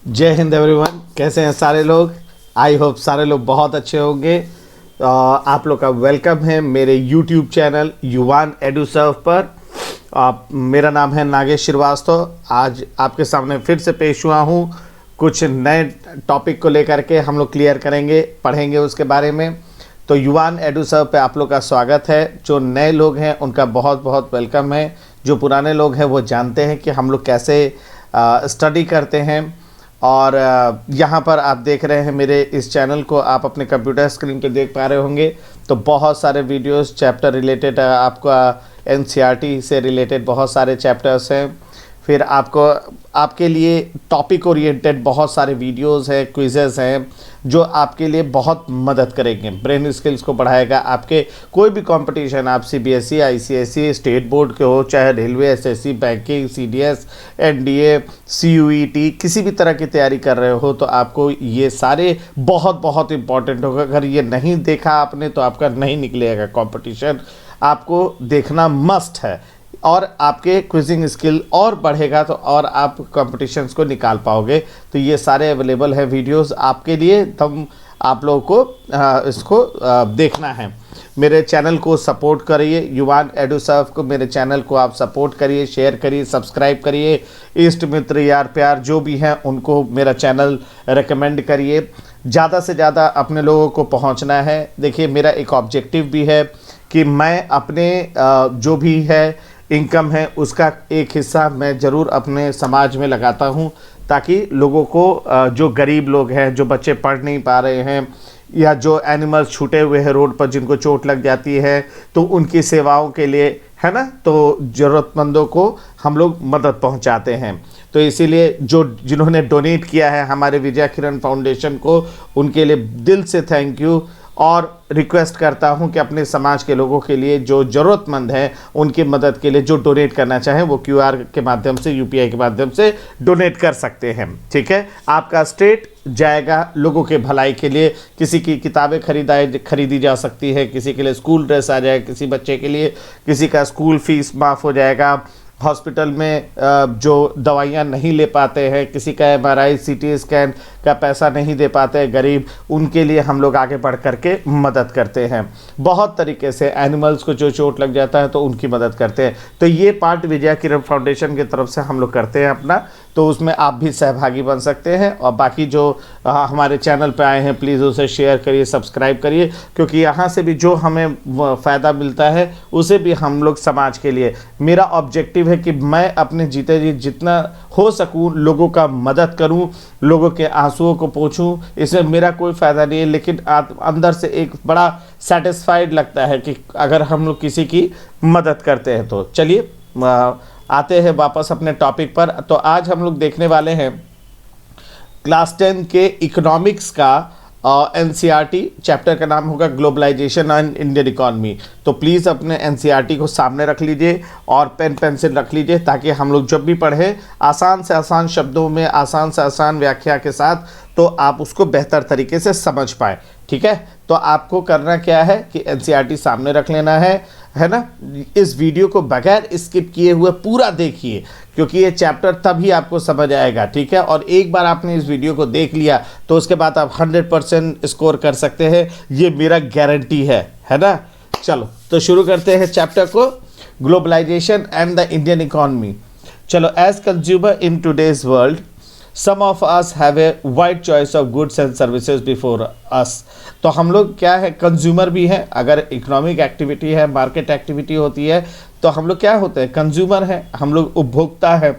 जय हिंद एवरीवन। कैसे हैं सारे लोग? आई होप सारे लोग बहुत अच्छे होंगे। आप लोग का वेलकम है मेरे यूट्यूब चैनल युवान एडुसर्व पर। मेरा नाम है नागेश श्रीवास्तव। आज आपके सामने फिर से पेश हुआ हूँ। कुछ नए टॉपिक को लेकर के हम लोग क्लियर करेंगे, पढ़ेंगे उसके बारे में। तो युवान एडुसर्व पे आप लोग का स्वागत है। जो नए लोग हैं उनका बहुत बहुत वेलकम है। जो पुराने लोग हैं वो जानते हैं कि हम लोग कैसे स्टडी करते हैं। और यहाँ पर आप देख रहे हैं मेरे इस चैनल को, आप अपने कंप्यूटर स्क्रीन पे देख पा रहे होंगे। तो बहुत सारे वीडियोस चैप्टर रिलेटेड, आपका एनसीईआरटी से रिलेटेड बहुत सारे चैप्टर्स हैं। फिर आपके लिए टॉपिक ओरिएंटेड बहुत सारे वीडियोस हैं, क्विजेस हैं जो आपके लिए बहुत मदद करेंगे, ब्रेन स्किल्स को बढ़ाएगा। आपके कोई भी कंपटीशन, आप सीबीएसई, आईसीएसई, स्टेट बोर्ड के हो, चाहे railway, SSC, banking, CDS, NDA, CUET, किसी भी तरह की तैयारी कर रहे हो तो आपको ये सारे बहुत बहुत इंपॉर्टेंट होगा। अगर ये नहीं देखा आपने तो आपका नहीं निकलेगा कंपटीशन। आपको देखना मस्ट है और आपके क्विजिंग स्किल और बढ़ेगा तो और आप कॉम्पिटिशन्स को निकाल पाओगे। तो ये सारे अवेलेबल है वीडियोस आपके लिए। तब आप लोगों को इसको देखना है। मेरे चैनल को सपोर्ट करिए, युवान एडुसर्व को, मेरे चैनल को आप सपोर्ट करिए, शेयर करिए, सब्सक्राइब करिए। इष्ट मित्र, यार प्यार जो भी हैं उनको मेरा चैनल रेकमेंड करिए। ज़्यादा से ज़्यादा अपने लोगों को पहुंचना है। देखिए, मेरा एक ऑब्जेक्टिव भी है कि मैं अपने जो भी है इनकम है उसका एक हिस्सा मैं ज़रूर अपने समाज में लगाता हूं, ताकि लोगों को, जो गरीब लोग हैं, जो बच्चे पढ़ नहीं पा रहे हैं, या जो एनिमल्स छूटे हुए हैं रोड पर जिनको चोट लग जाती है, तो उनकी सेवाओं के लिए, है ना, तो ज़रूरतमंदों को हम लोग मदद पहुंचाते हैं। तो इसीलिए जिन्होंने डोनेट किया है हमारे विजय किरण फाउंडेशन को, उनके लिए दिल से थैंक यू। और रिक्वेस्ट करता हूं कि अपने समाज के लोगों के लिए, जो ज़रूरतमंद हैं, उनकी मदद के लिए जो डोनेट करना चाहें वो क्यूआर के माध्यम से, यूपीआई के माध्यम से डोनेट कर सकते हैं। ठीक है, आपका स्टेट जाएगा लोगों के भलाई के लिए। किसी की किताबें खरीदी जा सकती है, किसी के लिए स्कूल ड्रेस आ जाएगा, किसी बच्चे के लिए किसी का स्कूल फीस माफ़ हो जाएगा, हॉस्पिटल में जो दवाइयाँ नहीं ले पाते हैं, किसी का एमआरआई, सीटी स्कैन का पैसा नहीं दे पाते हैं गरीब, उनके लिए हम लोग आगे बढ़ करके मदद करते हैं। बहुत तरीके से एनिमल्स को जो चोट लग जाता है तो उनकी मदद करते हैं। तो ये पार्ट विजय किरण फाउंडेशन की तरफ से हम लोग करते हैं अपना, तो उसमें आप भी सहभागी बन सकते हैं। और बाकी जो हमारे चैनल पे आए हैं, प्लीज़ उसे शेयर करिए, सब्सक्राइब करिए, क्योंकि यहाँ से भी जो हमें फ़ायदा मिलता है उसे भी हम लोग समाज के लिए, मेरा ऑब्जेक्टिव है कि मैं अपने जीते जी जितना हो सकूं लोगों का मदद करूं, लोगों के आंसुओं को पोंछूं। इसमें मेरा कोई फ़ायदा नहीं है, लेकिन अंदर से एक बड़ा सेटिस्फाइड लगता है कि अगर हम लोग किसी की मदद करते हैं। तो चलिए आते हैं वापस अपने टॉपिक पर। तो आज हम लोग देखने वाले हैं क्लास 10 के इकोनॉमिक्स का एनसीईआरटी। चैप्टर का नाम होगा ग्लोबलाइजेशन एंड इंडियन इकॉनमी। तो प्लीज़ अपने एनसीईआरटी को सामने रख लीजिए और पेन पेंसिल रख लीजिए, ताकि हम लोग जब भी पढ़ें आसान से आसान शब्दों में, आसान से आसान व्याख्या के साथ, तो आप उसको बेहतर तरीके से समझ पाए। ठीक है, तो आपको करना क्या है कि एनसीईआरटी सामने रख लेना है ना। इस वीडियो को बगैर स्किप किए हुए पूरा देखिए, क्योंकि ये चैप्टर तभी आपको समझ आएगा। ठीक है, और एक बार आपने इस वीडियो को देख लिया तो उसके बाद आप 100% स्कोर कर सकते हैं, ये मेरा गारंटी है ना। चलो तो शुरू करते हैं चैप्टर को, globalisation and the Indian economy. चलो, as consumer in today's world, some of us have a wide choice of goods and services before us। तो हम लोग क्या है, कंज्यूमर भी हैं। अगर इकोनॉमिक एक्टिविटी है, मार्केट एक्टिविटी होती है, तो हम लोग क्या होते हैं, कंज्यूमर हैं, हम लोग उपभोक्ता है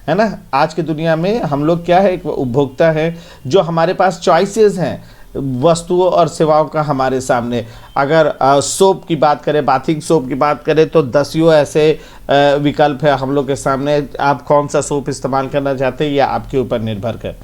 ना। आज की दुनिया में हम लोग क्या है, एक उपभोक्ता है, जो हमारे पास चॉइसेस हैं वस्तुओं और सेवाओं का हमारे सामने। अगर सोप की बात करें, बाथिंग सोप की बात करें, तो दसियों ऐसे विकल्प है हम लोग के सामने। आप कौन सा सोप इस्तेमाल करना चाहते हैं, यह आपके ऊपर निर्भर है।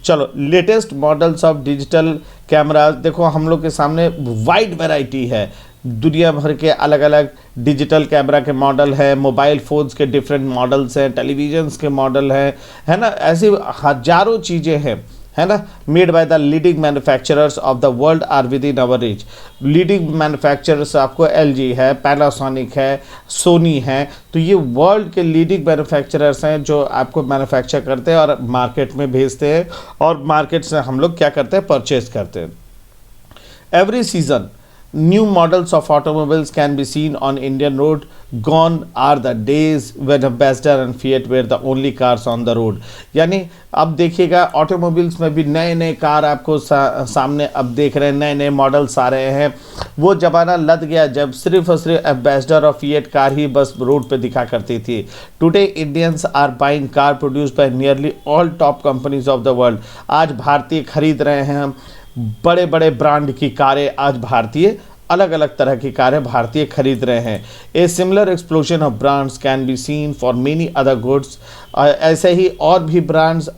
चलो, latest models of digital cameras. देखो, हम लोग के सामने वाइड वैरायटी है, दुनिया भर के अलग अलग डिजिटल कैमरा के मॉडल हैं, मोबाइल फ़ोन्स के डिफरेंट मॉडल्स हैं, टेलीविजन्स के मॉडल हैं, है ना। ऐसी हजारों चीज़ें हैं, है ना, made by the leading manufacturers of the world are within our reach. Leading manufacturers आपको एलजी है, पैनासोनिक है, सोनी है, तो ये वर्ल्ड के लीडिंग मैन्युफैक्चरर्स हैं जो आपको मैन्युफैक्चर करते हैं और मार्केट में भेजते हैं और मार्केट से हम लोग क्या करते हैं, परचेज करते हैं। Every season new models of automobiles can be seen on Indian road. Gone are the days when Ambassador and Fiat were the only cars on the road। यानी अब देखिएगा ऑटोमोबाइल्स में भी नए नए कार आपको सामने अब देख रहे हैं, नए नए मॉडल्स आ रहे हैं। वो ज़माना लद गया जब सिर्फ और सिर्फ एम्बेसडर और फिएट कार ही बस रोड पे दिखा करती थी। Today Indians are buying car produced by nearly all top companies of the world. आज भारतीय खरीद रहे हैं बड़े बड़े ब्रांड की कारें, आज भारतीय अलग अलग तरह की कारें भारतीय खरीद रहे हैं। A similar explosion of brands can be seen for many other goods. ऐसे ही और भी ब्रांड्स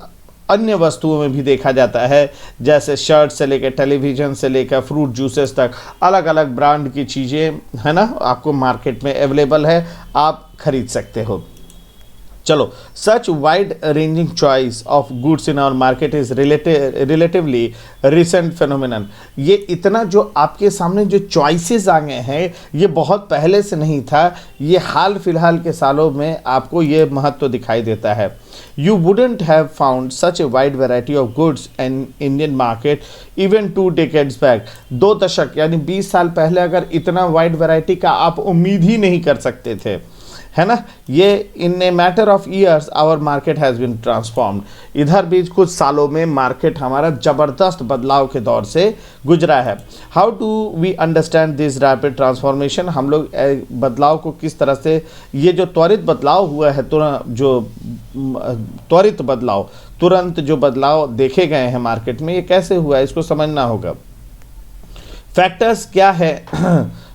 अन्य वस्तुओं में भी देखा जाता है, जैसे शर्ट से लेकर टेलीविज़न से लेकर फ्रूट जूसेस तक अलग अलग ब्रांड की चीज़ें, है ना, आपको मार्केट में अवेलेबल है, आप खरीद सकते हो। चलो, such wide ranging choice of goods in our market is relatively recent phenomenon. ये इतना जो आपके सामने जो चॉइसेस आ गए हैं, ये बहुत पहले से नहीं था, ये हाल फिलहाल के सालों में आपको ये महत्व दिखाई देता है। You wouldn't have found such a wide variety of goods in Indian market even 2 decades back। 2 दशक यानी 20 साल पहले अगर इतना वाइड वैरायटी का आप उम्मीद ही नहीं कर सकते थे, है ना। ये in a matter of years our market has been transformed. इधर भी कुछ सालों में मार्केट हमारा ज़बरदस्त बदलाव के दौर से गुजरा है। How do we understand this rapid transformation. हम लोग बदलाव को किस तरह से, ये जो त्वरित बदलाव हुआ है, तुरंत जो बदलाव देखे गए हैं मार्केट में, ये कैसे हुआ है, इसको समझना होगा। फैक्टर्स क्या है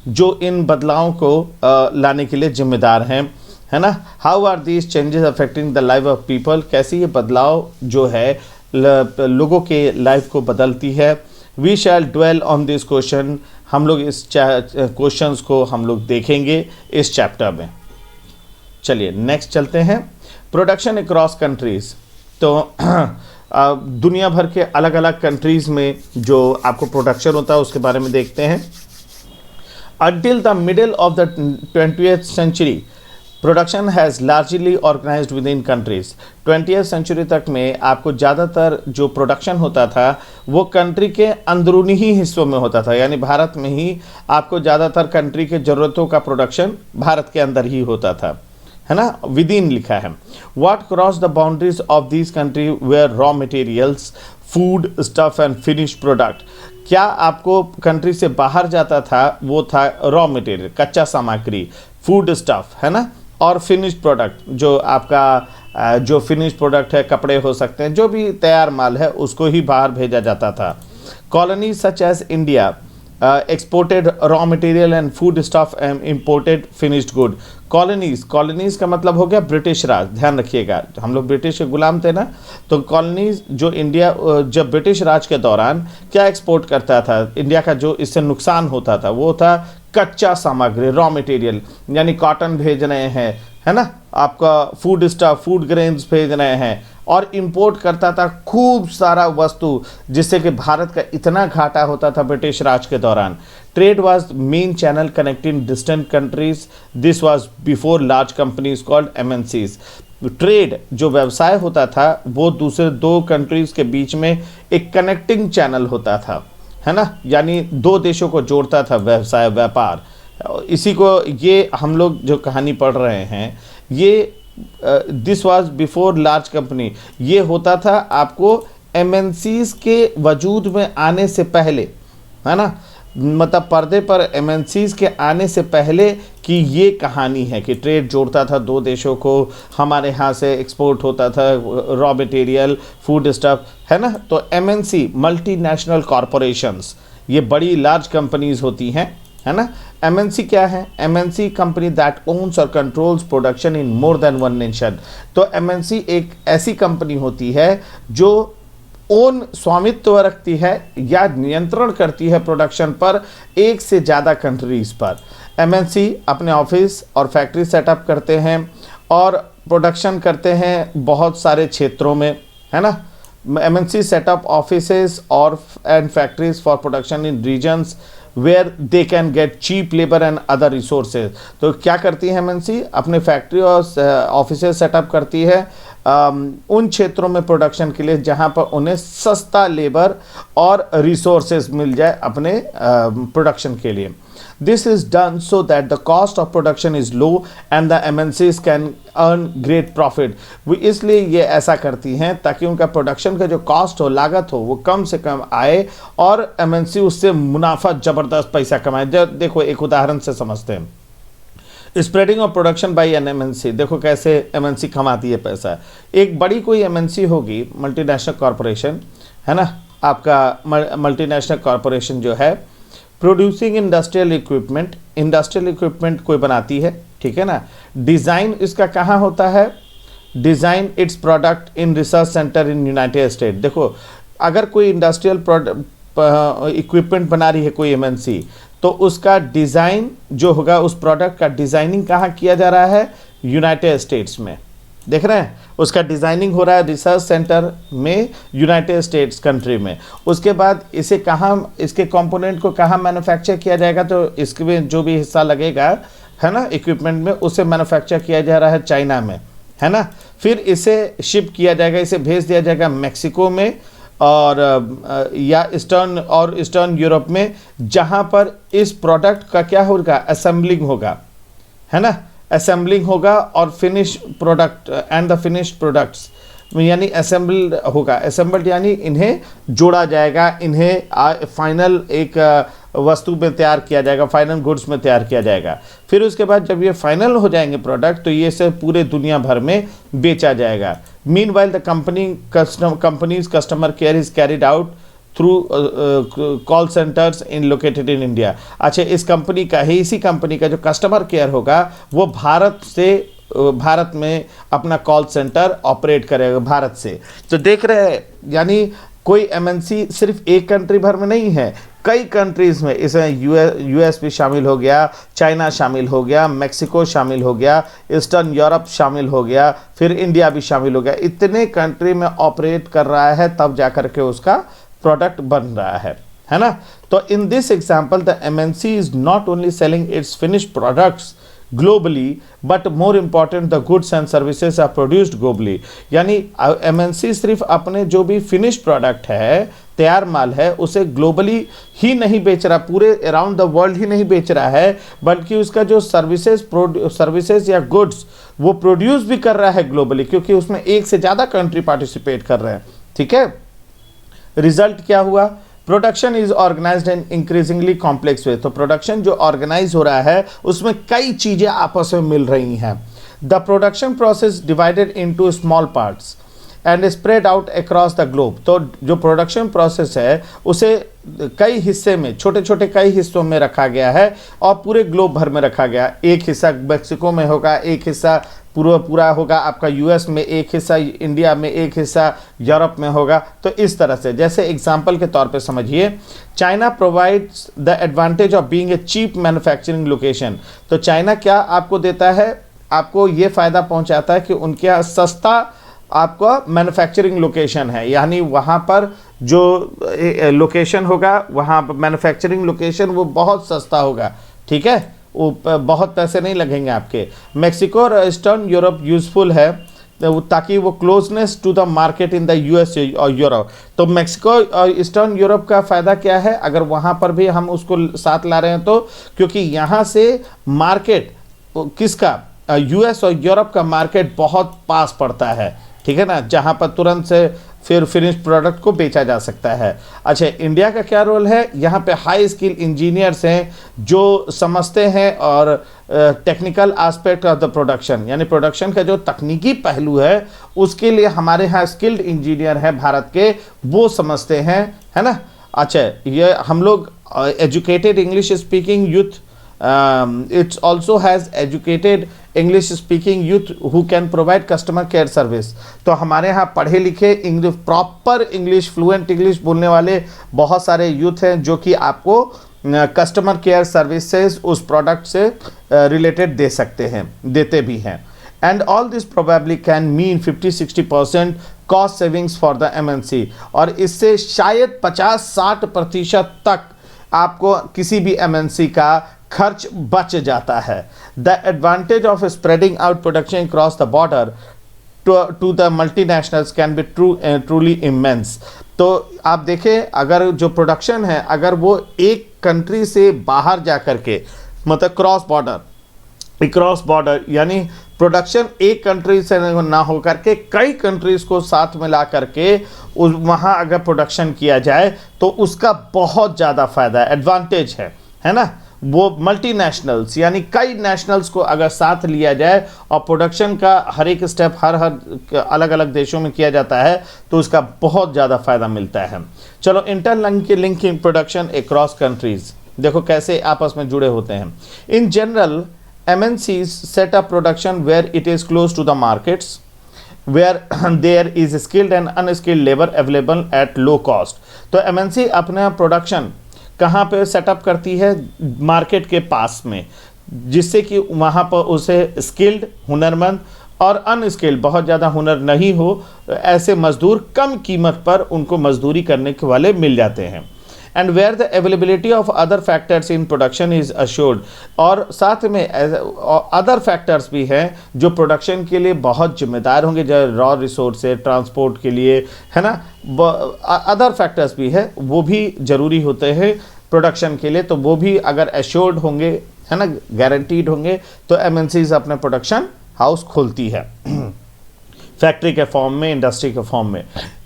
जो इन बदलावों को लाने के लिए जिम्मेदार हैं, है ना। How are these changes affecting the life of people. कैसे ये बदलाव जो है लोगों के लाइफ को बदलती है। We shall dwell on this question. हम लोग इस क्वेश्चंस को हम लोग देखेंगे इस चैप्टर में। चलिए नेक्स्ट चलते हैं। Production across countries. तो दुनिया भर के अलग अलग कंट्रीज़ में जो आपको प्रोडक्शन होता है उसके बारे में देखते हैं। Until the middle of the 20th century, production has largely organized within countries। 20th century तक में आपको ज़्यादातर जो प्रोडक्शन होता था वो कंट्री के अंदरूनी ही हिस्सों में होता था, यानी भारत में ही आपको ज़्यादातर कंट्री के ज़रूरतों का प्रोडक्शन भारत के अंदर ही होता था, है ना। विदिन लिखा है। What crossed the boundaries of these country were raw materials, food stuff and finished product। क्या आपको कंट्री से बाहर जाता था वो था रॉ मटेरियल, कच्चा सामग्री, फूड स्टफ, है ना, और फिनिश्ड प्रोडक्ट, जो आपका जो फिनिश्ड प्रोडक्ट है, कपड़े हो सकते हैं, जो भी तैयार माल है उसको ही बाहर भेजा जाता था। Colonies such as India exported raw material and food stuff and imported finished good. Colonies का मतलब हो गया ब्रिटिश राज, ध्यान रखिएगा, हम लोग ब्रिटिश के गुलाम थे ना। तो कॉलोनीज जो इंडिया जब ब्रिटिश राज के दौरान क्या एक्सपोर्ट करता था, इंडिया का जो इससे नुकसान होता था वो था कच्चा सामग्री, रॉ मटेरियल, यानी कॉटन भेज रहे हैं, है ना, आपका फूड स्टफ, फूड ग्रेन्स भेज रहे हैं, और इंपोर्ट करता था खूब सारा वस्तु, जिससे कि भारत का इतना घाटा होता था ब्रिटिश राज के दौरान। Trade was main channel connecting distant countries. This was before large companies called MNCs. Trade जो व्यवसाय होता था वो दूसरे 2 कंट्रीज के बीच में एक कनेक्टिंग चैनल होता था, है ना, यानी 2 देशों को जोड़ता था व्यवसाय, व्यापार। इसी को ये हम लोग जो कहानी पढ़ रहे हैं, ये this was before large company, ये होता था आपको एमएनसीज के वजूद में आने से पहले, है ना, मतलब पर्दे पर एमएनसीज के आने से पहले की ये कहानी है कि ट्रेड जोड़ता था 2 देशों को, हमारे यहाँ से एक्सपोर्ट होता था रॉ मटेरियल, फूड स्टफ, है ना। तो एमएनसी मल्टीनेशनल कॉरपोरेशंस, ये बड़ी लार्ज कंपनीज होती हैं, है ना। एमएनसी क्या है? एमएनसी कंपनी दैट ओन्स और controls production in more than 1 nation. तो एमएनसी एक ऐसी कंपनी होती है जो ओन स्वामित्व रखती है या नियंत्रण करती है प्रोडक्शन पर एक से ज़्यादा कंट्रीज पर। एमएनसी अपने ऑफिस और फैक्ट्री सेटअप करते हैं और प्रोडक्शन करते हैं बहुत सारे क्षेत्रों में, है ना। MNC set up offices or and factories for production in regions where they can get cheap labor and other resources. तो क्या करती है MNC? अपने फैक्ट्री और ऑफिसेज सेटअप करती है उन क्षेत्रों में प्रोडक्शन के लिए जहां पर उन्हें सस्ता लेबर और रिसोर्सेज मिल जाए अपने प्रोडक्शन के लिए. This is done so that the cost of production is low and the MNCs can earn great profit. वो इसलिए ये ऐसा करती हैं ताकि उनका प्रोडक्शन का जो कॉस्ट हो, लागत हो, वो कम से कम आए और MNC उससे मुनाफा ज़बरदस्त पैसा कमाए. जब देखो एक उदाहरण से समझते हैं. Spreading of production by an MNC. देखो कैसे MNC कमाती है पैसा. एक बड़ी कोई MNC होगी, मल्टीनेशनल कॉरपोरेशन है ना, आपका मल्टीनेशनल कॉरपोरेशन जो है, प्रोड्यूसिंग इंडस्ट्रियल इक्विपमेंट कोई बनाती है, ठीक है ना. डिज़ाइन इसका कहाँ होता है? Design it's product in research centre in United state. देखो अगर कोई इंडस्ट्रियल इक्विपमेंट बना रही है कोई MNC, तो उसका डिज़ाइन जो होगा, उस प्रोडक्ट का डिज़ाइनिंग कहाँ किया जा रहा है? यूनाइटेड स्टेट्स में. देख रहे हैं, उसका डिज़ाइनिंग हो रहा है रिसर्च सेंटर में यूनाइटेड स्टेट्स कंट्री में. उसके बाद इसे कहाँ, इसके कंपोनेंट को कहाँ मैन्युफैक्चर किया जाएगा? तो इसके में जो भी हिस्सा लगेगा है ना इक्विपमेंट में, उसे मैन्युफैक्चर किया जा रहा है चाइना में, है ना. फिर इसे शिप किया जाएगा, इसे भेज दिया जाएगा मैक्सिको में और या ईस्टर्न यूरोप में, जहाँ पर इस प्रोडक्ट का क्या होगा? असेंबलिंग होगा, है ना. असेंबलिंग होगा और finish product and the finished products यानी असेंबल्ड होगा. असेंबल्ड यानी इन्हें जोड़ा जाएगा, इन्हें फाइनल एक वस्तु में तैयार किया जाएगा, फाइनल गुड्स में तैयार किया जाएगा. फिर उसके बाद जब ये फाइनल हो जाएंगे प्रोडक्ट, तो ये सब पूरे दुनिया भर में बेचा जाएगा. Meanwhile the companies customer care is carried out through call centres located in India. अच्छा, इस कंपनी का ही, इसी कंपनी का जो कस्टमर केयर होगा, वो भारत में अपना कॉल सेंटर ऑपरेट करेगा भारत से. तो देख रहे हैं, यानी कोई MNC सिर्फ एक कंट्री भर में नहीं है, कई कंट्रीज़ में. इसमें US भी शामिल हो गया, चाइना शामिल हो गया, मैक्सिको शामिल हो गया, ईस्टर्न यूरोप शामिल हो गया, फिर इंडिया भी शामिल हो गया. इतने कंट्री में ऑपरेट कर रहा है, तब जा कर के उसका प्रोडक्ट बन रहा है ना. तो in this example the MNC is not only selling its finished products globally, but more important the goods and services are produced globally. यानी MNC सिर्फ अपने जो भी फिनिश्ड प्रोडक्ट है, तैयार माल है, उसे ग्लोबली ही नहीं बेच रहा, पूरे अराउंड द वर्ल्ड ही नहीं बेच रहा है, बल्कि उसका जो सर्विसेज या गुड्स वो प्रोड्यूस भी कर रहा है ग्लोबली, क्योंकि उसमें एक से ज़्यादा कंट्री पार्टिसिपेट कर रहे हैं. ठीक है. रिजल्ट क्या हुआ? Production is organised in increasingly complex way. तो प्रोडक्शन जो ऑर्गेनाइज हो रहा है, उसमें कई चीजें आपस में मिल रही हैं. The production process divided into small parts and spread out across the globe. तो जो प्रोडक्शन प्रोसेस है, उसे कई हिस्से में, छोटे छोटे कई हिस्सों में रखा गया है और पूरे ग्लोब भर में रखा गया. एक हिस्सा मैक्सिको में होगा, एक हिस्सा पूरा होगा आपका US में, एक हिस्सा इंडिया में, एक हिस्सा यूरोप में होगा. तो इस तरह से, जैसे एग्जांपल के तौर पे समझिए, China provides the advantage of being a cheap manufacturing location. तो चाइना क्या आपको देता है? आपको ये फ़ायदा पहुंचाता है कि उनके यहाँ सस्ता आपका मैन्युफैक्चरिंग लोकेशन है, यानी वहाँ पर जो लोकेशन होगा, वहाँ पर मैन्युफैक्चरिंग लोकेशन वो बहुत सस्ता होगा. ठीक है, वो बहुत पैसे नहीं लगेंगे आपके. मैक्सिको और ईस्टर्न यूरोप यूजफुल है ताकि वो closeness to the market in the US और यूरोप. तो मैक्सिको और ईस्टर्न यूरोप का फ़ायदा क्या है अगर वहाँ पर भी हम उसको साथ ला रहे हैं? तो क्योंकि यहाँ से मार्केट किसका, US और यूरोप का मार्केट बहुत पास पड़ता है. ठीक है ना, जहाँ पर तुरंत से फिर फिनिश्ड प्रोडक्ट को बेचा जा सकता है. अच्छा, इंडिया का क्या रोल है? यहाँ पे हाई स्किल इंजीनियर्स हैं जो समझते हैं और technical aspect of the production, यानी प्रोडक्शन का जो तकनीकी पहलू है, उसके लिए हमारे यहाँ स्किल्ड इंजीनियर हैं भारत के, वो समझते हैं, है ना. अच्छा, ये हम लोग educated English speaking youth, it also has educated English speaking youth who can provide customer care service. तो हमारे यहाँ पढ़े लिखे प्रॉपर इंग्लिश, फ्लुएंट इंग्लिश बोलने वाले बहुत सारे यूथ हैं जो कि आपको कस्टमर केयर सर्विसेज उस प्रोडक्ट से रिलेटेड दे सकते हैं, देते भी हैं. And all this probably can mean 50-60% cost savings for the MNC, और इससे शायद 50-60% तक आपको किसी भी एमएनसी का खर्च बच जाता है। The advantage of spreading out production cross the border to the multinationals can be truly immense. तो आप देखें, अगर जो प्रोडक्शन है अगर वो एक कंट्री से बाहर जा कर के, मतलब क्रॉस बॉर्डर यानी प्रोडक्शन एक कंट्री से ना हो करके कई कंट्रीज को साथ मिला करके वहाँ अगर प्रोडक्शन किया जाए तो उसका बहुत ज़्यादा फायदा है, एडवांटेज है ना। वो मल्टीनेशनल्स यानी कई नेशनल्स को अगर साथ लिया जाए और प्रोडक्शन का हर एक स्टेप हर अलग अलग देशों में किया जाता है तो उसका बहुत ज़्यादा फायदा मिलता है। चलो, इंटरलिंकिंग प्रोडक्शन अक्रॉस कंट्रीज, देखो कैसे आपस में जुड़े होते हैं। In general MNCs set up production where it is close to the markets, where there is skilled and unskilled labor available at low cost। तो MNC अपना प्रोडक्शन कहाँ पे सेटअप करती है? मार्केट के पास में, जिससे कि वहाँ पर उसे स्किल्ड हुनरमंद और अनस्किल्ड बहुत ज़्यादा हुनर नहीं हो ऐसे मजदूर कम कीमत पर उनको मजदूरी करने के वाले मिल जाते हैं। And where the availability of other factors in production is assured, और साथ में अदर फैक्टर्स भी हैं जो प्रोडक्शन के लिए बहुत जिम्मेदार होंगे, जैसे रॉ रिसोर्स है, ट्रांसपोर्ट के लिए, है ना, अदर फैक्टर्स भी है, वो भी ज़रूरी होते हैं प्रोडक्शन के लिए। तो वो भी अगर एश्योर्ड होंगे, है ना, गारंटीड होंगे, तो एमएनसीज अपने प्रोडक्शन हाउस खोलती है फैक्ट्री के फॉर्म में, इंडस्ट्री के फॉर्म में।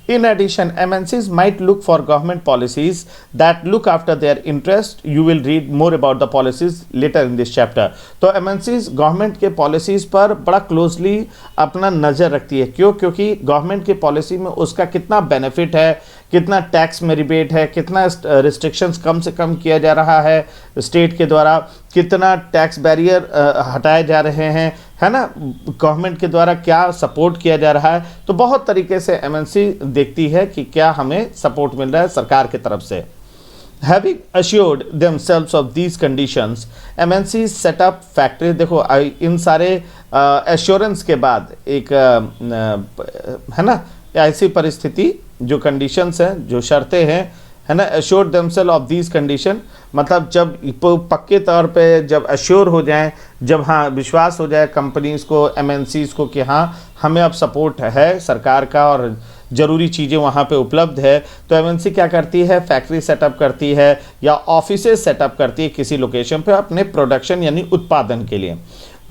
In addition, MNCs might look for government policies that look after their interest. You will read more about the policies later in this chapter. तो MNCs government के policies पर बड़ा closely अपना नज़र रखती है। क्यों? क्योंकि गवर्नमेंट की पॉलिसी में उसका कितना बेनिफिट है, कितना टैक्स में रिबेट है, कितना रिस्ट्रिक्शंस कम से कम किया जा रहा है स्टेट के द्वारा, कितना टैक्स बैरियर हटाए जा रहे हैं, है ना, गवर्नमेंट के द्वारा क्या सपोर्ट किया जा रहा है। तो बहुत तरीके से एमएनसी देखती है कि क्या हमें सपोर्ट मिल रहा है सरकार की तरफ से। Having assured themselves of these conditions, MNCs set up factories। देखो इन सारे एश्योरेंस के बाद एक है ना ऐसी परिस्थिति, जो कंडीशंस हैं, जो शर्तें हैं, है ना, assure themselves of these condition, मतलब जब पक्के तौर पे जब एश्योर हो जाएं, जब हाँ विश्वास हो जाए कंपनीज़ को, एमएनसीज़ को कि हाँ हमें अब सपोर्ट है सरकार का और ज़रूरी चीज़ें वहाँ पे उपलब्ध है, तो एमएनसी क्या करती है? फैक्ट्री सेटअप करती है या ऑफिसेज सेटअप करती है किसी लोकेशन पे अपने प्रोडक्शन यानी उत्पादन के लिए।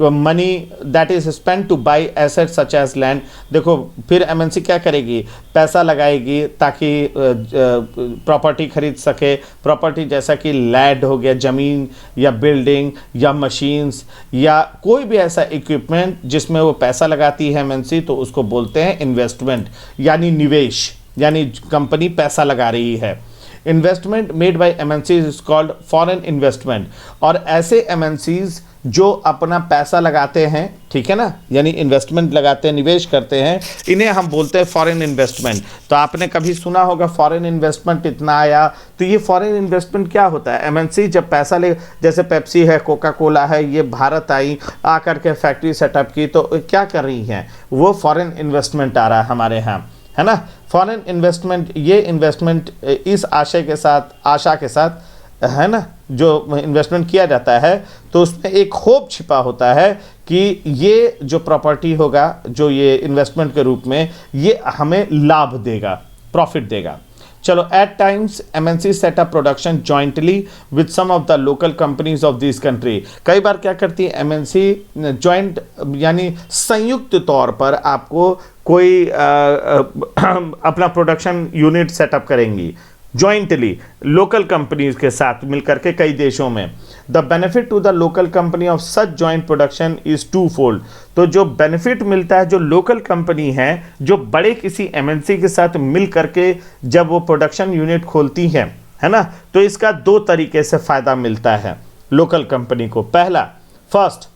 Money that is spend to buy asset such as land. देखो फिर एमएनसी क्या करेगी? पैसा लगाएगी ताकि प्रॉपर्टी खरीद सके। प्रॉपर्टी जैसा कि लैंड हो गया, ज़मीन या बिल्डिंग या मशीन्स या कोई भी ऐसा इक्विपमेंट जिसमें वो पैसा लगाती है एमएनसी, तो उसको बोलते हैं इन्वेस्टमेंट यानी निवेश, यानी कंपनी पैसा लगा रही है। Investment made by MNCs is called foreign investment. और ऐसे एमएनसीज जो अपना पैसा लगाते हैं, ठीक है ना, यानी इन्वेस्टमेंट लगाते हैं, निवेश करते हैं, इन्हें हम बोलते हैं फॉरेन इन्वेस्टमेंट। तो आपने कभी सुना होगा फॉरेन इन्वेस्टमेंट इतना आया, तो ये फॉरेन इन्वेस्टमेंट क्या होता है? एमएनसी जब पैसा ले, जैसे पेप्सी है, कोका कोला है, ये भारत आई, आकर के फैक्ट्री सेटअप की, तो क्या कर रही हैं? वो फॉरेन इन्वेस्टमेंट आ रहा है हमारे यहाँ, है ना। फॉरेन इन्वेस्टमेंट, ये इन्वेस्टमेंट इस आशय के साथ, आशा के साथ, है ना, जो इन्वेस्टमेंट किया जाता है तो उसमें एक होप छिपा होता है कि ये जो प्रॉपर्टी होगा, जो ये इन्वेस्टमेंट के रूप में, ये हमें लाभ देगा, प्रॉफिट देगा। चलो, at times MNC setup production jointly with some of the local companies of this country. कई बार क्या करती है एमएनसी? जॉइंट यानी संयुक्त तौर पर आपको कोई अपना प्रोडक्शन यूनिट सेटअप करेंगी जॉइंटली लोकल कंपनीज के साथ मिलकर के कई देशों में। The benefit to the local company of such joint production is two fold. तो जो बेनिफिट मिलता है जो लोकल कंपनी है, जो बड़े किसी एमएनसी के साथ मिल करके जब वो प्रोडक्शन यूनिट खोलती हैं, है ना, तो इसका दो तरीके से फ़ायदा मिलता है लोकल कंपनी को। पहला, first,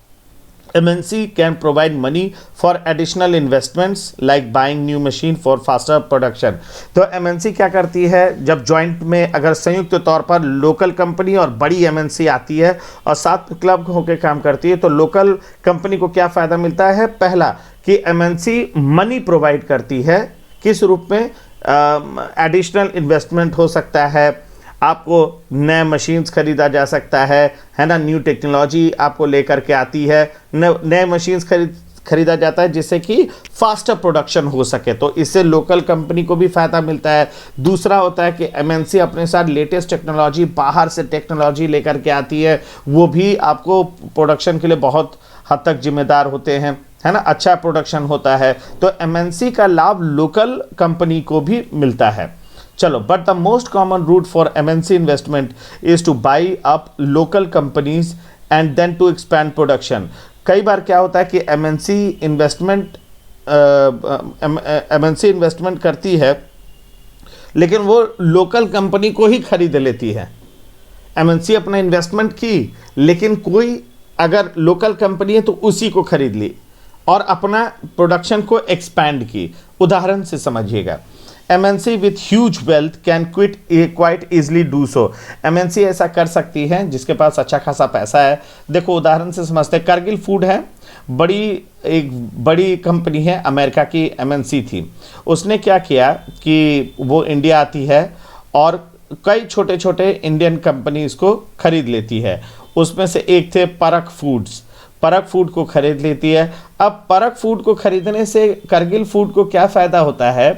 MNC can provide money for additional investments like buying new machine for faster production। तो MNC क्या करती है? जब जॉइंट में अगर संयुक्त तौर पर लोकल कंपनी और बड़ी MNC आती है और साथ क्लब होकर काम करती है, तो लोकल कंपनी को क्या फ़ायदा मिलता है? पहला कि MNC मनी प्रोवाइड करती है किस रूप में? एडिशनल इन्वेस्टमेंट हो सकता है, आपको नए मशीन्स खरीदा जा सकता है ना, न्यू टेक्नोलॉजी आपको लेकर के आती है, नए मशीन्स खरीदा जाता है जिससे कि फास्टर प्रोडक्शन हो सके, तो इससे लोकल कंपनी को भी फ़ायदा मिलता है। दूसरा होता है कि एमएनसी अपने साथ लेटेस्ट टेक्नोलॉजी, बाहर से टेक्नोलॉजी लेकर के आती है, वो भी आपको प्रोडक्शन के लिए बहुत हद तक जिम्मेदार होते हैं, है ना, अच्छा प्रोडक्शन होता है, तो एमएनसी का लाभ लोकल कंपनी को भी मिलता है। चलो, but the most common route for MNC investment is to buy up local companies and then to expand production. कई बार क्या होता है कि एमएनसी इन्वेस्टमेंट करती है, लेकिन वो लोकल कंपनी को ही खरीद लेती है। एमएनसी अपना इन्वेस्टमेंट की, लेकिन कोई अगर लोकल कंपनी है तो उसी को खरीद ली और अपना प्रोडक्शन को एक्सपैंड की। उदाहरण से समझिएगा, MNC with huge wealth can quite easily do so। MNC ऐसा कर सकती है जिसके पास अच्छा खासा पैसा है। देखो उदाहरण से समझते हैं, कारगिल फूड है, एक बड़ी कंपनी है, अमेरिका की MNC थी। उसने क्या किया कि वो इंडिया आती है और कई छोटे छोटे इंडियन कंपनीज को खरीद लेती है। उसमें से एक थे परख फूड्स, परख फूड को खरीद लेती है। अब परख फूड को खरीदने से कारगिल फूड को क्या फ़ायदा होता है?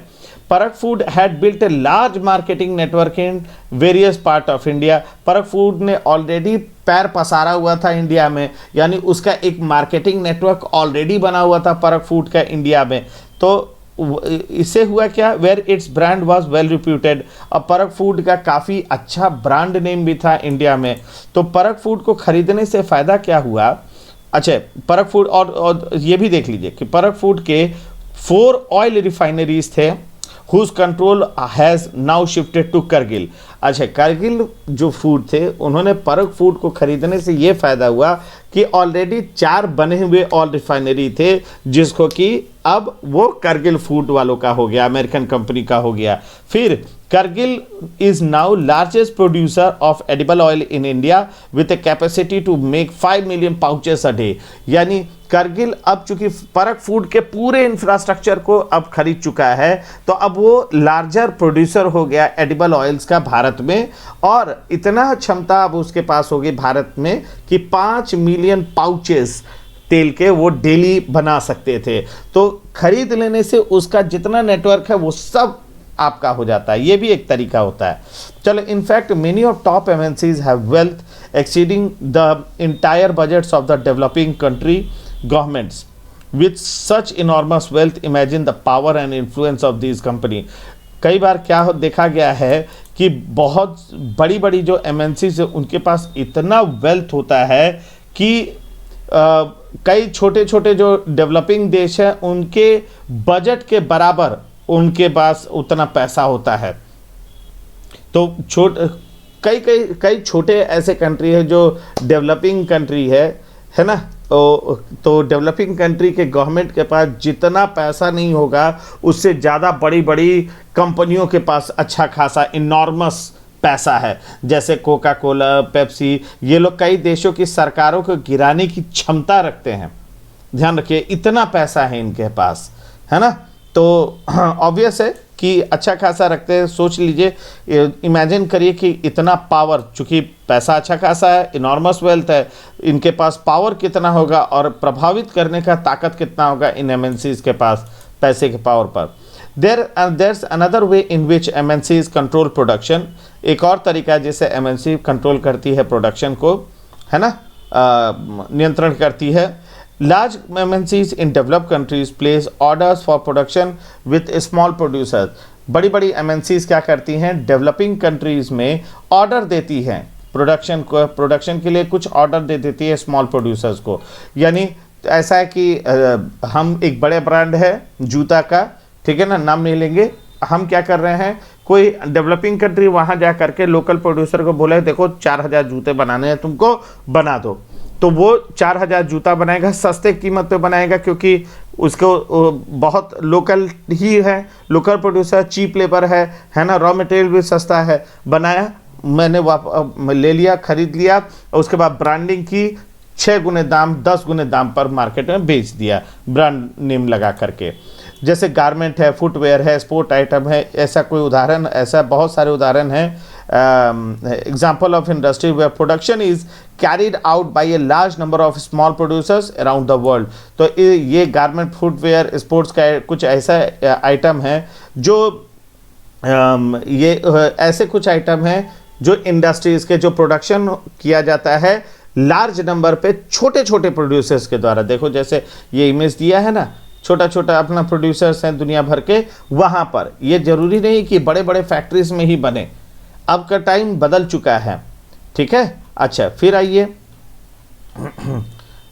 परख food had built a large marketing network in various part of India. परख फूड ने ऑलरेडी पैर पसारा हुआ था इंडिया में, यानी उसका एक मार्केटिंग नेटवर्क ऑलरेडी बना हुआ था परख फूड का इंडिया में। तो इससे हुआ क्या, where its brand was well reputed. अब परख फूड का काफ़ी अच्छा ब्रांड नेम भी था इंडिया में। तो परख फूड को खरीदने से फ़ायदा क्या हुआ? अच्छा, परख फूड और ये भी देख लीजिए कि परख फूड के 4 ऑयल रिफाइनरीज थे whose control has now shifted to Kargil. अच्छा, कारगिल जो फूड थे, उन्होंने परख फूड को खरीदने से ये फ़ायदा हुआ कि ऑलरेडी 4 बने हुए ऑयल रिफाइनरी थे, जिसको कि अब वो कारगिल फूड वालों का हो गया, अमेरिकन कंपनी का हो गया। फिर Cargill is now largest producer of edible oil in India with a capacity to make 5 million pouches a day. यानी कारगिल अब चूंकि परख फूड के पूरे इंफ्रास्ट्रक्चर को अब खरीद चुका है, तो अब वो लार्जर प्रोड्यूसर हो गया एडिबल ऑयल्स का भारत में, और इतना क्षमता अब उसके पास होगी भारत में कि 5 मिलियन पाउचेस तेल के वो डेली बना सकते थे। तो खरीद लेने से उसका जितना नेटवर्क है वो सब आपका हो जाता है। ये भी एक तरीका होता है। चलो, in fact many of top MNCs have wealth exceeding the entire budgets of the developing country governments. With such enormous wealth, imagine the power and influence of this company. कई बार क्या देखा गया है कि बहुत बड़ी बड़ी जो एमएनसीज है उनके पास इतना वेल्थ होता है कि कई छोटे छोटे जो डेवलपिंग देश हैं उनके बजट के बराबर उनके पास उतना पैसा होता है। तो कई छोटे ऐसे कंट्री है जो डेवलपिंग कंट्री है ना। तो डेवलपिंग कंट्री के गवर्नमेंट के पास जितना पैसा नहीं होगा, उससे ज़्यादा बड़ी बड़ी कंपनियों के पास अच्छा खासा इनॉर्मस पैसा है। जैसे कोका कोला, पेप्सी, ये लोग कई देशों की सरकारों को गिराने की क्षमता रखते हैं। ध्यान रखिए, इतना पैसा है इनके पास, है ना। तो ऑब्वियस है कि अच्छा खासा रखते हैं। सोच लीजिए, इमेजिन करिए कि इतना पावर, चूँकि पैसा अच्छा खासा है, इनॉर्मस वेल्थ है, इनके पास पावर कितना होगा और प्रभावित करने का ताकत कितना होगा इन एमएनसीज के पास पैसे के पावर पर। There's another way in which MNCs control production। एक और तरीका है जिससे MNC कंट्रोल करती है प्रोडक्शन को, है ना, नियंत्रण करती है। Large MNCs in developed countries place orders for production with small producers। बड़ी बड़ी MNCs क्या करती हैं, डेवलपिंग कंट्रीज में ऑर्डर देती हैं प्रोडक्शन के लिए कुछ ऑर्डर दे देती है स्मॉल प्रोड्यूसर्स को। यानी ऐसा है कि हम एक बड़े ब्रांड है जूता का, ठीक है ना, नाम नहीं लेंगे, हम क्या कर रहे हैं, कोई डेवलपिंग कंट्री वहाँ जा करके लोकल प्रोड्यूसर को बोले देखो 4000 जूते बनाने हैं, तुमको बना दो। तो वो 4000 जूता बनाएगा, सस्ते कीमत पे बनाएगा, क्योंकि उसको बहुत लोकल ही है, लोकल प्रोड्यूसर, चीप लेबर है ना, रॉ मटेरियल भी सस्ता है। बनाया, मैंने ले लिया, खरीद लिया, उसके बाद ब्रांडिंग की, 6 गुने दाम 10 गुने दाम पर मार्केट में बेच दिया ब्रांड नेम लगा करके। जैसे गारमेंट है, फुटवेयर है, स्पोर्ट आइटम है, ऐसा कोई उदाहरण, ऐसा बहुत सारे उदाहरण हैं। Example of industry where production is carried out by a large number of small producers around the world. तो ये गारमेंट, फुटवेयर, स्पोर्ट्स का कुछ ऐसा आइटम है जो ये ऐसे कुछ आइटम हैं जो इंडस्ट्रीज के जो प्रोडक्शन किया जाता है लार्ज नंबर पे छोटे छोटे प्रोड्यूसर्स के द्वारा। देखो जैसे ये इमेज दिया है ना, छोटा छोटा अपना प्रोड्यूसर्स हैं दुनिया भर के, वहाँ पर। ये जरूरी नहीं कि बड़े बड़े फैक्ट्रीज में ही बने, अब का टाइम बदल चुका है, ठीक है। अच्छा, फिर आइए,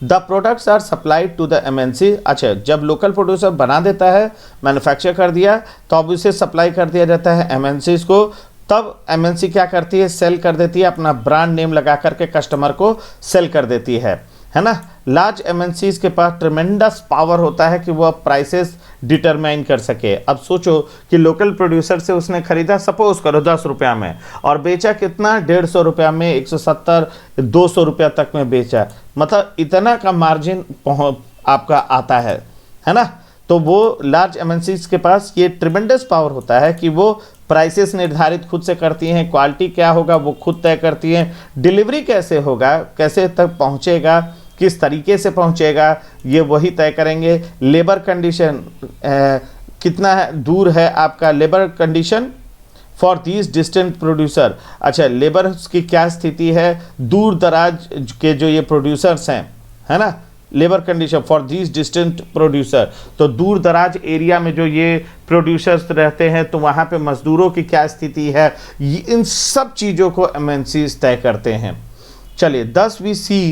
the products are supplied to the MNC. अच्छा, जब लोकल प्रोड्यूसर बना देता है, मैन्युफैक्चर कर दिया, तो अब उसे सप्लाई कर दिया जाता है एमएनसीज को। तब एमएनसी क्या करती है, सेल कर देती है, अपना ब्रांड नेम लगा करके कस्टमर को सेल कर देती है ना। लार्ज एमएनसीज के पास ट्रेमेंडस पावर होता है कि वह प्राइसेस डिटरमाइन कर सके। अब सोचो कि लोकल प्रोड्यूसर से उसने खरीदा, सपोज करो 10 रुपया में, और बेचा कितना, 150 रुपया में, 170, 200 रुपया तक में बेचा, मतलब इतना का मार्जिन आपका आता है ना। तो वो लार्ज एमएनसीज के पास ये ट्रिमेंडस पावर होता है कि वो प्राइसेस निर्धारित खुद से करती हैं, क्वालिटी क्या होगा वो खुद तय करती हैं, डिलीवरी कैसे होगा, कैसे तक पहुंचेगा, किस तरीके से पहुंचेगा, ये वही तय करेंगे। लेबर कंडीशन कितना है, दूर है आपका labour condition for these distant producer. अच्छा, लेबर की क्या स्थिति है, दूर दराज के जो ये प्रोड्यूसर्स हैं, है ना, labour condition for these distant producer. तो दूर दराज एरिया में जो ये प्रोड्यूसर्स रहते हैं, तो वहाँ पे मजदूरों की क्या स्थिति है, इन सब चीज़ों को एमएनसीज तय करते हैं। चलिए, thus we see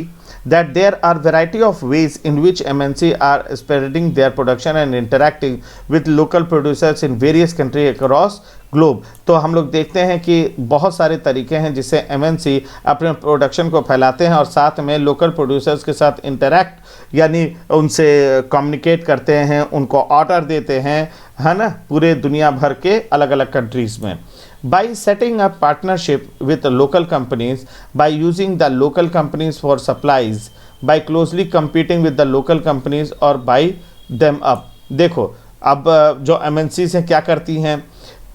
that there are variety of ways in which MNC are spreading their production and interacting with local producers in various countries across globe। तो हम लोग देखते हैं कि बहुत सारे तरीके हैं जिससे एमएनसी अपने प्रोडक्शन को फैलाते हैं और साथ में लोकल प्रोड्यूसर्स के साथ इंटरैक्ट यानी उनसे कम्युनिकेट करते हैं, उनको ऑर्डर देते हैं, है ना, पूरे दुनिया भर के अलग अलग कंट्रीज़ में। By setting up partnership with local companies, by using the local companies for supplies, by closely competing with the local companies or buy them up। देखो अब जो एमएनसीज हैं क्या करती हैं,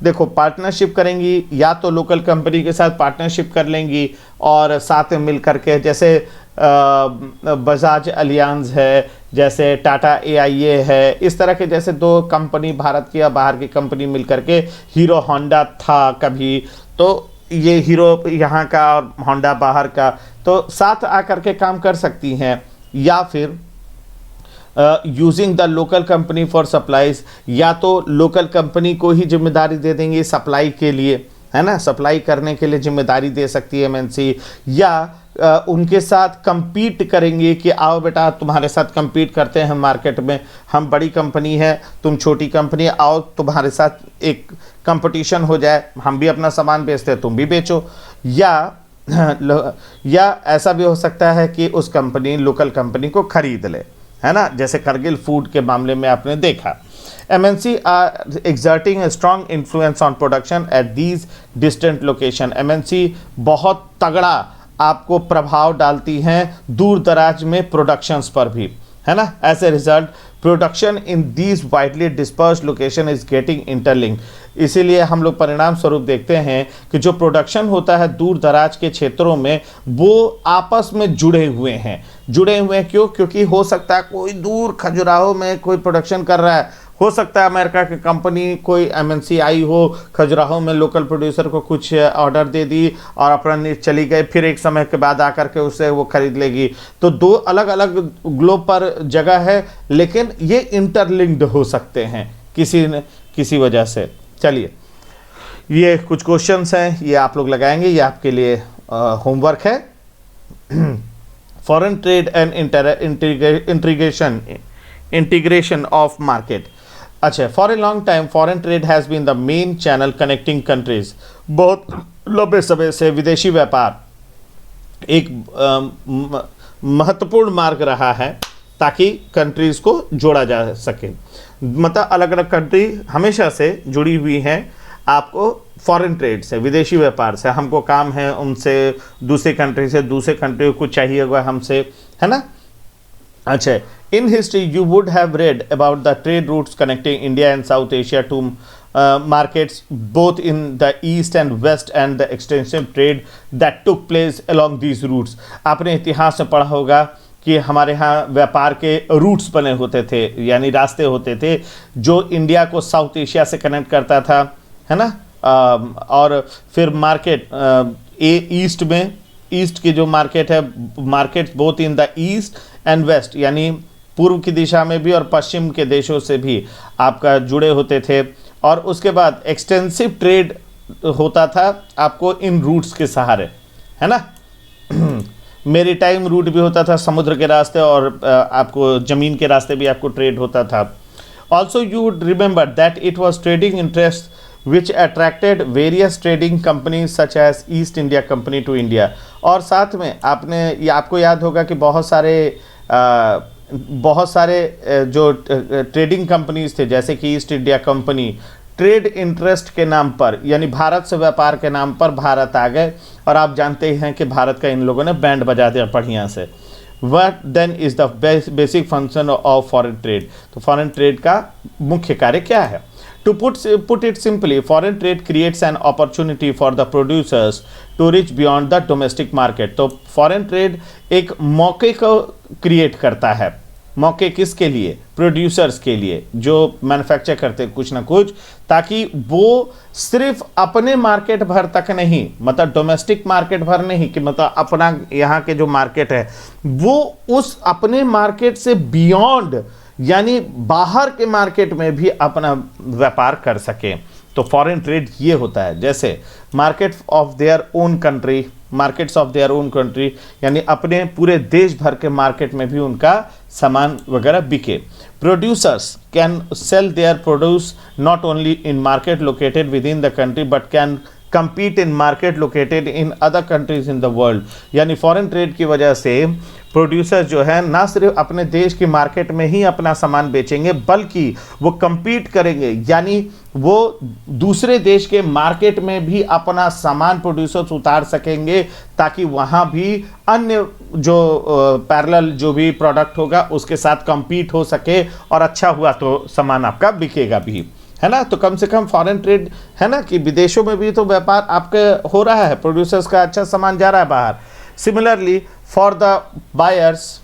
देखो पार्टनरशिप करेंगी, या तो लोकल कंपनी के साथ पार्टनरशिप कर लेंगी और साथ में मिल करके, जैसे बजाज अलियांज है, जैसे टाटा AIA है, इस तरह के जैसे दो कंपनी भारत की या बाहर की कंपनी मिल करके, हीरो होंडा था कभी, तो ये हीरो यहाँ का और होंडा बाहर का, तो साथ आकर के काम कर सकती हैं। या फिर using the local company for supplies, या तो लोकल कंपनी को ही जिम्मेदारी दे देंगे सप्लाई के लिए, है ना, सप्लाई करने के लिए जिम्मेदारी दे सकती है एमएनसी, या उनके साथ compete करेंगे कि आओ बेटा तुम्हारे साथ compete करते हैं मार्केट में, हम बड़ी कंपनी है, तुम छोटी कंपनी, आओ तुम्हारे साथ एक कंपटीशन हो जाए, हम भी अपना सामान बेचते हैं, तुम भी बेचो। या ऐसा भी हो सकता है कि उस कंपनी लोकल कंपनी को खरीद ले, है ना, जैसे करगिल फूड के मामले में आपने देखा। MNC are exerting a strong influence on production at these distant location। MNC बहुत तगड़ा आपको प्रभाव डालती हैं दूर दराज में प्रोडक्शंस पर भी, है ना। As a result production in these widely disperse location is getting interlink. इसीलिए हम लोग परिणाम स्वरूप देखते हैं कि जो प्रोडक्शन होता है दूर दराज के क्षेत्रों में, वो आपस में जुड़े हुए हैं। क्यों? क्योंकि हो सकता है कोई दूर खजुराहो में कोई प्रोडक्शन कर रहा है, हो सकता है अमेरिका की कंपनी कोई एमएनसी आई हो, खजुराहो में लोकल प्रोड्यूसर को कुछ ऑर्डर दे दी और अपना चली गई, फिर एक समय के बाद आकर के उससे वो खरीद लेगी। तो दो अलग अलग ग्लोब पर जगह है, लेकिन ये इंटरलिंक्ड हो सकते हैं किसी वजह से। चलिए, ये कुछ क्वेश्चंस हैं, ये आप लोग लगाएंगे, ये आपके लिए होमवर्क है। Foreign trade and integration of market. अच्छा, for a long time foreign trade has been the main channel connecting countries. बहुत लंबे समय से विदेशी व्यापार एक महत्वपूर्ण मार्ग रहा है ताकि कंट्रीज़ को जोड़ा जा सके। मतलब अलग अलग कंट्री हमेशा से जुड़ी हुई हैं आपको फॉरेन ट्रेड से, विदेशी व्यापार से। हमको काम है उनसे, दूसरी कंट्री से, दूसरे कंट्री को चाहिए होगा हमसे, है ना। अच्छा, in history you would have read about the trade routes connecting India and South Asia to markets both in the east and west and the extensive trade that took place along these routes। आपने इतिहास में पढ़ा होगा कि हमारे यहाँ व्यापार के रूट्स बने होते थे, यानी रास्ते होते थे जो इंडिया को साउथ एशिया से कनेक्ट करता था, है ना। और फिर मार्केट ईस्ट में, ईस्ट की जो मार्केट है, market both in the east and west, यानी पूर्व की दिशा में भी और पश्चिम के देशों से भी आपका जुड़े होते थे। और उसके बाद एक्सटेंसिव ट्रेड होता था आपको इन रूट्स के सहारे, है ना। मेरीटाइम रूट भी होता था, समुद्र के रास्ते, और आपको ज़मीन के रास्ते भी आपको ट्रेड होता था। Also you would remember that it was trading interest which attracted various trading companies such as East India company to India. और साथ में आपको याद होगा कि बहुत सारे जो ट्रेडिंग कंपनीज थे जैसे कि east India company, trade interest के नाम पर, यानी भारत से व्यापार के नाम पर भारत आ गए, और आप जानते हैं कि भारत का इन लोगों ने बैंड बजा दिया बढ़िया से। What then is the basic function of foreign trade? तो फॉरेन ट्रेड का मुख्य कार्य क्या है? To put it simply, foreign trade creates an opportunity for the producers to reach beyond the domestic market। तो फॉरेन ट्रेड एक मौके को क्रिएट करता है। मौके किसके लिए? प्रोड्यूसर्स के लिए, जो मैन्युफैक्चर करते हैं कुछ ना कुछ, ताकि वो सिर्फ अपने मार्केट भर तक नहीं, मतलब डोमेस्टिक मार्केट भर नहीं, कि मतलब अपना यहाँ के जो मार्केट है वो उस अपने मार्केट से बियॉन्ड, यानी बाहर के मार्केट में भी अपना व्यापार कर सके। तो फॉरेन ट्रेड ये होता है, जैसे markets of their own country, यानी अपने पूरे देश भर के मार्केट में भी उनका सामान वगैरह बिके। Producers can sell their produce not only in market located with in the country but can compete in market located in other countries in the world। यानी फॉरेन ट्रेड की वजह से प्रोड्यूसर जो है ना सिर्फ अपने देश की मार्केट में ही अपना सामान बेचेंगे, बल्कि वो compete करेंगे, यानी वो दूसरे देश के मार्केट में भी अपना सामान प्रोड्यूसर्स उतार सकेंगे, ताकि वहाँ भी अन्य जो पैरेलल जो भी प्रोडक्ट होगा उसके साथ compete हो सके, और अच्छा हुआ तो सामान आपका बिकेगा भी, है ना। तो कम से कम फॉरेन ट्रेड है ना, कि विदेशों में भी तो व्यापार आपके हो रहा है, प्रोड्यूसर्स का अच्छा सामान जा रहा है बाहर। सिमिलरली फॉर द बायर्स,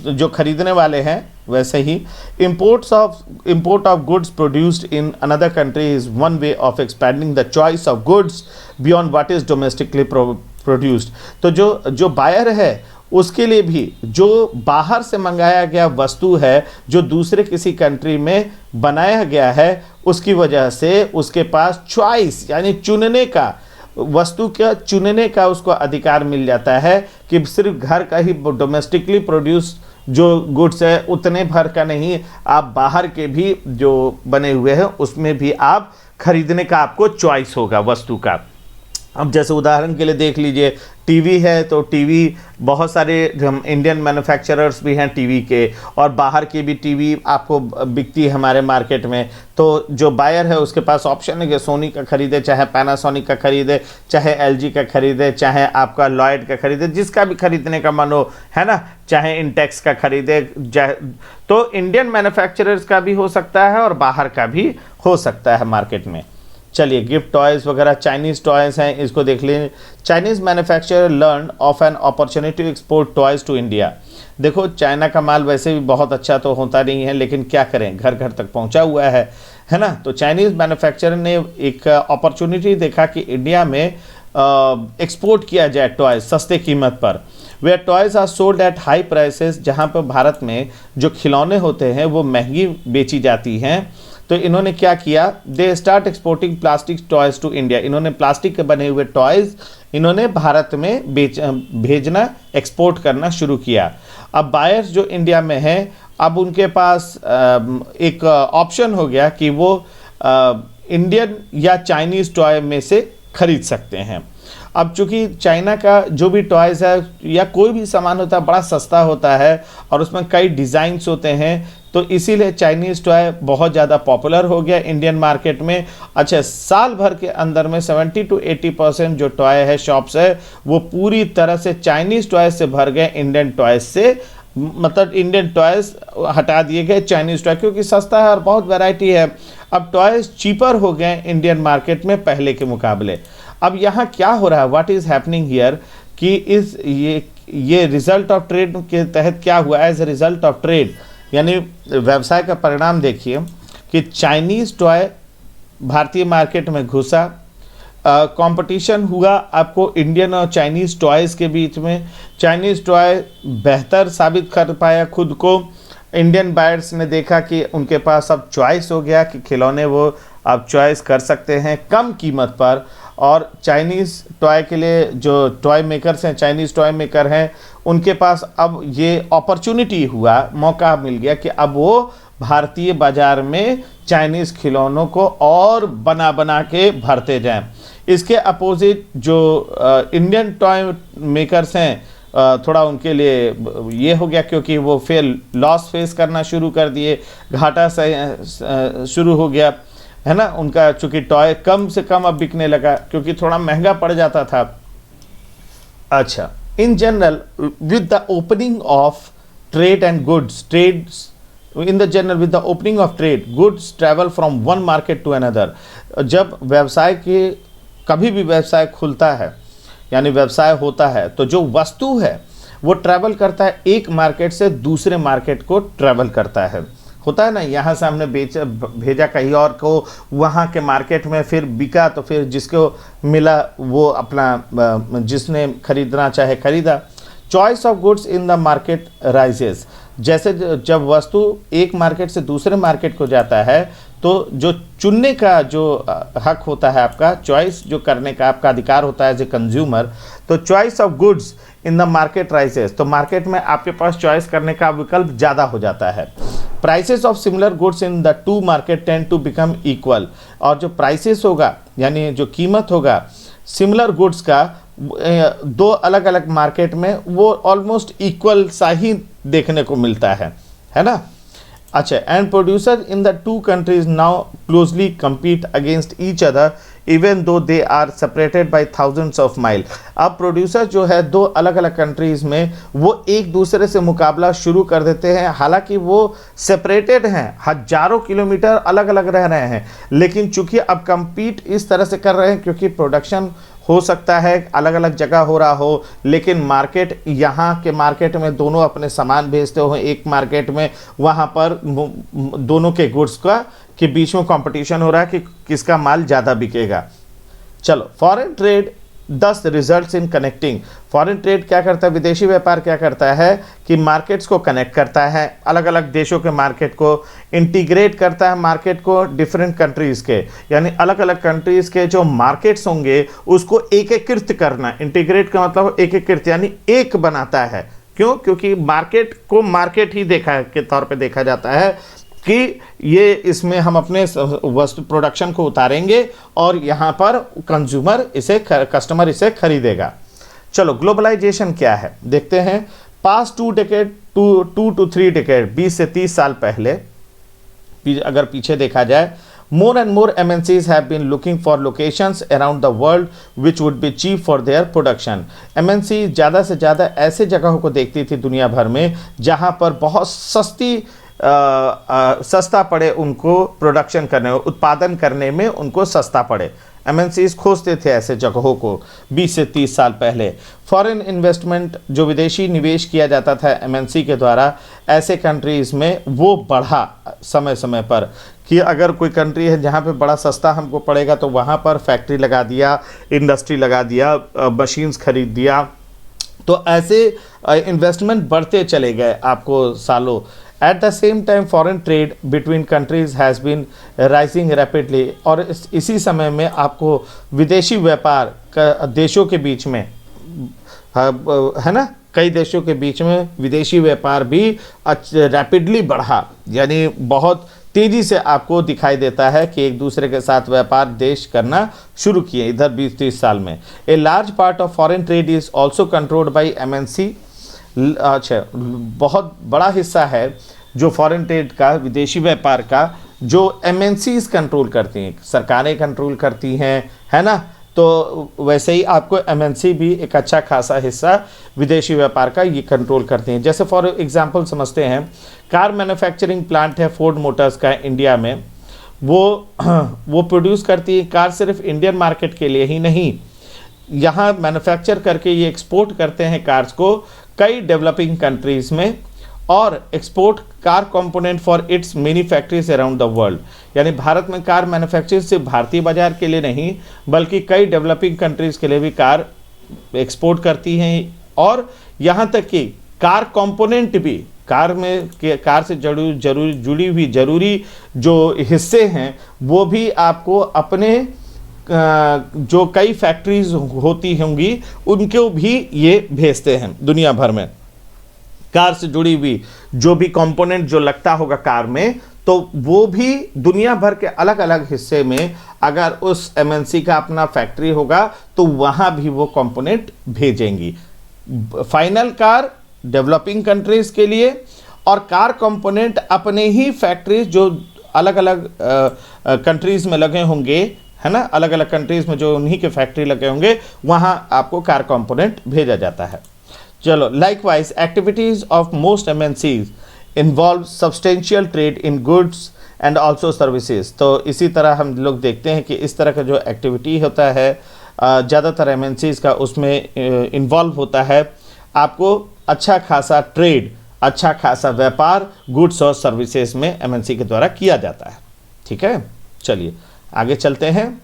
जो खरीदने वाले हैं, वैसे ही import of goods produced in another country is one way of expanding the choice of goods beyond what is domestically produced. तो जो बायर है उसके लिए भी जो बाहर से मंगाया गया वस्तु है, जो दूसरे किसी कंट्री में बनाया गया है, उसकी वजह से उसके पास चॉइस, यानी चुनने का, वस्तु का चुनने का उसको अधिकार मिल जाता है, कि सिर्फ घर का ही डोमेस्टिकली प्रोड्यूस जो गुड्स है उतने भर का नहीं, आप बाहर के भी जो बने हुए हैं उसमें भी आप खरीदने का आपको चॉइस होगा वस्तु का। अब जैसे उदाहरण के लिए देख लीजिए, टीवी है तो टीवी बहुत सारे इंडियन मैन्युफैक्चरर्स भी हैं टीवी के, और बाहर की भी टीवी आपको बिकती है हमारे मार्केट में। तो जो बायर है उसके पास ऑप्शन है कि सोनी का खरीदे, चाहे पैनासोनिक का खरीदे, चाहे एलजी का खरीदे, चाहे आपका लॉयड का खरीदे, जिसका भी खरीदने का मन हो, है ना, चाहे इंटेक्स का खरीदे। तो इंडियन मैन्युफैक्चरर्स का भी हो सकता है और बाहर का भी हो सकता है मार्केट में। चलिए, गिफ्ट टॉयज़ वगैरह, चाइनीज़ टॉयज़ हैं, इसको देख लीजिए। Chinese manufacturer learn of an opportunity to export toys to India. देखो, चाइना का माल वैसे भी बहुत अच्छा तो होता नहीं है, लेकिन क्या करें, घर घर तक पहुंचा हुआ है ना। तो चाइनीज़ मैन्युफैक्चरर ने एक अपॉर्चुनिटी देखा कि इंडिया में एक्सपोर्ट किया जाए टॉयज़ सस्ते कीमत पर। वे toys are sold at high prices, जहाँ पर भारत में जो खिलौने होते हैं वो महंगी बेची जाती हैं। तो इन्होंने क्या किया, they start exporting plastic toys to India. इन्होंने प्लास्टिक के बने हुए टॉयज़ इन्होंने भारत में भेजना, एक्सपोर्ट करना शुरू किया। अब बायर्स जो इंडिया में हैं, अब उनके पास एक ऑप्शन हो गया कि वो इंडियन या चाइनीज़ टॉय में से खरीद सकते हैं। अब चूंकि चाइना का जो भी टॉयज़ है या कोई भी सामान होता है बड़ा सस्ता होता है और उसमें कई डिज़ाइंस होते हैं, तो इसीलिए चाइनीज़ टॉय बहुत ज़्यादा पॉपुलर हो गया इंडियन मार्केट में। अच्छा, साल भर के अंदर में 70 to 80% जो टॉय है शॉप्स है वो पूरी तरह से चाइनीज़ टॉय से भर गए, इंडियन टॉयज़ से, मतलब इंडियन टॉयज़ हटा दिए गए, चाइनीज़ टॉय क्योंकि सस्ता है और बहुत वैरायटी है। अब टॉयज़ चीपर हो गए इंडियन मार्केट में पहले के मुकाबले। अब यहाँ क्या हो रहा है, व्हाट इज़ हैपनिंग हियर, कि ये रिजल्ट ऑफ ट्रेड के तहत क्या हुआ, as a result of trade यानी व्यवसाय का परिणाम देखिए कि चाइनीज़ टॉय भारतीय मार्केट में घुसा, कंपटीशन हुआ आपको इंडियन और चाइनीज़ टॉयज़ के बीच में। चाइनीज़ टॉय बेहतर साबित कर पाया खुद को, इंडियन बायर्स ने देखा कि उनके पास अब चॉइस हो गया कि खिलौने वो अब चॉइस कर सकते हैं कम कीमत पर, और चाइनीज़ टॉय के लिए जो टॉय मेकर्स हैं, चाइनीज़ टॉय मेकर हैं, उनके पास अब ये अपॉर्चुनिटी हुआ, मौका मिल गया कि अब वो भारतीय बाज़ार में चाइनीज़ खिलौनों को और बना बना के भरते जाएं। इसके अपोजिट जो इंडियन टॉय मेकर्स हैं, थोड़ा उनके लिए ये हो गया क्योंकि वो फिर लॉस फेस करना शुरू कर दिए, घाटा से शुरू हो गया, है ना। उनका चूंकि टॉय कम से कम अब बिकने लगा क्योंकि थोड़ा महंगा पड़ जाता था। अच्छा, in general with the opening of trade and goods, in the general with the opening of trade goods travel from one market to another. जब व्यवसाय के कभी भी व्यवसाय खुलता है यानी व्यवसाय होता है तो जो वस्तु है वो ट्रैवल करता है, एक मार्केट से दूसरे मार्केट को ट्रैवल करता है, होता है ना। यहाँ से हमने भेजा कहीं और को, वहाँ के मार्केट में फिर बिका तो फिर जिसको मिला वो अपना जिसने खरीदना चाहे खरीदा। Choice of goods in the market rises, जैसे जब वस्तु एक मार्केट से दूसरे मार्केट को जाता है तो जो चुनने का जो हक होता है, आपका चॉइस जो करने का आपका अधिकार होता है एज ए कंज्यूमर, तो choice of goods in the market rises, तो मार्केट में आपके पास चॉइस करने का विकल्प ज़्यादा हो जाता है। Prices of similar goods in the two market tend to become equal, और जो प्राइसेस होगा यानी जो कीमत होगा सिमिलर गुड्स का दो अलग अलग मार्केट में वो ऑलमोस्ट इक्वल सा ही देखने को मिलता है ना। अच्छा, and producer in the two countries now closely compete against each other even though they are separated by thousands of mile. अब प्रोड्यूसर जो है दो अलग अलग कंट्रीज़ में वो एक दूसरे से मुकाबला शुरू कर देते हैं, हालांकि वो सेपरेटेड हैं, हजारों किलोमीटर अलग अलग रह रहे हैं, लेकिन चूंकि अब compete इस तरह से कर रहे हैं क्योंकि प्रोडक्शन हो सकता है अलग अलग जगह हो रहा हो, लेकिन मार्केट यहाँ के मार्केट में दोनों अपने सामान भेजते हो एक मार्केट में, वहाँ पर दोनों के गुड्स का के बीच में कंपटीशन हो रहा है कि किसका माल ज़्यादा बिकेगा। चलो, फॉरेन ट्रेड दस results in connecting. Foreign trade क्या करता है, विदेशी व्यापार क्या करता है कि मार्केट्स को कनेक्ट करता है, अलग अलग देशों के मार्केट को इंटीग्रेट करता है, मार्केट को डिफरेंट कंट्रीज़ के, यानी अलग अलग कंट्रीज़ के जो मार्केट्स होंगे उसको एकीकृत करना। इंटीग्रेट का मतलब एकीकृत यानी एक बनाता है। क्यों? क्योंकि मार्केट को मार्केट ही देखा के तौर पे देखा जाता है कि ये इसमें हम अपने वस्तु प्रोडक्शन को उतारेंगे और यहाँ पर कंज्यूमर इसे कस्टमर इसे खरीदेगा। चलो, ग्लोबलाइजेशन क्या है देखते हैं। Past 2 decade to to 3 decade 20 से 30 साल पहले अगर पीछे देखा जाए, more and more MNCs have been looking for locations around the world which would be cheap for their production। MNC ज़्यादा से ज़्यादा ऐसे जगहों को देखती थी दुनिया भर में जहाँ पर बहुत सस्ता पड़े उनको प्रोडक्शन करने, उत्पादन करने में उनको सस्ता पड़े। MNCs खोजते थे ऐसे जगहों को 20 से 30 साल पहले। फॉरेन इन्वेस्टमेंट, जो विदेशी निवेश किया जाता था MNC के द्वारा ऐसे कंट्रीज़ में, वो बढ़ा समय समय पर कि अगर कोई कंट्री है जहाँ पे बड़ा सस्ता हमको पड़ेगा तो वहाँ पर फैक्ट्री लगा दिया, इंडस्ट्री लगा दिया, मशीन्स खरीद दिया, तो ऐसे इन्वेस्टमेंट बढ़ते चले गए आपको सालों। At the same time, foreign trade between countries has been rising rapidly। और इसी समय में आपको विदेशी व्यापार का देशों के बीच में है ना, कई देशों के बीच में विदेशी व्यापार भी रैपिडली बढ़ा, यानी बहुत तेजी से आपको दिखाई देता है कि एक दूसरे के साथ व्यापार देश करना शुरू किए इधर 20-30 साल में। A large part of foreign trade is also controlled by MNC. अच्छा, बहुत बड़ा हिस्सा है जो फॉरेन ट्रेड का, विदेशी व्यापार का, जो एमएनसीज कंट्रोल करती हैं, सरकारें कंट्रोल करती हैं, है ना। तो वैसे ही आपको एमएनसी भी एक अच्छा खासा हिस्सा विदेशी व्यापार का ये कंट्रोल करती हैं। जैसे फॉर एग्जांपल समझते हैं, कार मैन्युफैक्चरिंग प्लांट है फोर्ड मोटर्स का इंडिया में, वो प्रोड्यूस करती है कार सिर्फ इंडियन मार्केट के लिए ही नहीं, यहाँ मैन्युफैक्चर करके ये एक्सपोर्ट करते हैं कार्स को कई डेवलपिंग कंट्रीज़ में, और export car component for its many factories around the world. यानी भारत में कार मैन्युफैक्चर सिर्फ भारतीय बाजार के लिए नहीं बल्कि कई डेवलपिंग कंट्रीज़ के लिए भी कार एक्सपोर्ट करती हैं। और यहाँ तक कि कार कंपोनेंट भी, कार से जुड़ी हुई जरूरी जो हिस्से हैं वो भी आपको अपने जो कई फैक्ट्रीज होती होंगी उनको भी ये भेजते हैं दुनिया भर में। कार से जुड़ी हुई जो भी कंपोनेंट जो लगता होगा कार में, तो वो भी दुनिया भर के अलग अलग हिस्से में अगर उस एमएनसी का अपना फैक्ट्री होगा तो वहाँ भी वो कंपोनेंट भेजेंगी। फाइनल कार डेवलपिंग कंट्रीज के लिए, और कार कंपोनेंट अपने ही फैक्ट्रीज जो अलग अलग कंट्रीज में लगे होंगे, है ना, अलग अलग कंट्रीज में जो उन्हीं के फैक्ट्री लगे होंगे वहाँ आपको कार कंपोनेंट भेजा जाता है। चलो, likewise activities of most MNCs involve substantial trade in goods and also services. तो इसी तरह हम लोग देखते हैं कि इस तरह का जो एक्टिविटी होता है ज़्यादातर एमएनसीज का उसमें इन्वॉल्व होता है आपको अच्छा खासा ट्रेड, अच्छा खासा व्यापार गुड्स और सर्विसेज में एमएनसी के द्वारा किया जाता है। ठीक है, चलिए आगे चलते हैं।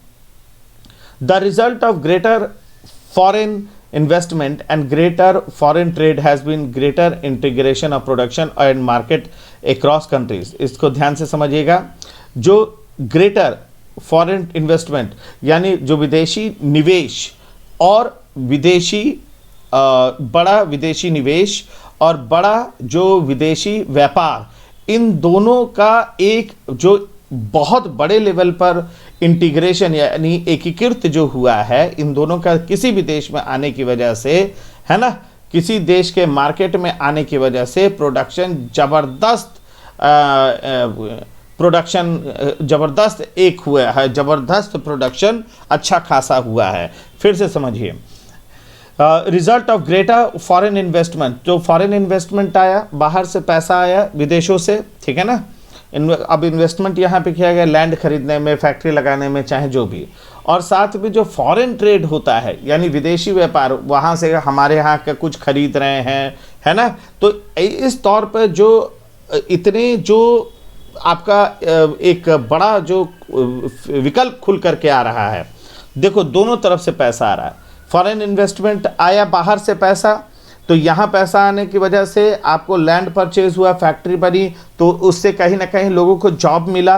The result of greater foreign investment and greater foreign trade has been greater integration of production and market across countries। इसको ध्यान से समझिएगा। जो greater foreign investment यानी जो विदेशी निवेश और बड़ा विदेशी निवेश और बड़ा जो विदेशी व्यापार, इन दोनों का एक जो बहुत बड़े लेवल पर इंटीग्रेशन यानी एकीकृत जो हुआ है इन दोनों का किसी भी देश में आने की वजह से, है ना, किसी देश के मार्केट में आने की वजह से जबरदस्त एक हुआ है, जबरदस्त प्रोडक्शन अच्छा खासा हुआ है। फिर से समझिए, result of greater foreign investment, जो फॉरेन इन्वेस्टमेंट आया, बाहर से पैसा आया विदेशों से, ठीक है ना। अब इन्वेस्टमेंट यहाँ पे किया गया लैंड खरीदने में, फैक्ट्री लगाने में, चाहे जो भी, और साथ में जो फॉरेन ट्रेड होता है यानी विदेशी व्यापार, वहाँ से हमारे यहाँ का कुछ खरीद रहे हैं, है ना। तो इस तौर पर जो इतने जो आपका एक बड़ा जो विकल्प खुल करके आ रहा है, देखो दोनों तरफ से पैसा आ रहा है। फॉरेन इन्वेस्टमेंट आया बाहर से पैसा, तो यहाँ पैसा आने की वजह से आपको लैंड परचेज हुआ, फैक्ट्री बनी, तो उससे कहीं ना कहीं लोगों को जॉब मिला,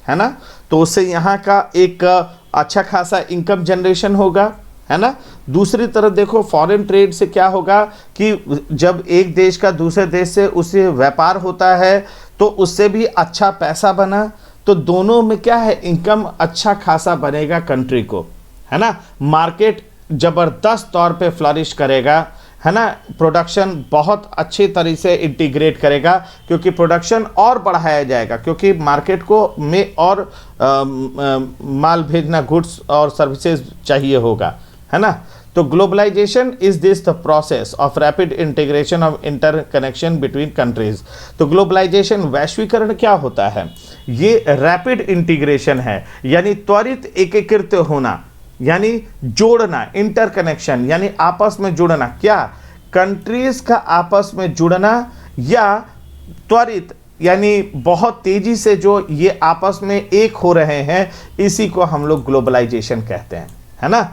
है ना। तो उससे यहाँ का एक अच्छा खासा इनकम जनरेशन होगा, है ना। दूसरी तरफ देखो फॉरेन ट्रेड से क्या होगा कि जब एक देश का दूसरे देश से उससे व्यापार होता है तो उससे भी अच्छा पैसा बना, तो दोनों में क्या है, इनकम अच्छा खासा बनेगा कंट्री को, है ना। मार्केट ज़बरदस्त तौर पे फ्लरिश करेगा, है ना। प्रोडक्शन बहुत अच्छे तरीके से इंटीग्रेट करेगा क्योंकि प्रोडक्शन और बढ़ाया जाएगा, क्योंकि मार्केट को में और माल भेजना, गुड्स और सर्विसेज चाहिए होगा, है ना। तो globalisation is this the process of rapid integration of interconnection between countries. तो ग्लोबलाइजेशन, वैश्वीकरण क्या होता है, ये रैपिड इंटीग्रेशन है, यानी त्वरित एकीकृत होना, यानी जोड़ना, इंटरकनेक्शन यानी आपस में जुड़ना, क्या कंट्रीज का आपस में जुड़ना, या त्वरित यानी बहुत तेजी से जो ये आपस में एक हो रहे हैं, इसी को हम लोग ग्लोबलाइजेशन कहते हैं, है ना।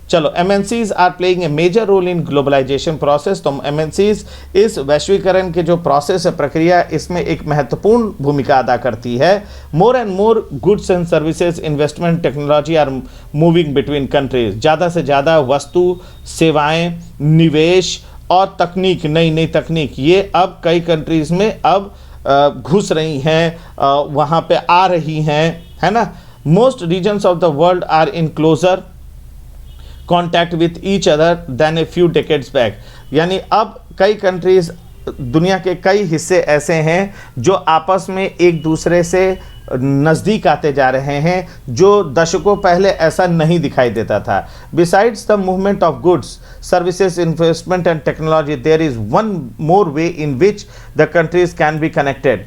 चलो, MNCs are playing a major role in globalisation process. तो एमएनसीज इस वैश्वीकरण के जो प्रोसेस है, प्रक्रिया, इसमें एक महत्वपूर्ण भूमिका अदा करती है। More and more goods and services, investment, technology are moving between countries. ज़्यादा से ज़्यादा वस्तु, सेवाएं, निवेश और तकनीक, नई नई तकनीक, ये अब कई कंट्रीज़ में अब घुस रही हैं, वहाँ पे आ रही हैं, है ना। Most regions of the world are in closer contact with each other than a few decades back. यानी अब कई कंट्रीज, दुनिया के कई हिस्से ऐसे हैं जो आपस में एक दूसरे से नज़दीक आते जा रहे हैं, जो दशकों पहले ऐसा नहीं दिखाई देता था। Besides the movement of goods, services, investment and technology, there is one more way in which the countries can be connected.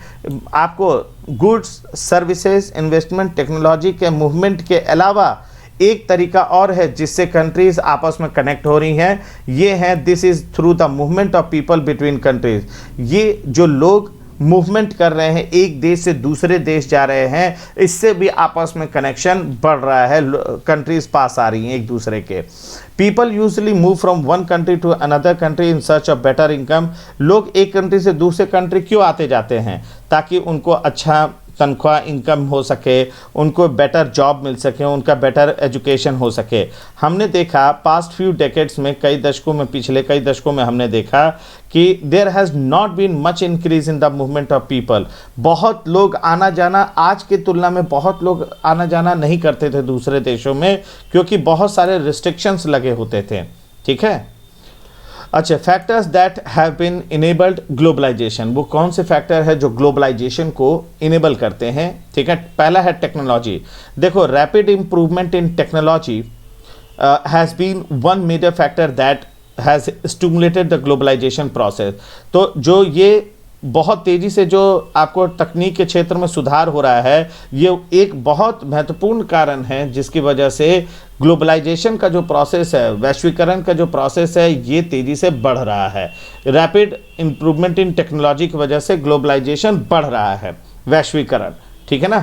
आपको गुड्स, सर्विसेज, इन्वेस्टमेंट, टेक्नोलॉजी के मूवमेंट के अलावा एक तरीका और है जिससे कंट्रीज आपस में कनेक्ट हो रही हैं, ये है this is through the movement of people between countries. ये जो लोग मूवमेंट कर रहे हैं, एक देश से दूसरे देश जा रहे हैं, इससे भी आपस में कनेक्शन बढ़ रहा है, कंट्रीज पास आ रही हैं एक दूसरे के। People usually move from one country to another country in search of better income. लोग एक कंट्री से दूसरे कंट्री क्यों आते जाते हैं? ताकि उनको अच्छा तनख्वाह इनकम हो सके, उनको बेटर जॉब मिल सके, उनका बेटर एजुकेशन हो सके। हमने देखा पास्ट फ्यू डेकेड्स में, कई दशकों में, पिछले कई दशकों में हमने देखा कि there has not been much increase in the movement of people. बहुत लोग आना जाना, आज की तुलना में बहुत लोग आना जाना नहीं करते थे दूसरे देशों में, क्योंकि बहुत सारे रिस्ट्रिक्शंस लगे होते थे। ठीक है, अच्छा, factors that have been enabled globalisation. वो कौन से फैक्टर है जो ग्लोबलाइजेशन को इनेबल करते हैं? ठीक है, पहला है टेक्नोलॉजी। देखो, rapid improvement in technology has been one major factor that has stimulated the globalisation process. तो जो ये बहुत तेज़ी से जो आपको तकनीक के क्षेत्र में सुधार हो रहा है, ये एक बहुत महत्वपूर्ण कारण है जिसकी वजह से ग्लोबलाइजेशन का जो प्रोसेस है, वैश्वीकरण का जो प्रोसेस है, ये तेज़ी से बढ़ रहा है। रैपिड इम्प्रूवमेंट इन टेक्नोलॉजी की वजह से ग्लोबलाइजेशन बढ़ रहा है, वैश्वीकरण। ठीक है ना,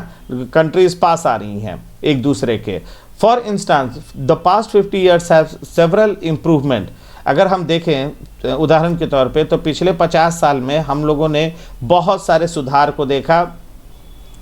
कंट्रीज पास आ रही हैं एक दूसरे के। For instance the past 50 years have several improvement. अगर हम देखें उदाहरण के तौर पे, तो पिछले 50 साल में हम लोगों ने बहुत सारे सुधार को देखा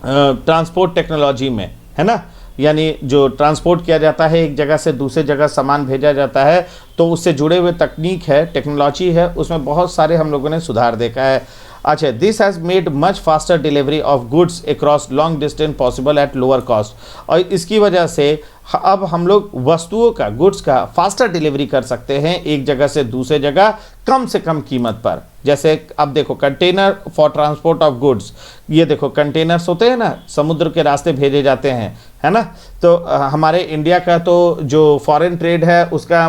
ट्रांसपोर्ट टेक्नोलॉजी में, है ना। यानी जो ट्रांसपोर्ट किया जाता है, एक जगह से दूसरे जगह सामान भेजा जाता है, तो उससे जुड़े हुए तकनीक है, टेक्नोलॉजी है, उसमें बहुत सारे हम लोगों ने सुधार देखा है। अच्छा, this has made much faster delivery of goods across long distance possible at lower cost. और इसकी वजह से अब हम लोग वस्तुओं का, गुड्स का फास्टर डिलीवरी कर सकते हैं एक जगह से दूसरे जगह कम से कम कीमत पर। जैसे अब देखो, container for transport of goods, ये देखो कंटेनर्स होते हैं ना, समुद्र के रास्ते भेजे जाते हैं, है ना। तो हमारे इंडिया का तो जो फॉरेन ट्रेड है उसका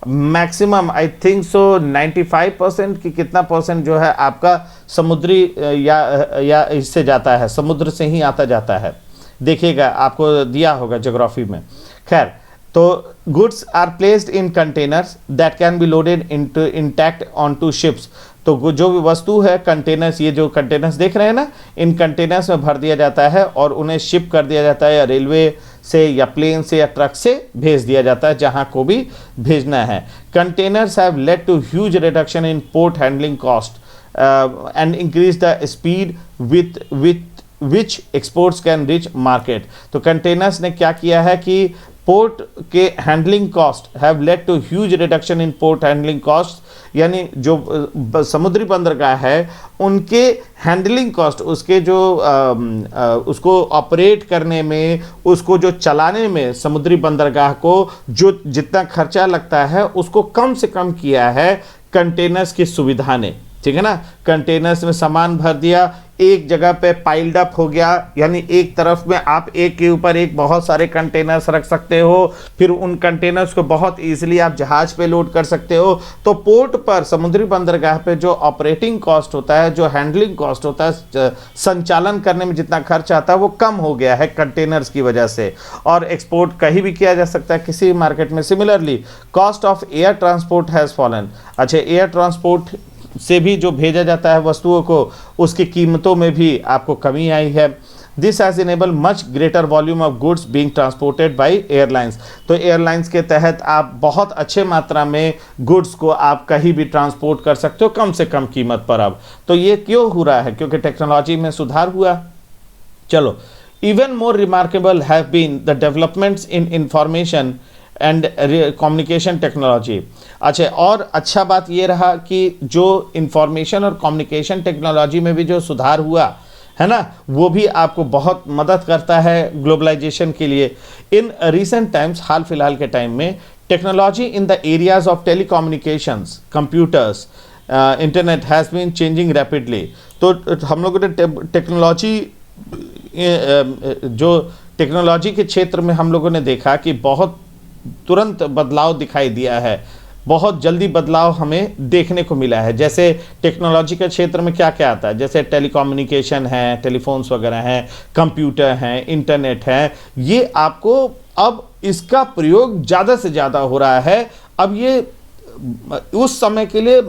मैक्सिमम आई थिंक सो 95% की कितना परसेंट जो है आपका समुद्री या इससे जाता है, समुद्र से ही आता जाता है। देखिएगा, आपको दिया होगा ज्योग्राफी में। खैर, तो goods are placed in containers that can be loaded into intact on to ships. तो जो भी वस्तु है, कंटेनर्स, ये जो कंटेनर्स देख रहे हैं ना, इन कंटेनर्स में भर दिया जाता है और उन्हें शिप कर दिया जाता है, या रेलवे से या प्लेन से या ट्रक से भेज दिया जाता है जहां को भी भेजना है। Containers have led to huge reduction in port handling cost and increase the speed with which exports can reach market. तो कंटेनर्स ने क्या किया है कि पोर्ट के handling cost have led to huge reduction in port handling cost, यानी जो समुद्री बंदरगाह है उनके हैंडलिंग कॉस्ट, उसके जो उसको ऑपरेट करने में, उसको जो चलाने में, समुद्री बंदरगाह को जो जितना खर्चा लगता है उसको कम से कम किया है कंटेनर्स की सुविधा ने। ठीक है ना, कंटेनर्स में सामान भर दिया, एक जगह पे पाइल्ड अप हो गया, यानी एक तरफ में आप एक के ऊपर एक बहुत सारे कंटेनर्स रख सकते हो, फिर उन कंटेनर्स को बहुत इजीली आप जहाज पे लोड कर सकते हो। तो पोर्ट पर, समुद्री बंदरगाह पे जो ऑपरेटिंग कॉस्ट होता है, जो हैंडलिंग कॉस्ट होता है, संचालन करने में जितना खर्च आता है वो कम हो गया है कंटेनर्स की वजह से, और एक्सपोर्ट कहीं भी किया जा सकता है किसी भी मार्केट में। Similarly cost of air transport has fallen. अच्छा, एयर ट्रांसपोर्ट से भी जो भेजा जाता है वस्तुओं को, उसकी कीमतों में भी आपको कमी आई है। This has enable much greater volume of goods being transported by airlines. तो एयरलाइंस के तहत आप बहुत अच्छे मात्रा में गुड्स को आप कहीं भी ट्रांसपोर्ट कर सकते हो कम से कम कीमत पर। अब तो ये क्यों हो रहा है? क्योंकि टेक्नोलॉजी में सुधार हुआ। चलो, even more remarkable have been the developments in information and communication technology. अच्छा, और अच्छा बात ये रहा कि जो इंफॉर्मेशन और कम्युनिकेशन टेक्नोलॉजी में भी जो सुधार हुआ है ना, वो भी आपको बहुत मदद करता है ग्लोबलाइजेशन के लिए। इन रिसेंट टाइम्स, हाल फिलहाल के टाइम में, technology in the areas of telecommunications, computers, internet has been changing rapidly. तो हम लोगों ने टेक्नोलॉजी जो टेक्नोलॉजी के क्षेत्र में हम लोगों ने देखा कि बहुत तुरंत बदलाव दिखाई दिया है, बहुत जल्दी बदलाव हमें देखने को मिला है। जैसे टेक्नोलॉजी के क्षेत्र में क्या क्या आता है, जैसे टेलीकम्युनिकेशन है, टेलीफोन्स वगैरह हैं, कंप्यूटर हैं, इंटरनेट है, ये आपको अब इसका प्रयोग ज़्यादा से ज़्यादा हो रहा है। अब ये उस समय के लिए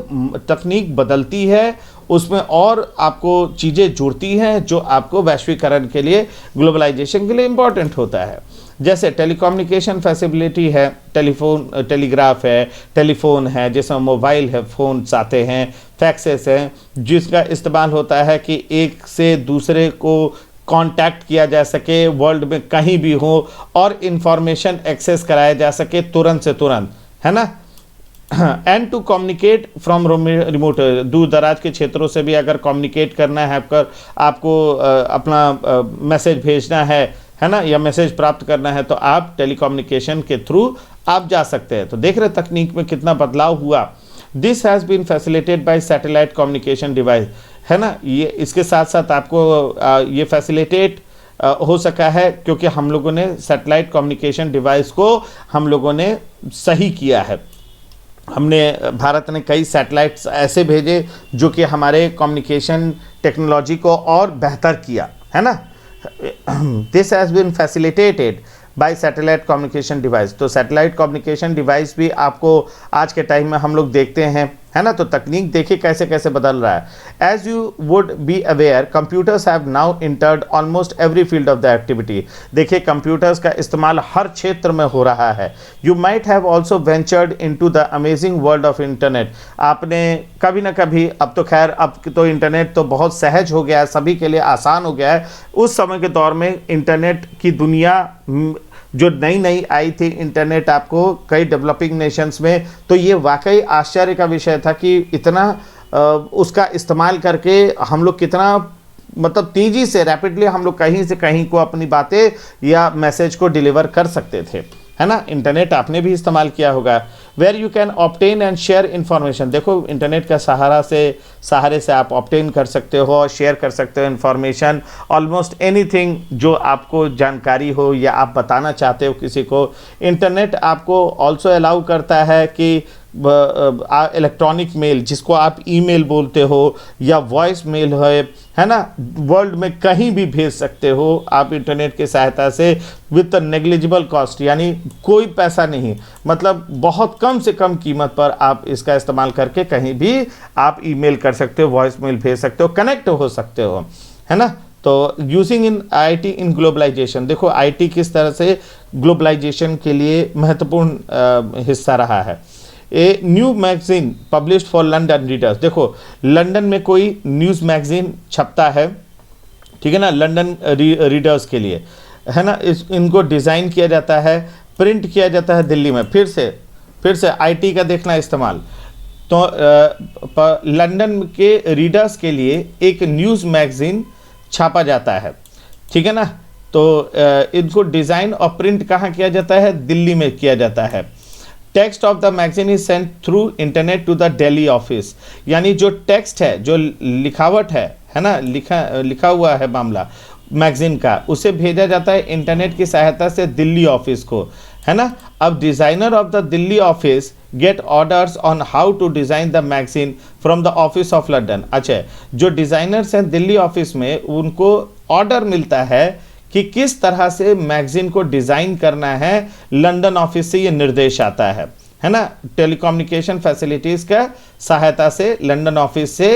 तकनीक बदलती है, उसमें और आपको चीज़ें जुड़ती हैं जो आपको वैश्वीकरण के लिए, ग्लोबलाइजेशन के लिए इम्पॉर्टेंट होता है। जैसे टेलीकम्युनिकेशन फैसिलिटी है, टेलीफोन, टेलीग्राफ है, टेलीफोन है, जैसे मोबाइल है, फ़ोन्स आते हैं, फैक्सेस हैं, जिसका इस्तेमाल होता है कि एक से दूसरे को कांटेक्ट किया जा सके, वर्ल्ड में कहीं भी हो, और इंफॉर्मेशन एक्सेस कराया जा सके तुरंत से तुरंत, है ना। And to communicate from remote, दूर दराज के क्षेत्रों से भी अगर कम्युनिकेट करना है, आपको अपना मैसेज भेजना है ना, या मैसेज प्राप्त करना है, तो आप टेलीकम्युनिकेशन के थ्रू आप जा सकते हैं। तो देख रहे तकनीक में कितना बदलाव हुआ। This has been facilitated by satellite communication device, है ना। ये इसके साथ साथ आपको ये फैसिलिटेट हो सका है क्योंकि हम लोगों ने सैटेलाइट कम्युनिकेशन डिवाइस को हम लोगों ने सही किया है। हमने, भारत ने कई सैटेलाइट्स ऐसे भेजे जो कि हमारे कम्युनिकेशन टेक्नोलॉजी को और बेहतर किया, है ना। This has been facilitated by satellite communication device. तो सैटेलाइट कम्युनिकेशन डिवाइस भी आपको आज के टाइम में हम लोग देखते हैं, है ना। तो तकनीक देखिए कैसे कैसे बदल रहा है। As you would be aware, computers have now entered almost every field of the activity. देखिए कंप्यूटर्स का इस्तेमाल हर क्षेत्र में हो रहा है। You might have also ventured into the amazing world of internet. आपने कभी ना कभी, अब तो खैर अब तो इंटरनेट तो बहुत सहज हो गया है, सभी के लिए आसान हो गया है। उस समय के दौर में इंटरनेट की दुनिया जो नई नई आई थी, इंटरनेट आपको कई डेवलपिंग नेशंस में, तो ये वाकई आश्चर्य का विषय था कि इतना उसका इस्तेमाल करके हम लोग कितना, मतलब तेज़ी से, रैपिडली हम लोग कहीं से कहीं को अपनी बातें या मैसेज को डिलीवर कर सकते थे, है ना। इंटरनेट आपने भी इस्तेमाल किया होगा। Where you can obtain and share information. देखो इंटरनेट का सहारे से आप ऑब्टेन कर सकते हो और शेयर कर सकते हो इन्फॉर्मेशन, ऑलमोस्ट एनीथिंग जो आपको जानकारी हो या आप बताना चाहते हो किसी को। इंटरनेट आपको ऑल्सो अलाउ करता है कि इलेक्ट्रॉनिक मेल, जिसको आप ईमेल बोलते हो, या वॉइस मेल है ना, वर्ल्ड में कहीं भी भेज सकते हो आप इंटरनेट की सहायता से, विद नेग्लिजिबल कॉस्ट, यानी कोई पैसा नहीं, मतलब बहुत कम से कम कीमत पर आप इसका इस्तेमाल करके कहीं भी आप ईमेल कर सकते हो, वॉइस मेल भेज सकते हो, कनेक्ट हो सकते हो, है ना। तो using in IT in globalisation, देखो आईटी किस तरह से ग्लोबलाइजेशन के लिए महत्वपूर्ण हिस्सा रहा है। A new magazine published for London readers. देखो लंदन में कोई न्यूज़ मैगजीन छपता है, ठीक है ना, लंदन रीडर्स के लिए, है ना। इनको डिज़ाइन किया जाता है, प्रिंट किया जाता है दिल्ली में। फिर से आईटी का देखना इस्तेमाल। तो लंदन के रीडर्स के लिए एक न्यूज़ मैगजीन छापा जाता है, ठीक है ना। तो इनको डिज़ाइन और प्रिंट कहाँ किया जाता है, दिल्ली में किया जाता है। Text of the magazine is sent through internet to the Delhi office, यानी जो टेक्स्ट है, जो लिखावट है ना, लिखा हुआ है मामला मैगजीन का, उसे भेजा जाता है इंटरनेट की सहायता से दिल्ली ऑफिस को, है ना। अब designer of the Delhi office get orders on how to design the magazine from the office of London. अच्छा, जो डिज़ाइनर्स हैं दिल्ली ऑफिस में, उनको ऑर्डर मिलता है कि किस तरह से मैगजीन को डिज़ाइन करना है, लंदन ऑफिस से ये निर्देश आता है ना। टेलीकम्युनिकेशन फैसिलिटीज़ का सहायता से लंदन ऑफिस से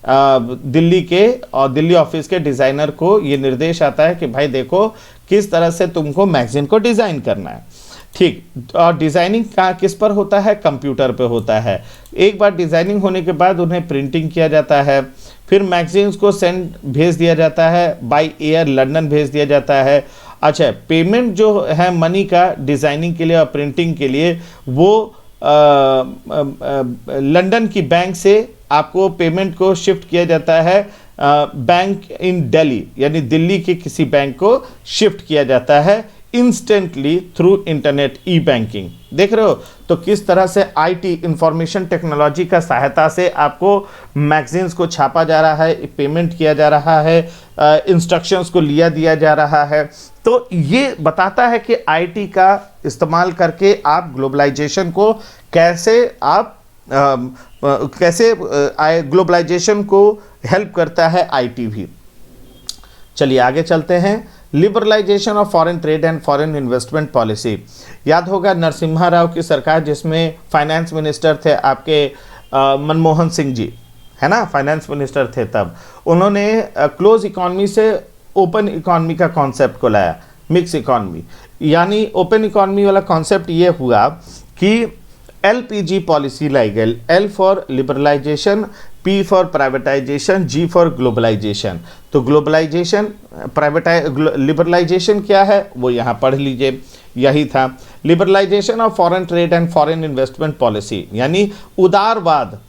दिल्ली ऑफिस के डिज़ाइनर को ये निर्देश आता है कि भाई देखो किस तरह से तुमको मैगजीन को डिज़ाइन करना है, ठीक। और डिज़ाइनिंग किस पर होता है, कंप्यूटर पे होता है। एक बार डिज़ाइनिंग होने के बाद उन्हें प्रिंटिंग किया जाता है, फिर मैगजीन्स को भेज दिया जाता है, बाय एयर लंदन भेज दिया जाता है। अच्छा, पेमेंट जो है मनी का डिज़ाइनिंग के लिए और प्रिंटिंग के लिए वो लंदन की बैंक से आपको पेमेंट को शिफ्ट किया जाता है बैंक इन दिल्ली, यानी दिल्ली के किसी बैंक को शिफ्ट किया जाता है इंस्टेंटली थ्रू इंटरनेट ई बैंकिंग। देख रहे हो तो किस तरह से आईटी इंफॉर्मेशन टेक्नोलॉजी का सहायता से आपको मैगजीन्स को छापा जा रहा है, पेमेंट किया जा रहा है, इंस्ट्रक्शंस को दिया जा रहा है। तो ये बताता है कि आईटी का इस्तेमाल करके आप ग्लोबलाइजेशन को कैसे ग्लोबलाइजेशन को हेल्प करता है आईटी भी। चलिए आगे चलते हैं। Liberalisation of foreign trade and foreign investment policy. याद होगा नरसिम्हा राव की सरकार, जिसमें फाइनेंस मिनिस्टर थे आपके मनमोहन सिंह जी, है ना, फाइनेंस मिनिस्टर थे तब। उन्होंने क्लोज इकॉनमी से ओपन इकॉनमी का कॉन्सेप्ट को लाया, मिक्स इकॉनमी। यानी ओपन इकॉनमी वाला कॉन्सेप्ट ये हुआ कि एलपीजी पॉलिसी लाई गई, L for liberalisation, P for privatisation, G for globalisation. तो ग्लोबलाइजेशन, लिबरलाइजेशन क्या है वो यहाँ पढ़ लीजिए, यही था। Liberalisation of foreign trade and foreign investment policy, यानी उदारवाद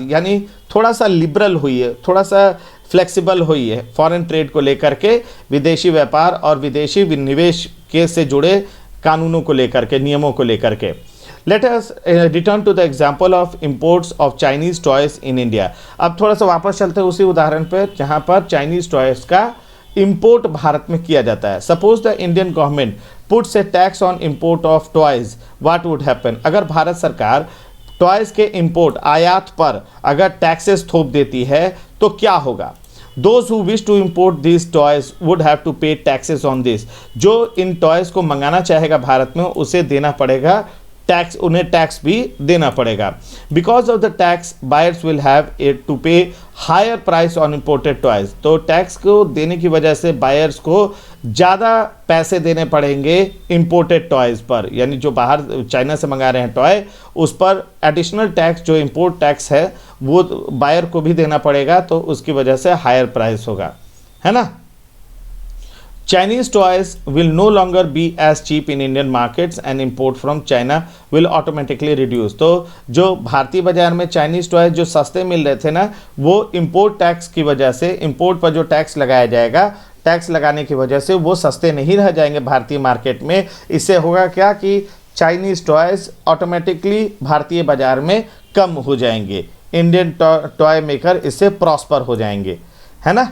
यानी थोड़ा सा लिबरल हुई है, थोड़ा सा फ्लेक्सिबल हुई है फॉरेन ट्रेड को लेकर के, विदेशी व्यापार और विदेशी निवेश के से जुड़े कानूनों को लेकर के, नियमों को लेकर के। Let us return to the example of imports of Chinese toys in India। अब थोड़ा सा वापस चलते हैं उसी उदाहरण पर जहाँ पर चाइनीज टॉयज का इंपोर्ट भारत में किया जाता है। Suppose the Indian government puts A tax on import of toys, what would happen. अगर भारत सरकार टॉयज के इंपोर्ट, आयात पर अगर टैक्सेस थोप देती है तो क्या होगा। Those who wish to import these toys would have to pay taxes on this। जो इन टॉयज को मंगाना चाहेगा भारत में उसे देना पड़ेगा टैक्स, उन्हें टैक्स भी देना पड़ेगा। Because of the tax buyers will have to pay higher price on imported toys. तो टैक्स को देने की वजह से बायर्स को ज़्यादा पैसे देने पड़ेंगे इंपोर्टेड टॉयज पर, यानी जो बाहर चाइना से मंगा रहे हैं टॉय, उस पर एडिशनल टैक्स जो इंपोर्ट टैक्स है वो बायर को भी देना पड़ेगा, तो उसकी वजह से हायर प्राइस होगा, है ना। Chinese toys will no longer be as cheap in Indian markets and import from China will automatically reduce। तो जो भारतीय बाजार में चाइनीज टॉयज जो सस्ते मिल रहे थे ना, वो इंपोर्ट टैक्स की वजह से, इंपोर्ट पर जो टैक्स लगाया जाएगा, टैक्स लगाने की वजह से वो सस्ते नहीं रह जाएंगे भारतीय मार्केट में। इससे होगा क्या कि चाइनीज टॉयज ऑटोमेटिकली भारतीय बाजार में कम हो जाएंगे, इंडियन टॉय मेकर इससे प्रॉस्पर हो जाएंगे, है ना,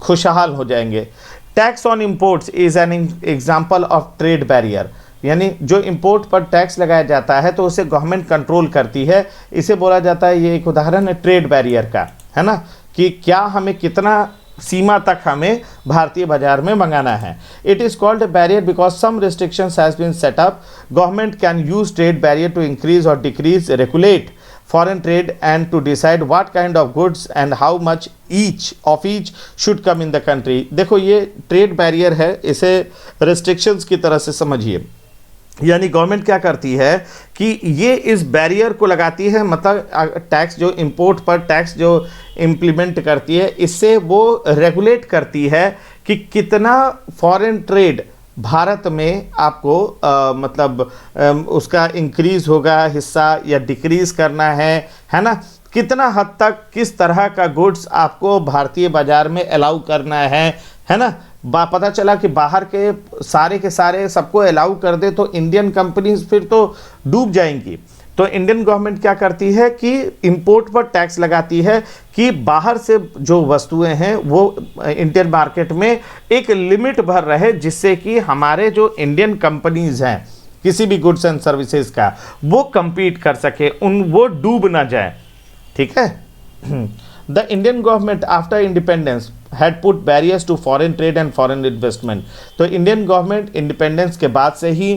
खुशहाल हो जाएंगे। Tax on imports is an example of trade barrier. यानी जो इंपोर्ट पर टैक्स लगाया जाता है तो उसे गवर्नमेंट कंट्रोल करती है, इसे बोला जाता है, ये एक उदाहरण है ट्रेड बैरियर का, है ना, कि क्या हमें कितना सीमा तक हमें भारतीय बाजार में मंगाना है। It is called a barrier because some restrictions has been set up. Government can use trade barrier to increase or decrease, regulate foreign trade and to decide what kind of goods and how much each should come in the country। देखो ये trade barrier है, इसे restrictions की तरह से समझिए। यानी government क्या करती है कि ये इस बैरियर को लगाती है, मतलब टैक्स जो इंपोर्ट पर टैक्स जो इम्प्लीमेंट करती है, इससे वो रेगुलेट करती है कि कितना फॉरेन ट्रेड भारत में आपको मतलब उसका इंक्रीज होगा हिस्सा या डिक्रीज करना है ना, कितना हद तक किस तरह का गुड्स आपको भारतीय बाजार में अलाउ करना है ना। पता चला कि बाहर के सारे सबको अलाउ कर दे तो इंडियन कंपनीज फिर तो डूब जाएंगी। तो इंडियन गवर्नमेंट क्या करती है कि इंपोर्ट पर टैक्स लगाती है कि बाहर से जो वस्तुएं हैं वो इंडियन मार्केट में एक लिमिट भर रहे, जिससे कि हमारे जो इंडियन कंपनीज हैं किसी भी गुड्स एंड सर्विसेज का वो compete कर सके, वो डूब ना जाए, ठीक है। The Indian government after independence had put barriers to foreign trade and foreign investment. तो इंडियन गवर्नमेंट इंडिपेंडेंस के बाद से ही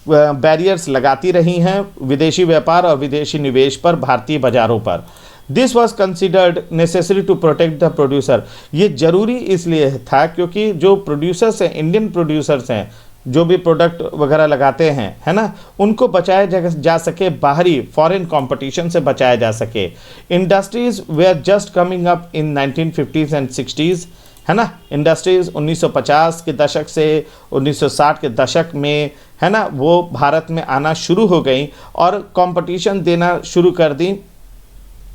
बैरियर्स लगाती रही हैं विदेशी व्यापार और विदेशी निवेश पर भारतीय बाजारों पर। This was considered necessary to protect the producer. ये जरूरी इसलिए था क्योंकि जो प्रोड्यूसर्स हैं, इंडियन प्रोड्यूसर्स हैं, जो भी प्रोडक्ट वगैरह लगाते हैं, है ना, उनको बचाया जा सके, बाहरी फॉरेन कंपटीशन से बचाया जा सके। Industries were just coming up in 1950s and 60s, है ना। इंडस्ट्रीज़ 1950 के दशक से 1960 के दशक में, है ना, वो भारत में आना शुरू हो गई और कंपटीशन देना शुरू कर दी।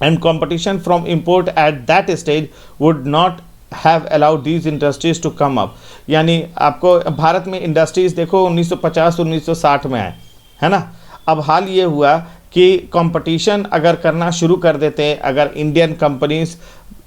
And competition from import at that stage would not have allowed these industries to come up. यानी आपको भारत में इंडस्ट्रीज़ देखो 1950 1960 में आए, है ना। अब हाल ये हुआ कि कंपटीशन अगर करना शुरू कर देते हैं, अगर इंडियन कंपनीज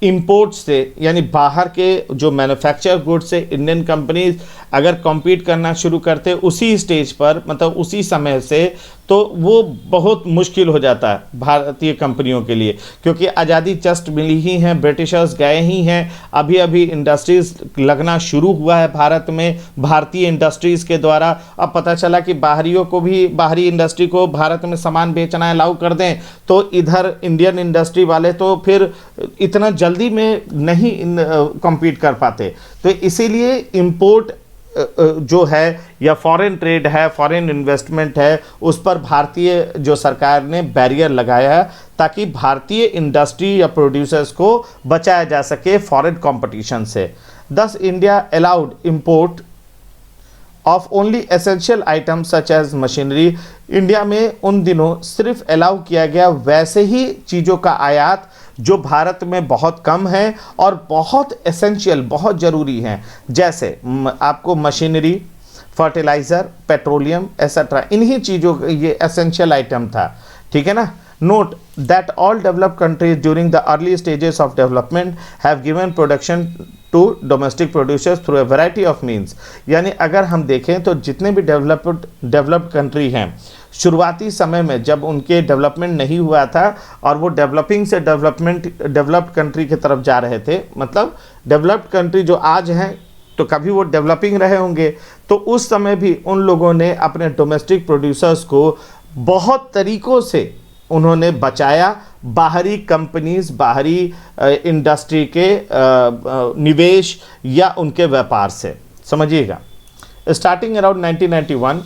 इंपोर्ट से, यानी बाहर के जो मैन्युफैक्चर गुड्स से इंडियन कंपनीज अगर कॉम्पीट करना शुरू करते उसी स्टेज पर, मतलब उसी समय से, तो वो बहुत मुश्किल हो जाता है भारतीय कंपनियों के लिए, क्योंकि आज़ादी जस्ट मिली ही है, ब्रिटिशर्स गए ही हैं, अभी अभी इंडस्ट्रीज़ लगना शुरू हुआ है भारत में भारतीय इंडस्ट्रीज़ के द्वारा। अब पता चला कि बाहरियों को भी, बाहरी इंडस्ट्री को भारत में सामान बेचना अलाउ कर दें, तो इधर इंडियन इंडस्ट्री वाले तो फिर इतना जल्दी में नहीं कॉम्पीट कर पाते। तो इसीलिए इंपोर्ट जो है या फॉरेन ट्रेड है, फॉरेन इन्वेस्टमेंट है, उस पर भारतीय जो सरकार ने बैरियर लगाया है ताकि भारतीय इंडस्ट्री या प्रोड्यूसर्स को बचाया जा सके फॉरेन कंपटीशन से। Thus India allowed import of only essential items such as machinery. India में उन दिनों सिर्फ अलाउ किया गया वैसे ही चीज़ों का आयात जो भारत में बहुत कम है और बहुत एसेंशियल, बहुत ज़रूरी हैं, जैसे आपको मशीनरी, फर्टिलाइज़र, पेट्रोलियम एक्सेट्रा, इन्हीं चीज़ों ये एसेंशियल आइटम था, ठीक है ना। Note that all developed countries during the early stages of development have given production to domestic producers through a variety of means. यानी अगर हम देखें तो जितने भी डेवलप्ड कंट्री हैं, शुरुआती समय में जब उनके डेवलपमेंट नहीं हुआ था और वो डेवलपिंग से डेवलप्ड कंट्री की तरफ जा रहे थे, मतलब डेवलप्ड कंट्री जो आज हैं तो कभी वो डेवलपिंग रहे होंगे, तो उस समय भी उन लोगों ने अपने डोमेस्टिक प्रोड्यूसर्स को बहुत तरीक़ों से उन्होंने बचाया बाहरी कंपनीज, बाहरी इंडस्ट्री के निवेश या उनके व्यापार से। समझिएगा, starting around 1991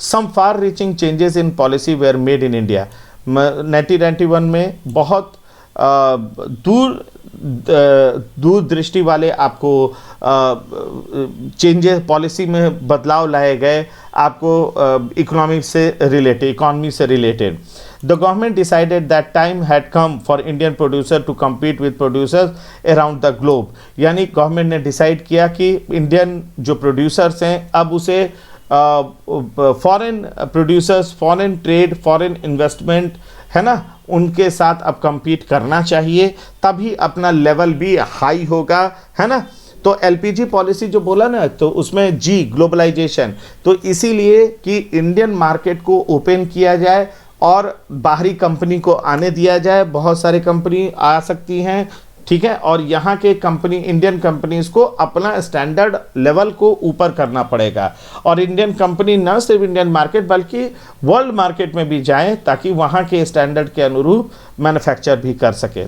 some far reaching changes in policy were made in India. 1991 में बहुत दूरदृष्टि वाले आपको चेंजेस, पॉलिसी में बदलाव लाए गए, आपको इकोनॉमी से related. The government decided that time had come for Indian producer to compete with producers around the globe। यानी गवर्नमेंट ने डिसाइड किया कि इंडियन जो प्रोड्यूसर्स हैं अब उसे foreign producers, foreign trade, foreign investment, है ना, उनके साथ अब compete करना चाहिए, तभी अपना लेवल भी हाई होगा, है ना। तो एलपीजी पॉलिसी जो बोला ना, तो उसमें जी ग्लोबलाइजेशन, तो इसीलिए कि इंडियन मार्केट को ओपन किया जाए और बाहरी कंपनी को आने दिया जाए। बहुत सारी कंपनी आ सकती हैं, ठीक है, और यहाँ के कंपनी, इंडियन कंपनीज को अपना स्टैंडर्ड लेवल को ऊपर करना पड़ेगा और इंडियन कंपनी न सिर्फ इंडियन मार्केट बल्कि वर्ल्ड मार्केट में भी जाएं ताकि वहाँ के स्टैंडर्ड के अनुरूप मैन्युफैक्चर भी कर सके।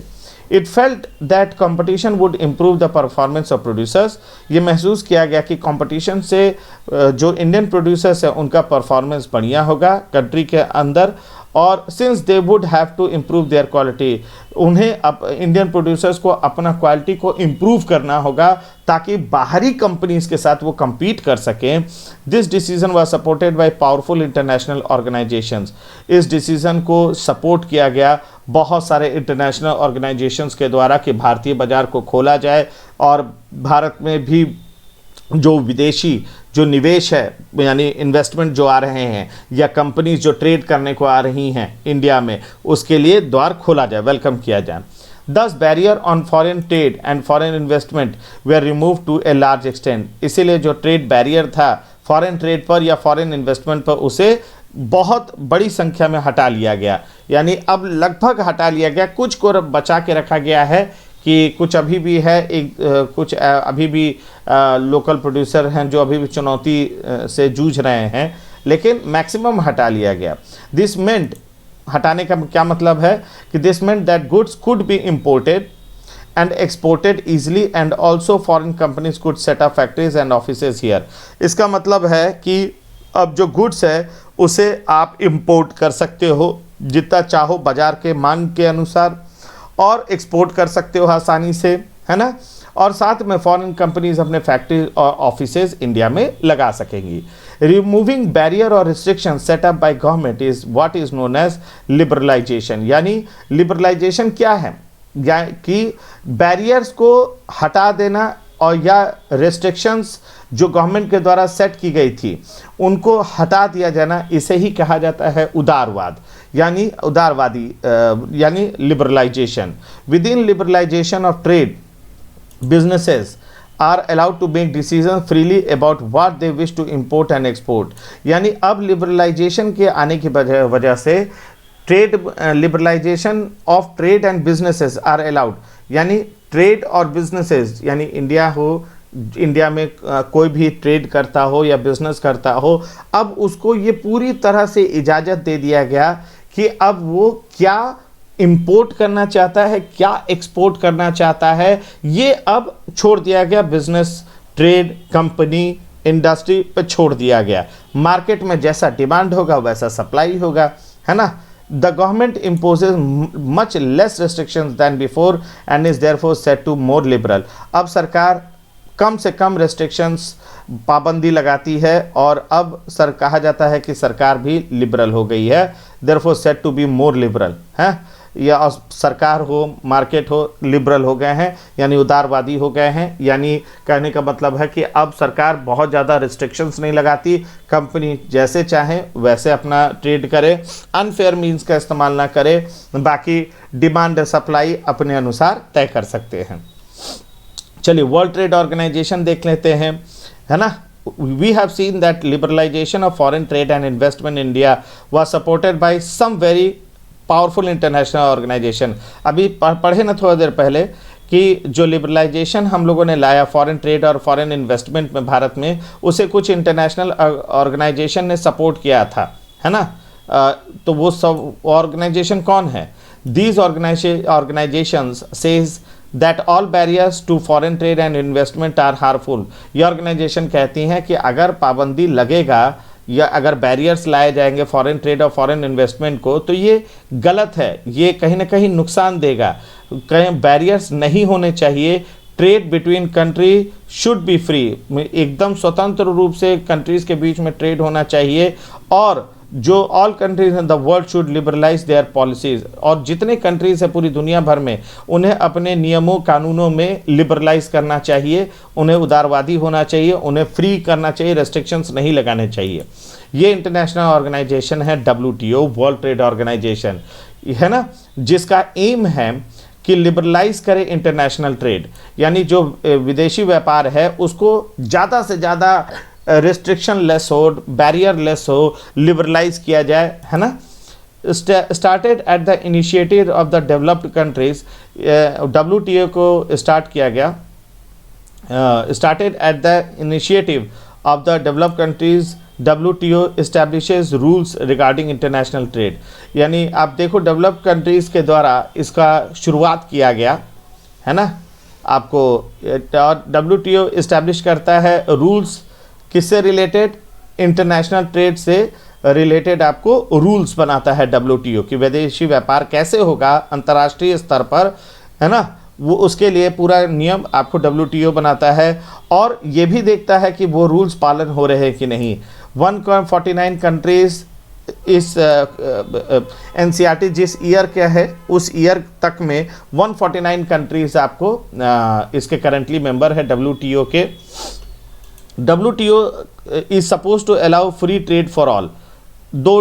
It felt that competition would improve the performance of producers. ये महसूस किया गया कि कंपटीशन से जो इंडियन प्रोड्यूसर्स हैं उनका परफॉर्मेंस बढ़िया होगा कंट्री के अंदर, और since they would have to improve their quality, उन्हें अब इंडियन प्रोड्यूसर्स को अपना क्वालिटी को इम्प्रूव करना होगा ताकि बाहरी कंपनीज के साथ वो compete कर सकें। This decision was supported by powerful international organisations. इस डिसीजन को सपोर्ट किया गया बहुत सारे इंटरनेशनल ऑर्गेनाइजेशंस के द्वारा कि भारतीय बाज़ार को खोला जाए और भारत में भी जो विदेशी जो निवेश है, यानी इन्वेस्टमेंट जो आ रहे हैं या कंपनीज जो ट्रेड करने को आ रही हैं इंडिया में, उसके लिए द्वार खोला जाए, वेलकम किया जाए। Thus barrier on foreign trade and foreign investment were remove to a large extent. इसीलिए जो ट्रेड बैरियर था फॉरेन ट्रेड पर या फॉरेन इन्वेस्टमेंट पर, उसे बहुत बड़ी संख्या में हटा लिया गया, यानी अब लगभग हटा लिया गया। कुछ को बचा के रखा गया है कि कुछ अभी भी है, कुछ अभी भी लोकल प्रोड्यूसर हैं जो अभी भी चुनौती से जूझ रहे हैं, लेकिन मैक्सिमम हटा लिया गया। दिस मेंट, हटाने का क्या मतलब है कि this meant that goods could be imported and exported easily and also foreign companies could set up factories and offices here. इसका मतलब है कि अब जो गुड्स है उसे आप इम्पोर्ट कर सकते हो जितना चाहो बाज़ार के मांग के अनुसार, और एक्सपोर्ट कर सकते हो आसानी से, है ना, और साथ में फॉरेन कंपनीज अपने फैक्ट्री और ऑफिसेज इंडिया में लगा सकेंगी। रिमूविंग बैरियर और restriction set up by government is what is known as liberalisation. यानी लिबरलाइजेशन क्या है, या कि बैरियर्स को हटा देना और या रेस्ट्रिक्शंस जो गवर्नमेंट के द्वारा सेट की गई थी उनको हटा दिया जाना, इसे ही कहा जाता है उदारवाद, यानी उदारवादी यानी liberalisation. With in liberalisation of trade, businesses are allowed to make decision freely about what they wish to import and export. यानी अब लिबरलाइजेशन के आने की वजह से trade liberalisation of trade and businesses are allowed, यानी ट्रेड और businesses, यानी इंडिया में कोई भी ट्रेड करता हो या बिजनेस करता हो, अब उसको ये पूरी तरह से इजाज़त दे दिया गया कि अब वो क्या इंपोर्ट करना चाहता है, क्या एक्सपोर्ट करना चाहता है, ये अब छोड़ दिया गया। बिजनेस, ट्रेड, कंपनी, इंडस्ट्री पे छोड़ दिया गया। मार्केट में जैसा डिमांड होगा वैसा सप्लाई होगा, है ना। The government imposes much less restrictions than before and is therefore said to more liberal। अब सरकार कम से कम restrictions, पाबंदी लगाती है और अब कहा जाता है कि सरकार भी लिबरल हो गई है, therefore said to be more liberal है। या सरकार हो, मार्केट हो, लिबरल हो गए हैं, यानी उदारवादी हो गए हैं। यानी कहने का मतलब है कि अब सरकार बहुत ज़्यादा रिस्ट्रिक्शंस नहीं लगाती, कंपनी जैसे चाहे वैसे अपना ट्रेड करे, अनफेयर मीन्स का इस्तेमाल ना करे, बाकी डिमांड सप्लाई अपने अनुसार तय कर सकते हैं। चलिए वर्ल्ड ट्रेड ऑर्गेनाइजेशन देख लेते हैं, है ना। We have seen that liberalization of foreign trade and investment in India was supported by some very powerful international organisation. अभी पढ़े ना थोड़ा देर पहले कि जो लिबरलाइजेशन हम लोगों ने लाया फॉरेन ट्रेड और फॉरेन इन्वेस्टमेंट में भारत में, उसे कुछ इंटरनेशनल ऑर्गेनाइजेशन ने सपोर्ट किया था, है ना। तो वो सब ऑर्गेनाइजेशन कौन है? These organisations says that all barriers to foreign trade and investment are harmful. ये ऑर्गेनाइजेशन कहती हैं कि अगर पाबंदी लगेगा या अगर बैरियर्स लाए जाएंगे फॉरेन ट्रेड और फॉरेन इन्वेस्टमेंट को, तो ये गलत है, ये कहीं ना कहीं नुकसान देगा। कहीं बैरियर्स नहीं होने चाहिए। Trade between country should be free, एकदम स्वतंत्र रूप से कंट्रीज़ के बीच में ट्रेड होना चाहिए। और जो all countries in the world should liberalise their policies, और जितने कंट्रीज़ है पूरी दुनिया भर में उन्हें अपने नियमों कानूनों में लिबरलाइज करना चाहिए, उन्हें उदारवादी होना चाहिए, उन्हें फ्री करना चाहिए, रेस्ट्रिक्शंस नहीं लगाने चाहिए। ये इंटरनेशनल ऑर्गेनाइजेशन है WTO, वर्ल्ड ट्रेड ऑर्गेनाइजेशन, है ना, जिसका एम है कि लिबरलाइज करे इंटरनेशनल ट्रेड, यानी जो विदेशी व्यापार है उसको ज़्यादा से ज़्यादा रिस्ट्रिक्शन लेस हो, बैरियर लेस हो, लिबरलाइज किया जाए, है ना। Started at the initiative of the developed countries, WTO को स्टार्ट किया गया, started at the initiative of the developed countries, WTO establishes rules regarding international trade। यानी आप देखो डेवलप्ड कंट्रीज़ के द्वारा इसका शुरुआत किया गया, है ना। आपको WTO इस्टेब्लिश करता है रूल्स, किससे रिलेटेड? इंटरनेशनल ट्रेड से रिलेटेड आपको रूल्स बनाता है WTO कि विदेशी व्यापार कैसे होगा अंतर्राष्ट्रीय स्तर पर, है ना। वो उसके लिए पूरा नियम आपको WTO बनाता है और ये भी देखता है कि वो रूल्स पालन हो रहे हैं कि नहीं। 149 कंट्रीज इस NCERT जिस ईयर का है उस ईयर तक में 149 कंट्रीज आपको इसके करंटली मेंबर है WTO के। WTO is suppose to allow free trade for all. दो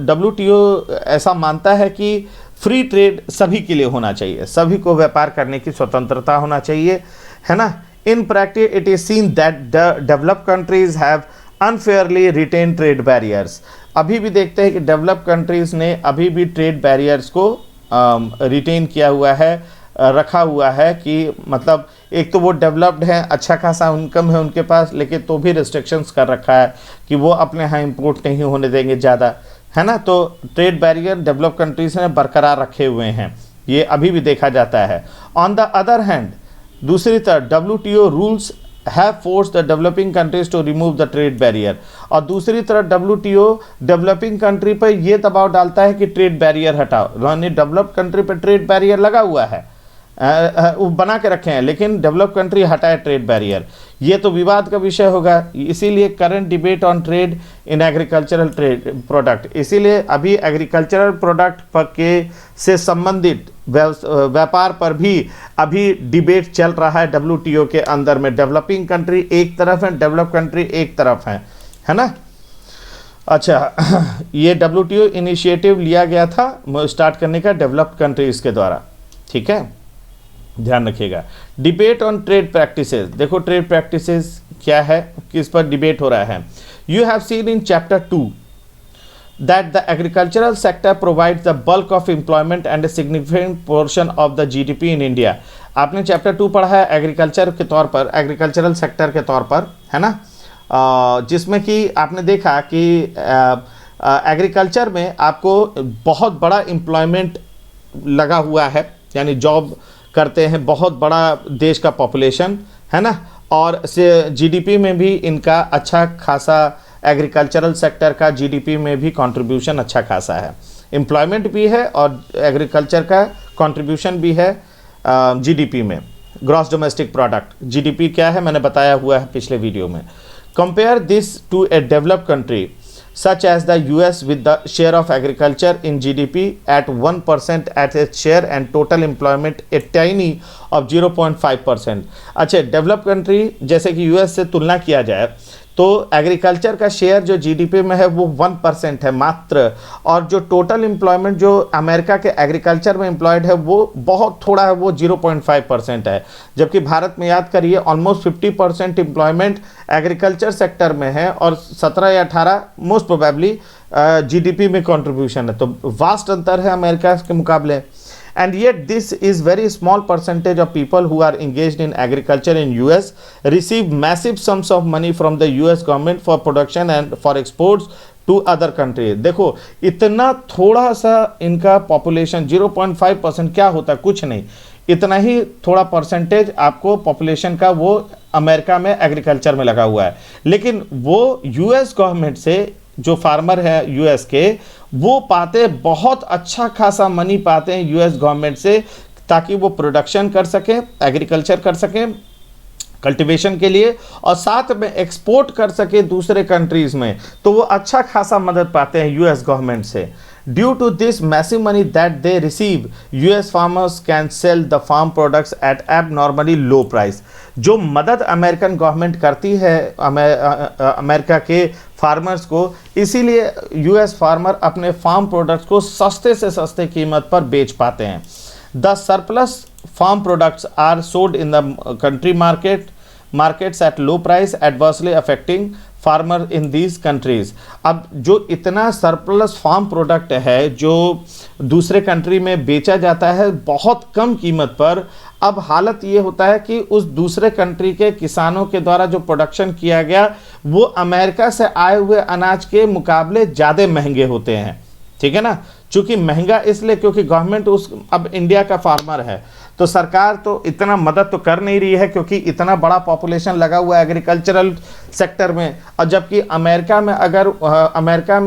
WTO ऐसा मानता है कि फ्री ट्रेड सभी के लिए होना चाहिए, सभी को व्यापार करने की स्वतंत्रता होना चाहिए, है ना। In practice it is seen that developed countries have unfairly retain trade barriers. अभी भी देखते हैं कि डेवलप्ड कंट्रीज़ ने अभी भी ट्रेड बैरियर्स को रिटेन किया हुआ है, रखा हुआ है कि मतलब एक तो वो डेवलप्ड हैं, अच्छा खासा इनकम है उनके पास, लेकिन तो भी रिस्ट्रिक्शंस कर रखा है कि वो अपने यहाँ इंपोर्ट नहीं होने देंगे ज़्यादा, है ना। तो ट्रेड बैरियर डेवलप्ड कंट्रीज़ ने बरकरार रखे हुए हैं, ये अभी भी देखा जाता है। ऑन द अदर हैंड, दूसरी तरफ WTO rules have force the developing countries to remove the trade barrier. और दूसरी तरफ WTO डेवलपिंग कंट्री पर यह दबाव डालता है कि ट्रेड बैरियर हटाओ, यानी डेवलप्ड कंट्री पर ट्रेड बैरियर लगा हुआ है वो बना के रखे हैं, लेकिन डेवलप कंट्री हटाए ट्रेड बैरियर, ये तो विवाद का विषय होगा। इसीलिए current debate on trade in agricultural trade product, इसीलिए अभी एग्रीकल्चरल प्रोडक्ट के से संबंधित व्यापार पर भी अभी डिबेट चल रहा है WTO के अंदर में। डेवलपिंग कंट्री एक तरफ है, डेवलप कंट्री एक तरफ है ना। अच्छा, ये WTO इनिशिएटिव लिया गया था स्टार्ट करने का डेवलप्ड कंट्रीज के द्वारा, ठीक है, ध्यान रखिएगा। डिबेट ऑन ट्रेड प्रैक्टिसेस, देखो ट्रेड प्रैक्टिसेस क्या है, किस पर डिबेट हो रहा है। You have seen in chapter 2 that the agricultural sector provides the bulk of employment and a significant portion of the GDP in India। आपने चैप्टर 2 पढ़ा है एग्रीकल्चर के तौर पर, एग्रीकल्चरल सेक्टर के तौर पर, है ना, जिसमें कि आपने देखा कि एग्रीकल्चर में आपको बहुत बड़ा एम्प्लॉयमेंट लगा हुआ है, यानी जॉब करते हैं बहुत बड़ा देश का पॉपुलेशन, है ना, और GDP में भी इनका अच्छा खासा, एग्रीकल्चरल सेक्टर का GDP में भी कंट्रीब्यूशन अच्छा खासा है, एम्प्लॉयमेंट भी है और एग्रीकल्चर का कंट्रीब्यूशन भी है GDP में, ग्रॉस डोमेस्टिक प्रोडक्ट। GDP क्या है मैंने बताया हुआ है पिछले वीडियो में। Compare this to a developed country such as the US with the share of agriculture in GDP at 1% at its share and total employment a tiny of 0.5%। अच्छा, develop country जैसे कि US से तुलना किया जाए तो agriculture का share जो GDP में है वो 1% है मात्र, और जो टोटल एम्प्लॉयमेंट जो अमेरिका के एग्रीकल्चर में एम्प्लॉयड है वो बहुत थोड़ा है, वो 0.5% है। जबकि भारत में याद करिए ऑलमोस्ट 50% एम्प्लॉयमेंट एग्रीकल्चर सेक्टर में है और 17 या 18 मोस्ट प्रोबेबली GDP में कंट्रीब्यूशन है, तो वास्ट अंतर है अमेरिका के मुकाबले। And yet this is very small percentage of people who are engaged in agriculture in US receive massive sums of money from the US government for production and for exports to other countries। देखो इतना थोड़ा सा इनका population 0.5% क्या होता है, कुछ नहीं, इतना ही थोड़ा परसेंटेज आपको पॉपुलेशन का वो अमेरिका में एग्रीकल्चर में लगा हुआ है, लेकिन वो US गवर्नमेंट से जो फार्मर है US के, वो पाते बहुत अच्छा खासा मनी पाते हैं US गवर्नमेंट से, ताकि वो प्रोडक्शन कर सकें, एग्रीकल्चर कर सकें कल्टीवेशन के लिए, और साथ में एक्सपोर्ट कर सके दूसरे कंट्रीज में, तो वो अच्छा खासा मदद पाते हैं US गवर्नमेंट से। Due to this massive money that they receive, US farmers can sell the farm products at abnormally low price. जो मदद अमेरिकन गवर्नमेंट करती है अमेरिका के फार्मर्स को, इसीलिए US फार्मर अपने फार्म प्रोडक्ट्स को सस्ते से सस्ते कीमत पर बेच पाते हैं। The surplus farm products are sold in the country markets at low price, adversely affecting farmer in these countries। अब जो इतना सरप्लस फार्म प्रोडक्ट है जो दूसरे कंट्री में बेचा जाता है बहुत कम कीमत पर, अब हालत ये होता है कि उस दूसरे कंट्री के किसानों के द्वारा जो प्रोडक्शन किया गया वो अमेरिका से आए हुए अनाज के मुकाबले ज़्यादा महंगे होते हैं, ठीक है ना। चूँकि महंगा इसलिए क्योंकि गवर्नमेंट अब इंडिया का फार्मर है, तो सरकार तो इतना मदद तो कर नहीं रही है क्योंकि इतना बड़ा पॉपुलेशन लगा हुआ है एग्रीकल्चरल सेक्टर में। और जबकि अमेरिका में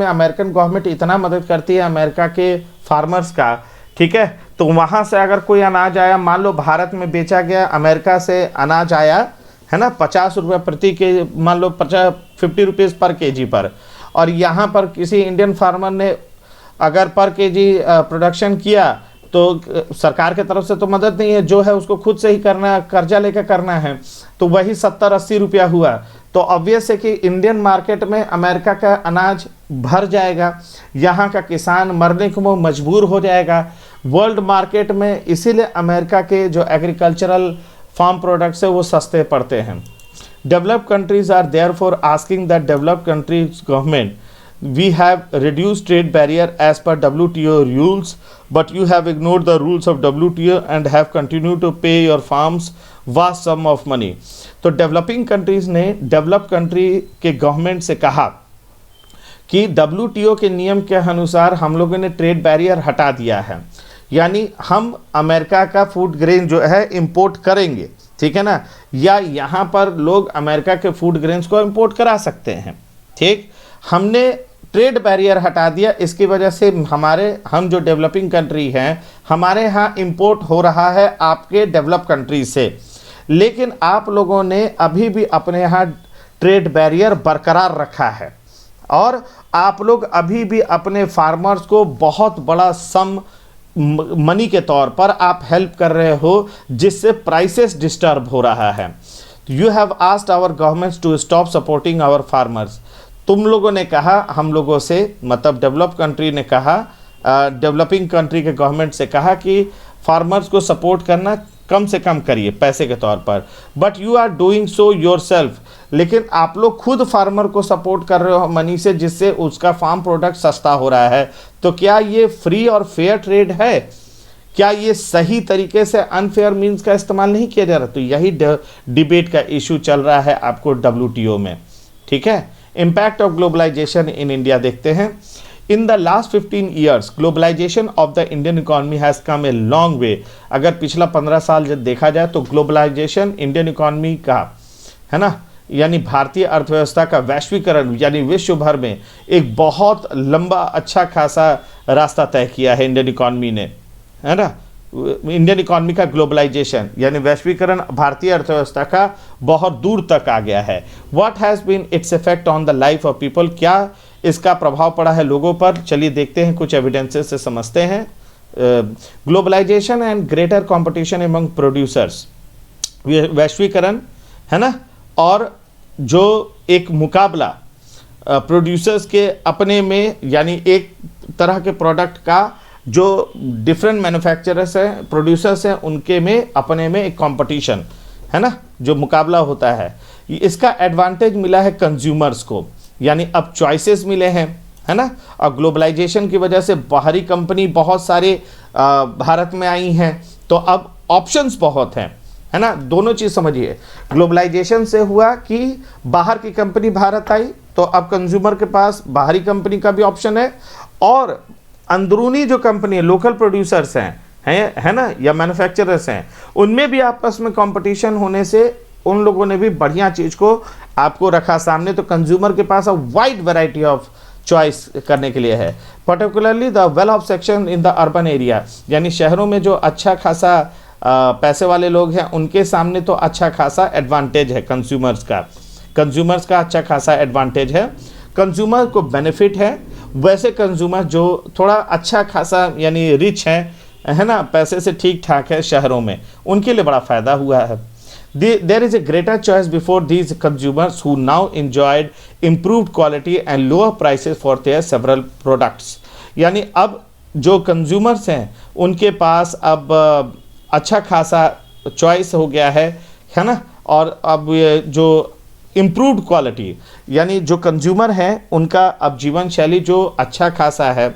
अमेरिकन गवर्नमेंट इतना मदद करती है अमेरिका के फार्मर्स का, ठीक है, तो वहाँ से अगर कोई अनाज आया, मान लो भारत में बेचा गया, अमेरिका से अनाज आया है ना 50 रुपये प्रति के, मान लो 50 रुपीज़ पर केजी पर, और यहाँ पर किसी इंडियन फार्मर ने अगर पर केजी प्रोडक्शन किया तो सरकार के तरफ से तो मदद नहीं है, जो है उसको खुद से ही करना, कर्जा लेकर करना है, तो वही 70-80 रुपया हुआ। तो ऑब्वियस है कि इंडियन मार्केट में अमेरिका का अनाज भर जाएगा, यहाँ का किसान मरने को वो मजबूर हो जाएगा वर्ल्ड मार्केट में। इसीलिए अमेरिका के जो एग्रीकल्चरल फार्म प्रोडक्ट्स है वो सस्ते पड़ते हैं। Developed countries are therefore asking that developed countries government, we have reduced trade barrier as per WTO rules, but you have ignored the rules of WTO and have continued to pay your farms vast sum of money। तो developing countries ने develop country के government से कहा कि WTO के नियम के अनुसार हम लोगों ने ट्रेड बैरियर हटा दिया है, यानी हम अमेरिका का फूड ग्रेन जो है इंपोर्ट करेंगे, ठीक है ना, या यहाँ पर लोग अमेरिका के फूड ग्रेन्स को इंपोर्ट करा सकते हैं, ठीक। हमने ट्रेड बैरियर हटा दिया, इसकी वजह से हम जो डेवलपिंग कंट्री हैं, हमारे यहाँ इंपोर्ट हो रहा है आपके डेवलप कंट्री से, लेकिन आप लोगों ने अभी भी अपने यहाँ ट्रेड बैरियर बरकरार रखा है और आप लोग अभी भी अपने फार्मर्स को बहुत बड़ा सम मनी के तौर पर आप हेल्प कर रहे हो, जिससे प्राइसेस डिस्टर्ब हो रहा है। You have asked our governments to stop supporting our farmers. तुम लोगों ने कहा हम लोगों से, मतलब डेवलप कंट्री ने कहा, डेवलपिंग कंट्री के गवर्नमेंट से कहा कि फार्मर्स को सपोर्ट करना कम से कम करिए पैसे के तौर पर, but you are doing so yourself. लेकिन आप लोग खुद फार्मर को सपोर्ट कर रहे हो मनी से, जिससे उसका फार्म प्रोडक्ट सस्ता हो रहा है। तो क्या ये फ्री और फेयर ट्रेड है? क्या ये सही तरीके से अनफेयर मीन्स का इस्तेमाल नहीं किया जा रहा? तो यही डिबेट का इशू चल रहा है आपको WTO में, ठीक है। Impact of globalisation in India देखते हैं। In the last 15 years globalisation of the Indian economy has come a long way. अगर पिछला 15 साल जब देखा जाए तो ग्लोबलाइजेशन इंडियन इकोनॉमी का, है ना, यानी भारतीय अर्थव्यवस्था का वैश्वीकरण, यानी विश्व भर में एक बहुत लंबा अच्छा खासा रास्ता तय किया है इंडियन इकोनॉमी ने, है ना। इंडियन इकोनॉमी का ग्लोबलाइजेशन यानी वैश्वीकरण भारतीय अर्थव्यवस्था का बहुत दूर तक आ गया है। What has been its effect on the life of people? क्या इसका प्रभाव पड़ा है लोगों पर? चलिए देखते हैं, कुछ एविडेंसेस से समझते हैं। Globalisation and greater competition among producers, वैश्वीकरण, है ना, और जो एक मुकाबला प्रोड्यूसर्स के अपने में, यानी एक तरह के प्रोडक्ट का जो डिफरेंट मैन्युफैक्चरर्स हैं, प्रोड्यूसर्स हैं, उनके में अपने में एक कंपटीशन, है ना, जो मुकाबला होता है, इसका एडवांटेज मिला है कंज्यूमर्स को, यानी अब चॉइसेस मिले हैं, है ना। और ग्लोबलाइजेशन की वजह से बाहरी कंपनी बहुत सारे भारत में आई हैं, तो अब ऑप्शंस बहुत हैं, है ना। दोनों चीज़ समझिए, ग्लोबलाइजेशन से हुआ कि बाहर की कंपनी भारत आई, तो अब कंज्यूमर के पास बाहरी कंपनी का भी ऑप्शन है, और अंदरूनी जो कंपनी है, लोकल प्रोड्यूसर्स हैं, है ना, या मैन्युफैक्चरर्स हैं, उनमें भी आपस में कंपटीशन होने से उन लोगों ने भी बढ़िया चीज़ को आपको रखा सामने, तो कंज्यूमर के पास अब वाइड वैरायटी ऑफ चॉइस करने के लिए है। Particularly the well of section in the urban area, यानी शहरों में जो अच्छा खासा पैसे वाले लोग हैं, उनके सामने तो अच्छा खासा एडवांटेज है कंज्यूमर्स का अच्छा खासा एडवांटेज है, कंज्यूमर को बेनिफिट है। वैसे कंज्यूमर जो थोड़ा अच्छा खासा यानी रिच है ना, पैसे से ठीक ठाक है शहरों में, उनके लिए बड़ा फ़ायदा हुआ है। There is a greater choice before these consumers who now enjoyed improved quality and lower prices for their several products। यानी अब जो कंज्यूमर्स हैं उनके पास अब अच्छा खासा चॉइस हो गया है ना, और अब ये जो इम्प्रूव्ड क्वालिटी, यानी जो कंज्यूमर हैं उनका अब जीवन शैली जो अच्छा खासा है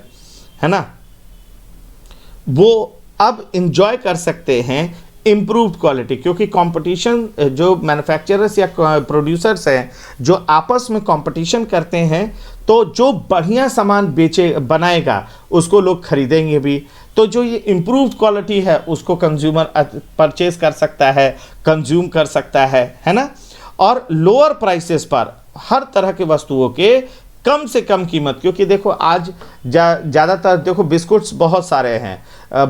ना, वो अब इंजॉय कर सकते हैं इम्प्रूव्ड क्वालिटी, क्योंकि कंपटीशन, जो मैन्युफैक्चरर्स या प्रोड्यूसर्स हैं जो आपस में कंपटीशन करते हैं, तो जो बढ़िया सामान बनाएगा उसको लोग खरीदेंगे भी, तो जो ये इम्प्रूव्ड क्वालिटी है उसको कंज्यूमर परचेज कर सकता है, कंज्यूम कर सकता है ना। और लोअर प्राइसेस पर हर तरह के वस्तुओं के कम से कम कीमत, क्योंकि देखो आज ज़्यादातर देखो बिस्कुट्स बहुत सारे हैं,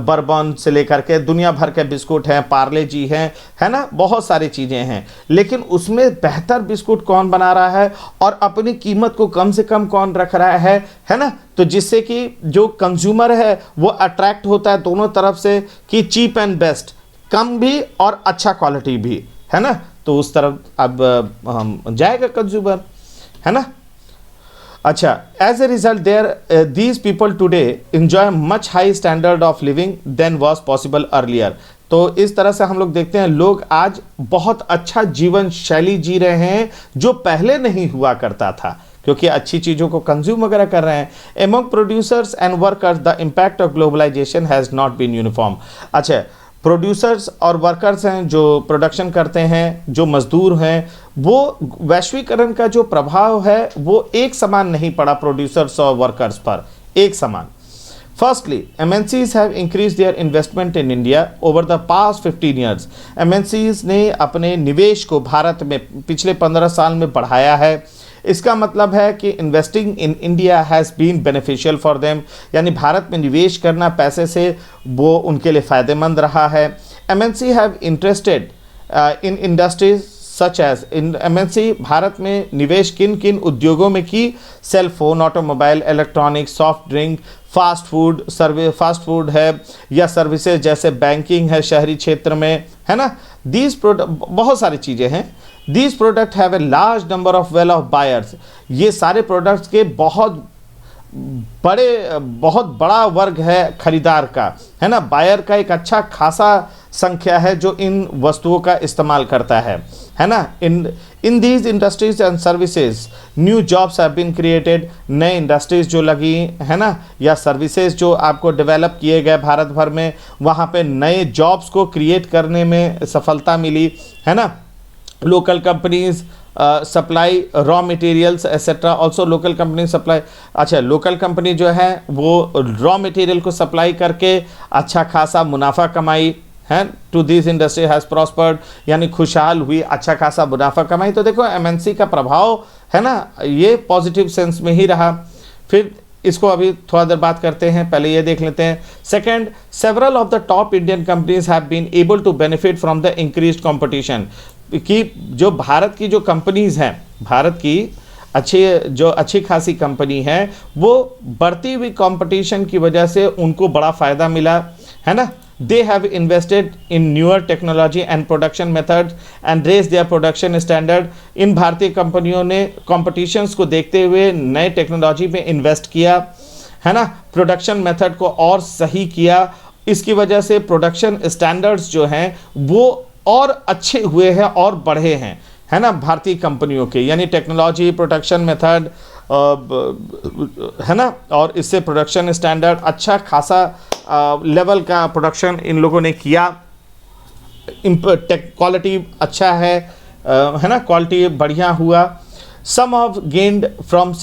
बर्बन से लेकर के दुनिया भर के बिस्कुट हैं, पार्ले जी हैं, है ना, बहुत सारी चीज़ें हैं, लेकिन उसमें बेहतर बिस्कुट कौन बना रहा है और अपनी कीमत को कम से कम कौन रख रहा है ना, तो जिससे कि जो कंज्यूमर है वो अट्रैक्ट होता है दोनों तरफ से कि चीप एंड बेस्ट, कम भी और अच्छा क्वालिटी भी, है ना, तो उस तरफ अब जाएगा कंज्यूमर, है ना। अच्छा, as a result there these people today enjoy much high standard of living than was possible earlier. तो इस तरह से हम लोग देखते हैं लोग आज बहुत अच्छा जीवन शैली जी रहे हैं जो पहले नहीं हुआ करता था, क्योंकि अच्छी चीज़ों को कंज्यूम वगैरह कर रहे हैं। Among producers and workers the impact of globalisation has not been uniform. अच्छा, प्रोड्यूसर्स और वर्कर्स हैं जो प्रोडक्शन करते हैं, जो मजदूर हैं, वो वैश्वीकरण का जो प्रभाव है वो एक समान नहीं पड़ा प्रोड्यूसर्स और वर्कर्स पर, एक समान। Firstly, MNCs have increased their investment in India over the past 15 years. MNCs ने अपने निवेश को भारत में पिछले 15 साल में बढ़ाया है। इसका मतलब है कि investing in India has been beneficial for them, यानी भारत में निवेश करना पैसे से वो उनके लिए फ़ायदेमंद रहा है। MNC have interested in industries such as in MNC भारत में निवेश किन किन उद्योगों में की? Cell phone, automobile, electronics, soft drink, fast food है या सर्विसेज जैसे बैंकिंग है शहरी क्षेत्र में, है ना। दीज प्रोडक्ट, बहुत सारी चीज़ें हैं। These product have a large number of well of buyers, ये सारे प्रोडक्ट्स के बहुत बड़ा वर्ग है खरीदार का, है ना। बायर का एक अच्छा खासा संख्या है जो इन वस्तुओं का इस्तेमाल करता है ना। In these industries and services new jobs have been created, नए इंडस्ट्रीज जो लगी, है ना, या सर्विसेज जो आपको डेवलप किए गए भारत भर में, वहाँ पे नए जॉब्स को क्रिएट करने में सफलता मिली, है ना। Local companies supply raw materials etcetera, also local company supply, अच्छा लोकल कंपनी जो है वो रॉ मटेरियल को सप्लाई करके अच्छा खासा मुनाफा कमाई है। To this industry has prospered, यानी खुशहाल हुई, अच्छा खासा मुनाफा कमाई। तो देखो MNC का प्रभाव है ना, ये पॉजिटिव सेंस में ही रहा। फिर इसको अभी थोड़ा देर बात करते हैं, पहले ये देख लेते हैं। Second, several of the top Indian companies have been able to benefit from the increased competition, कि जो भारत की जो कंपनीज हैं, भारत की अच्छी खासी कंपनी है, वो बढ़ती हुई कंपटीशन की वजह से उनको बड़ा फ़ायदा मिला, है ना। They have invested in newer technology and production methods and raised their production standard. इन भारतीय कंपनियों ने competitions को देखते हुए नए टेक्नोलॉजी में इन्वेस्ट किया, है ना, प्रोडक्शन मेथड को और सही किया। इसकी वजह से प्रोडक्शन स्टैंडर्ड्स जो हैं वो और अच्छे हुए हैं और बढ़े हैं, है ना, भारतीय कंपनियों के, यानी टेक्नोलॉजी, प्रोडक्शन मेथड, है ना, और इससे प्रोडक्शन स्टैंडर्ड अच्छा खासा लेवल का प्रोडक्शन इन लोगों ने किया। क्वालिटी अच्छा है ना, क्वालिटी बढ़िया हुआ। Some of gained from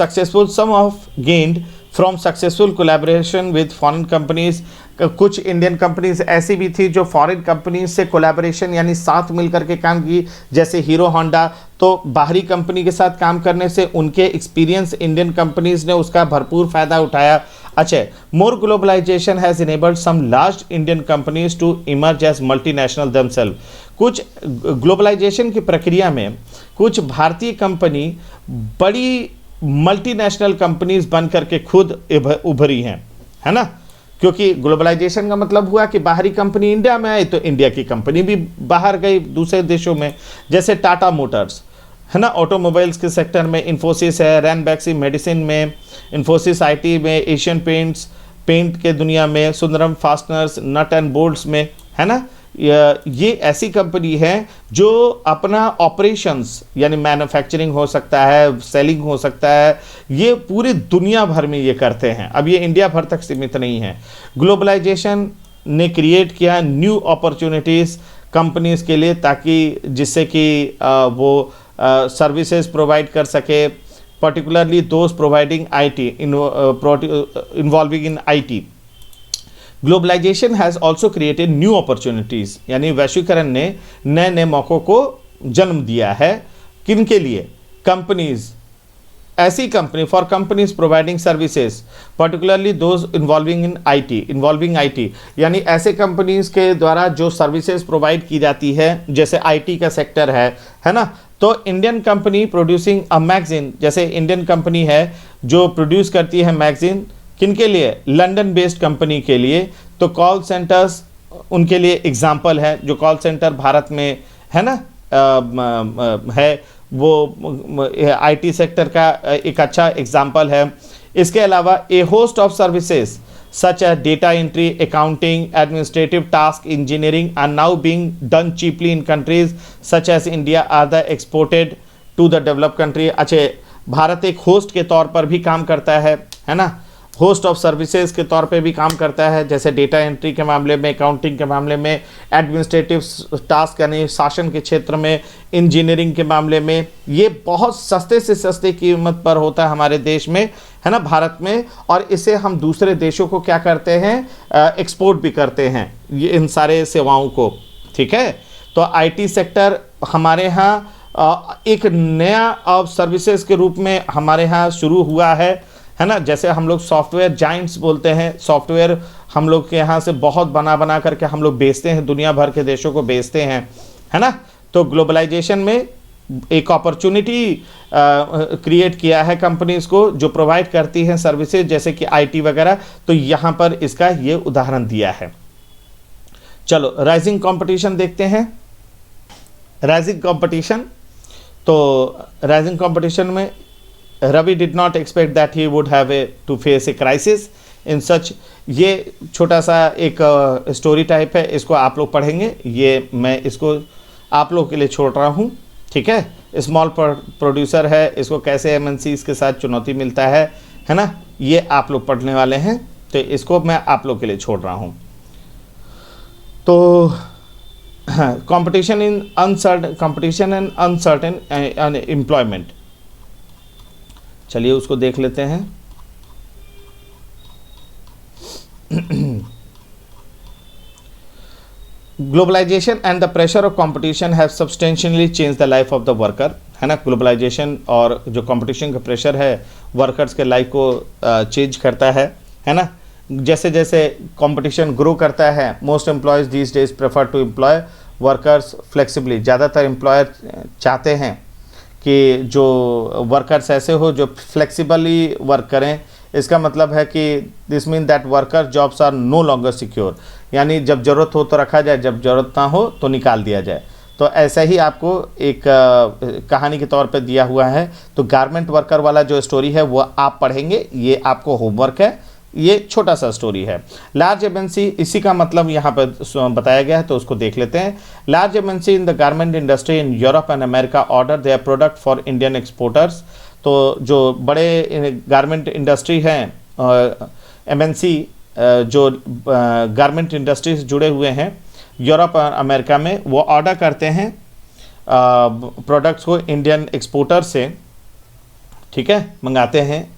successful collaboration with foreign companies, कुछ इंडियन कंपनीज ऐसी भी थी जो फॉरेन कंपनीज से कोलैबोरेशन यानी साथ मिलकर के काम की, जैसे हीरो होंडा। तो बाहरी कंपनी के साथ काम करने से उनके एक्सपीरियंस इंडियन कंपनीज ने उसका भरपूर फ़ायदा उठाया। अच्छा, more globalisation has enabled some large Indian companies to emerge as multinational themselves. कुछ ग्लोबलाइजेशन की प्रक्रिया में कुछ भारतीय कंपनी बड़ी मल्टीनेशनल कंपनीज बन करके खुद उभरी हैं, है ना। क्योंकि ग्लोबलाइजेशन का मतलब हुआ कि बाहरी कंपनी इंडिया में आई तो इंडिया की कंपनी भी बाहर गई दूसरे देशों में, जैसे टाटा मोटर्स, है ना, ऑटोमोबाइल्स के सेक्टर में इन्फोसिस है, रैनबैक्सी मेडिसिन में, इन्फोसिस IT में, एशियन पेंट्स पेंट के दुनिया में, Sundaram Fasteners nut and bolts में, है ना। ये ऐसी कंपनी है जो अपना ऑपरेशंस यानी मैन्युफैक्चरिंग हो सकता है, सेलिंग हो सकता है, ये पूरी दुनिया भर में ये करते हैं। अब ये इंडिया भर तक सीमित नहीं है। ग्लोबलाइजेशन ने क्रिएट किया न्यू अपॉर्चुनिटीज़ कंपनीज के लिए, ताकि जिससे कि वो सर्विसेज प्रोवाइड कर सके, particularly those providing IT involving in IT। Globalisation has also created new opportunities, यानी वैश्वीकरण ने नए नए मौक़ों को जन्म दिया है। किन के लिए? कंपनीज, ऐसी company for companies providing services, particularly those involving in IT, यानी ऐसे कंपनीज के द्वारा जो सर्विसेज प्रोवाइड की जाती है, जैसे IT का सेक्टर है ना। तो Indian company producing a magazine, जैसे इंडियन कंपनी है जो प्रोड्यूस करती है मैगजीन, किनके लिए? लंदन बेस्ड कंपनी के लिए। तो कॉल सेंटर्स उनके लिए एग्जाम्पल है, जो कॉल सेंटर भारत में है ना है, वो IT सेक्टर का एक अच्छा एग्जाम्पल है। इसके अलावा a host of services such as data entry, accounting, administrative task, engineering are now being done cheaply in countries such as India are the exported to the developed country. अच्छा, भारत एक host के तौर पर भी काम करता है ना। होस्ट ऑफ सर्विसेज के तौर पे भी काम करता है, जैसे डेटा एंट्री के मामले में, अकाउंटिंग के मामले में, एडमिनिस्ट्रेटिव टास्क यानी शासन के क्षेत्र में, इंजीनियरिंग के मामले में। ये बहुत सस्ते से सस्ते कीमत पर होता है हमारे देश में, है ना, भारत में। और इसे हम दूसरे देशों को क्या करते हैं, एक्सपोर्ट भी करते हैं ये इन सारे सेवाओं को। ठीक है, तो आईटी सेक्टर हमारे यहाँ एक नया अब सर्विसेज के रूप में हमारे यहाँ शुरू हुआ है ना। जैसे हम लोग सॉफ्टवेयर जाइंट्स बोलते हैं, सॉफ्टवेयर हम लोग के यहाँ से बहुत बना बना करके हम लोग बेचते हैं, दुनिया भर के देशों को बेचते हैं, है ना। तो ग्लोबलाइजेशन में एक अपॉर्चुनिटी क्रिएट किया है कंपनीज को जो प्रोवाइड करती हैं सर्विसेज जैसे कि आईटी वगैरह। तो यहाँ पर इसका ये उदाहरण दिया है। चलो राइजिंग कंपटीशन देखते हैं। राइजिंग कंपटीशन, तो राइजिंग कंपटीशन में Ravi did not expect that he would have to face a crisis in such. ये छोटा सा एक स्टोरी टाइप है, इसको आप लोग पढ़ेंगे, ये मैं इसको आप लोग के लिए छोड़ रहा हूँ। ठीक है, स्मॉल प्रोड्यूसर है, इसको कैसे एमएनसीज के साथ चुनौती मिलता है ना, ये आप लोग पढ़ने वाले हैं, तो इसको मैं आप लोग के लिए छोड़ रहा हूँ। तो कंपटीशन इन अनसर्टेन एम्प्लॉयमेंट, चलिए उसको देख लेते हैं। Globalisation and the pressure of competition have substantially change the life of the worker, है ना। ग्लोबलाइजेशन और जो कंपटीशन का प्रेशर है वर्कर्स के लाइफ को चेंज करता है ना। जैसे जैसे कंपटीशन ग्रो करता है, most employees these days prefer to employ workers flexibly. ज़्यादातर एम्प्लॉयर चाहते हैं कि जो वर्कर्स ऐसे हो जो फ्लेक्सिबली वर्क करें। इसका मतलब है कि this mean that worker jobs are no longer secure, यानी जब ज़रूरत हो तो रखा जाए, जब ज़रूरत ना हो तो निकाल दिया जाए। तो ऐसा ही आपको एक कहानी के तौर पे दिया हुआ है। तो गारमेंट वर्कर वाला जो स्टोरी है वो आप पढ़ेंगे, ये आपको होमवर्क है, ये छोटा सा स्टोरी है। लार्ज एमएनसी, इसी का मतलब यहाँ पर बताया गया है, तो उसको देख लेते हैं। Large MNC in the garment industry in Europe and America order their product for Indian exporters. तो जो बड़े गारमेंट इंडस्ट्री हैं, एमएनसी जो गारमेंट इंडस्ट्री से जुड़े हुए हैं यूरोप और अमेरिका में, वो ऑर्डर करते हैं प्रोडक्ट्स को इंडियन एक्सपोर्टर से, ठीक है, मंगाते हैं।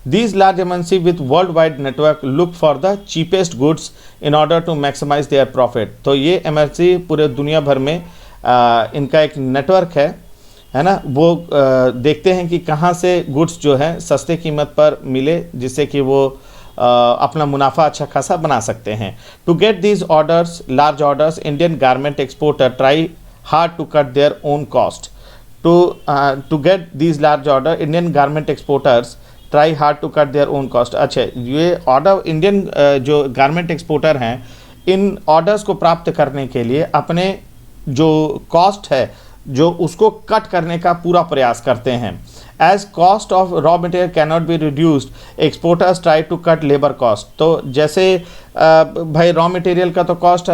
These large MNC with worldwide network look for the cheapest goods in order to maximize their profit। तो ये MNC पूरे दुनिया भर में इनका एक नेटवर्क है ना, वो देखते हैं कि कहाँ से गुड्स जो है सस्ते कीमत पर मिले, जिससे कि वो अपना मुनाफा अच्छा खासा बना सकते हैं। To get these orders, large orders, Indian garment exporter try hard to cut their own cost. To get these large order, Indian garment exporters try hard to cut their own cost. अच्छा, ये order Indian जो garment exporter हैं, इन orders को प्राप्त करने के लिए अपने जो कॉस्ट है जो उसको कट करने का पूरा प्रयास करते हैं। As cost of raw material can not be reduced, exporters try to cut labour cost. तो जैसे भाई रॉ मटेरियल का तो कॉस्ट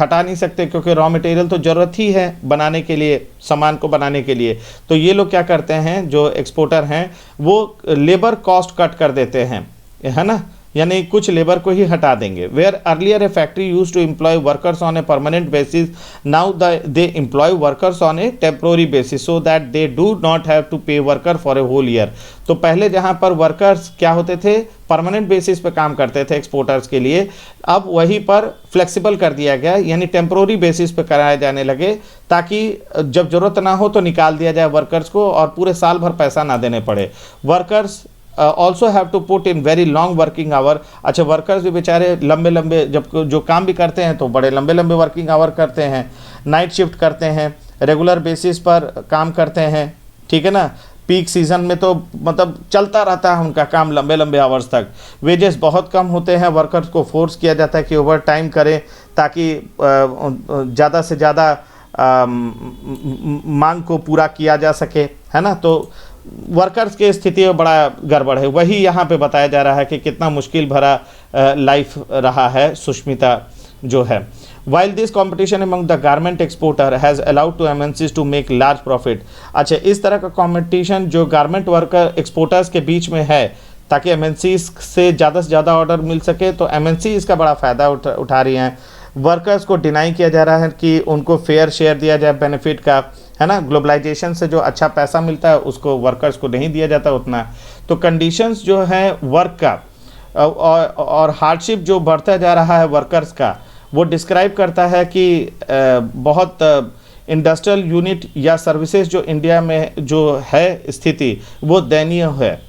हटा नहीं सकते, क्योंकि रॉ मटेरियल तो ज़रूरत ही है बनाने के लिए, सामान को बनाने के लिए। तो ये लोग क्या करते हैं, जो एक्सपोर्टर हैं, वो लेबर कॉस्ट कट कर देते हैं, है ना, यानी कुछ लेबर को ही हटा देंगे। Where earlier a factory use to employ workers on a permanent basis, now they employ workers on a temporary basis so that they do not have to pay worker for a whole year. तो पहले जहां पर workers क्या होते थे, permanent basis पे काम करते थे एक्सपोर्टर्स के लिए, अब वहीं पर फ्लेक्सिबल कर दिया गया, यानी टेम्प्रोरी बेसिस पे कराए जाने लगे, ताकि जब जरूरत ना हो तो निकाल दिया जाए वर्कर्स को और पूरे साल भर पैसा ना देने पड़े। Workers also have to put in very long working hour. अच्छा, वर्कर्स भी बेचारे लंबे लंबे जब जो काम भी करते हैं तो बड़े लंबे लंबे वर्किंग आवर करते हैं, नाइट शिफ्ट करते हैं, रेगुलर बेसिस पर काम करते हैं, ठीक है ना। पीक सीजन में तो मतलब चलता रहता है उनका काम लंबे लंबे आवर्स तक। वेजेस बहुत कम होते हैं, वर्कर्स को फोर्स किया जाता है कि ओवर टाइम करें ताकि ज़्यादा से ज़्यादा मांग को पूरा किया जा सके, है ना। तो वर्कर्स की स्थिति में बड़ा गड़बड़ है। वही यहाँ पे बताया जा रहा है कि कितना मुश्किल भरा लाइफ रहा है सुष्मिता जो है। While this competition among the garment exporter has allowed to MNCs to make large profit। अच्छा, इस तरह का कंपटीशन जो गारमेंट वर्कर एक्सपोर्टर्स के बीच में है, ताकि एमएनसी से ज़्यादा ऑर्डर मिल सके। तो एमएनसी इसका बड़ा फ़ायदा उठा रही हैं। वर्कर्स को डिनाई किया जा रहा है कि उनको फेयर शेयर दिया जाए बेनिफिट का, है ना। ग्लोबलाइजेशन से जो अच्छा पैसा मिलता है उसको वर्कर्स को नहीं दिया जाता उतना। तो कंडीशंस जो है वर्क का और हार्डशिप जो बढ़ता जा रहा है वर्कर्स का, वो डिस्क्राइब करता है कि बहुत इंडस्ट्रियल यूनिट या सर्विसेज जो इंडिया में जो है स्थिति वो दयनीय है।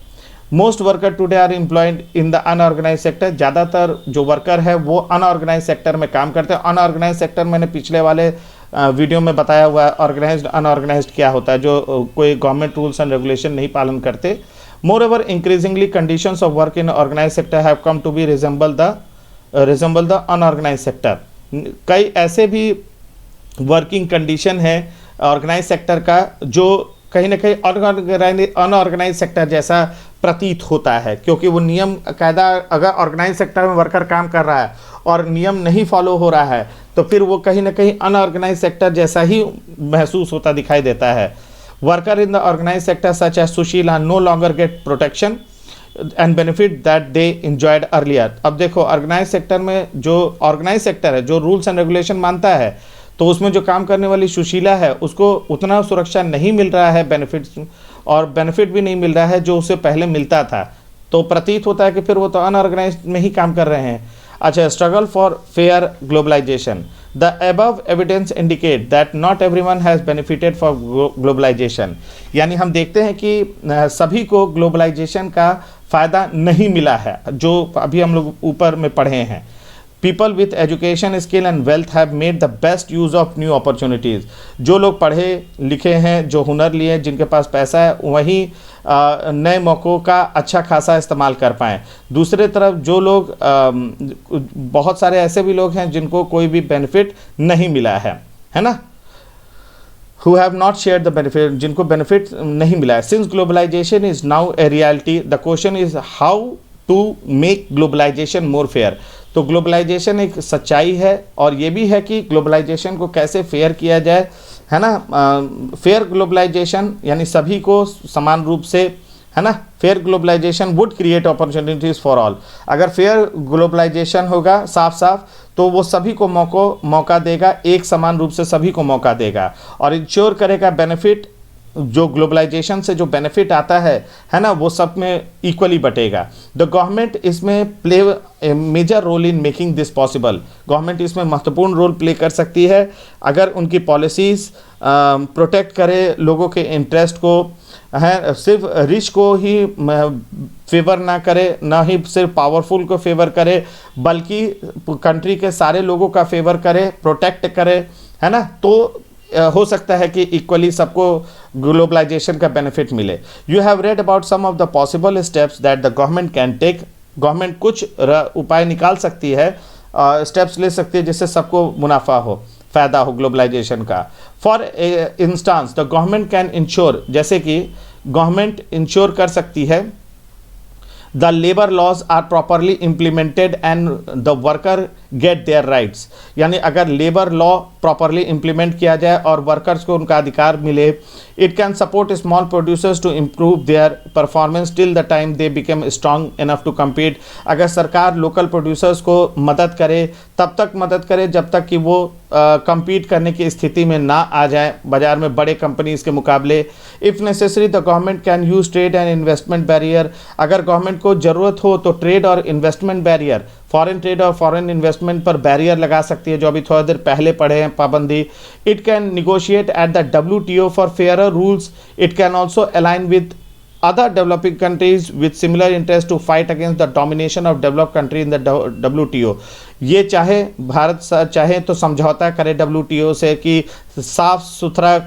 Most worker today are employed in the unorganise sector. ज़्यादातर जो वर्कर है वो अनऑर्गेनाइज सेक्टर में काम करते हैं। अनऑर्गेनाइज सेक्टर मैंने पिछले वाले वीडियो में बताया हुआ है। ऑर्गेनाइज्ड अनऑर्गेनाइज्ड क्या होता है, जो कोई गवर्नमेंट रूल्स एंड रेगुलेशन नहीं पालन करते। More ever increasingly conditions of work in organise sector have come to be resemble the unorganise sector. कई ऐसे भी वर्किंग कंडीशन है ऑर्गेनाइज सेक्टर का जो कहीं ना कहीं अनऑर्गेनाइज सेक्टर जैसा प्रतीत होता है, क्योंकि वो नियम कायदा, अगर ऑर्गेनाइज सेक्टर में वर्कर काम कर रहा है और नियम नहीं फॉलो हो रहा है तो फिर वो कहीं ना कहीं अनऑर्गेनाइज सेक्टर जैसा ही महसूस होता दिखाई देता है। Worker in the organise sector such as Sushila no longer get protection and benefit that they enjoyed earlier. अब देखो ऑर्गेनाइज सेक्टर में, जो ऑर्गेनाइज सेक्टर है जो रूल्स एंड रेगुलेशन मानता है, तो उसमें जो काम करने वाली सुशीला है उसको उतना सुरक्षा नहीं मिल रहा है बेनिफिट्स, और बेनिफिट भी नहीं मिल रहा है जो उसे पहले मिलता था। तो प्रतीत होता है कि फिर वो तो अनऑर्गेनाइज में ही काम कर रहे हैं। अच्छा, struggle for fair globalisation. The above evidence indicate that not everyone has benefited for globalisation. यानी हम देखते हैं कि सभी को ग्लोबलाइजेशन का फ़ायदा नहीं मिला है, जो अभी हम लोग ऊपर में पढ़े हैं। People with education, skill and wealth have made the best use of new opportunities। जो लोग पढ़े लिखे हैं, जो हुनर लिए, जिनके पास पैसा है, वही नए मौक़ों का अच्छा खासा इस्तेमाल कर पाएँ। दूसरे तरफ जो लोग बहुत सारे ऐसे भी लोग हैं जिनको कोई भी बेनिफिट नहीं मिला है ना, who have not shared the benefit, जिनको बेनिफिट नहीं मिला है। Since globalization is now a reality, the question is how to make globalization more fair। तो ग्लोबलाइजेशन एक सच्चाई है और ये भी है कि ग्लोबलाइजेशन को कैसे फेयर किया जाए, है ना। फेयर ग्लोबलाइजेशन यानी सभी को समान रूप से, है ना। Fair globalisation would create opportunities for all. अगर फेयर ग्लोबलाइजेशन होगा साफ साफ तो वो सभी को मौका देगा, एक समान रूप से सभी को मौका देगा और इंश्योर करेगा बेनिफिट, जो ग्लोबलाइजेशन से जो बेनिफिट आता है ना, वो सब में इक्वली बटेगा। द गवर्नमेंट इसमें play a major role in making this possible. Government इसमें महत्वपूर्ण रोल प्ले कर सकती है अगर उनकी पॉलिसीज़ प्रोटेक्ट करे लोगों के इंटरेस्ट को, है, सिर्फ रिच को ही फेवर ना करे, ना ही सिर्फ पावरफुल को फेवर करे, बल्कि कंट्री के सारे लोगों का फेवर करे, प्रोटेक्ट करे, है ना। तो हो सकता है कि इक्वली सबको ग्लोबलाइजेशन का बेनिफिट मिले। You have read about some of the possible steps that the government can take. Government कुछ उपाय निकाल सकती है, स्टेप्स ले सकती है जिससे सबको मुनाफा हो, फ़ायदा हो ग्लोबलाइजेशन का। For instance the government can ensure, जैसे कि गवर्नमेंट इंश्योर कर सकती है the labor laws are properly implemented and the worker get their rights। यानी अगर लेबर लॉ प्रॉपरली इम्प्लीमेंट किया जाए और वर्कर्स को उनका अधिकार मिले, it can support small producers to improve their performance till the time they become strong enough to compete. अगर सरकार लोकल प्रोड्यूसर्स को मदद करे, तब तक मदद करे जब तक कि वो कम्पीट करने की स्थिति में ना आ जाए बाजार में बड़े कंपनीज़ के मुकाबले। If necessary the government can use trade and investment barrier. अगर गवर्नमेंट को ज़रूरत हो तो ट्रेड और इन्वेस्टमेंट बैरियर, फॉरेन ट्रेड और फॉरेन इन्वेस्टमेंट पर बैरियर लगा सकती है, जो अभी थोड़ा देर पहले पढ़े हैं पाबंदी। It can negotiate at the WTO for fair rules. It can also align with other developing countries with similar interest to fight against the domination of developed country in the WTO। ये चाहे भारत चाहे तो समझौता करे WTO से कि साफ सुथरा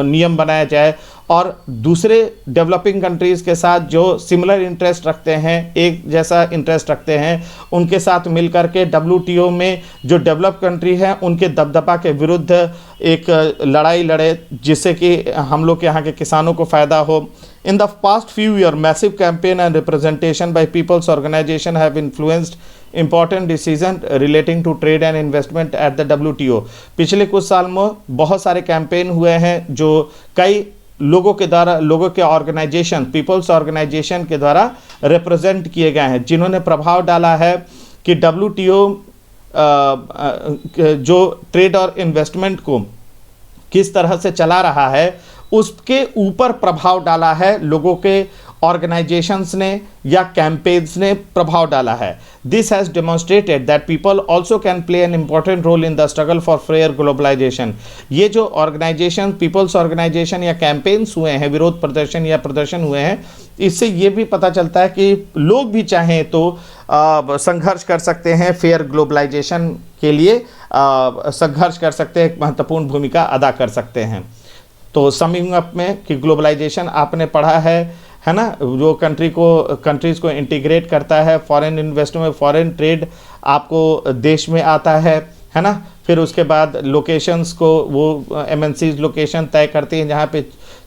नियम बनाया जाए और दूसरे डेवलपिंग कंट्रीज़ के साथ जो सिमिलर इंटरेस्ट रखते हैं, एक जैसा इंटरेस्ट रखते हैं, उनके साथ मिलकर के WTO में जो डेवलप कंट्री हैं उनके दबदबा के विरुद्ध एक लड़ाई लड़े, जिससे कि हम लोग के यहाँ के किसानों को फ़ायदा हो। In the past few years, massive campaign and representation by people's organization have influenced important decision relating to trade and investment at the WTO। पिछले कुछ साल में बहुत सारे कैंपेन हुए हैं जो कई लोगों के द्वारा, लोगों के ऑर्गेनाइजेशन, पीपल्स ऑर्गेनाइजेशन के द्वारा रिप्रेजेंट किए गए हैं, जिन्होंने प्रभाव डाला है कि WTO जो ट्रेड और इन्वेस्टमेंट को किस तरह से चला रहा है उसके ऊपर प्रभाव डाला है, लोगों के ऑर्गेनाइजेशंस ने या कैंपेन्स ने प्रभाव डाला है। This has demonstrated that people also can play an important role in the struggle for fair globalisation. ये जो ऑर्गेनाइजेशन, पीपल्स ऑर्गेनाइजेशन या कैंपेन्स हुए हैं, विरोध प्रदर्शन या प्रदर्शन हुए हैं, इससे ये भी पता चलता है कि लोग भी चाहें तो संघर्ष कर सकते हैं, फेयर ग्लोबलाइजेशन के लिए संघर्ष कर सकते हैं, एक महत्वपूर्ण भूमिका अदा कर सकते हैं। तो समिंग अप में कि ग्लोबलाइजेशन आपने पढ़ा है ना, जो कंट्रीज़ को इंटीग्रेट करता है, फॉरेन इन्वेस्टमेंट, फॉरेन ट्रेड आपको देश में आता है ना। फिर उसके बाद लोकेशंस को वो MNCs लोकेशन तय करती हैं जहाँ पे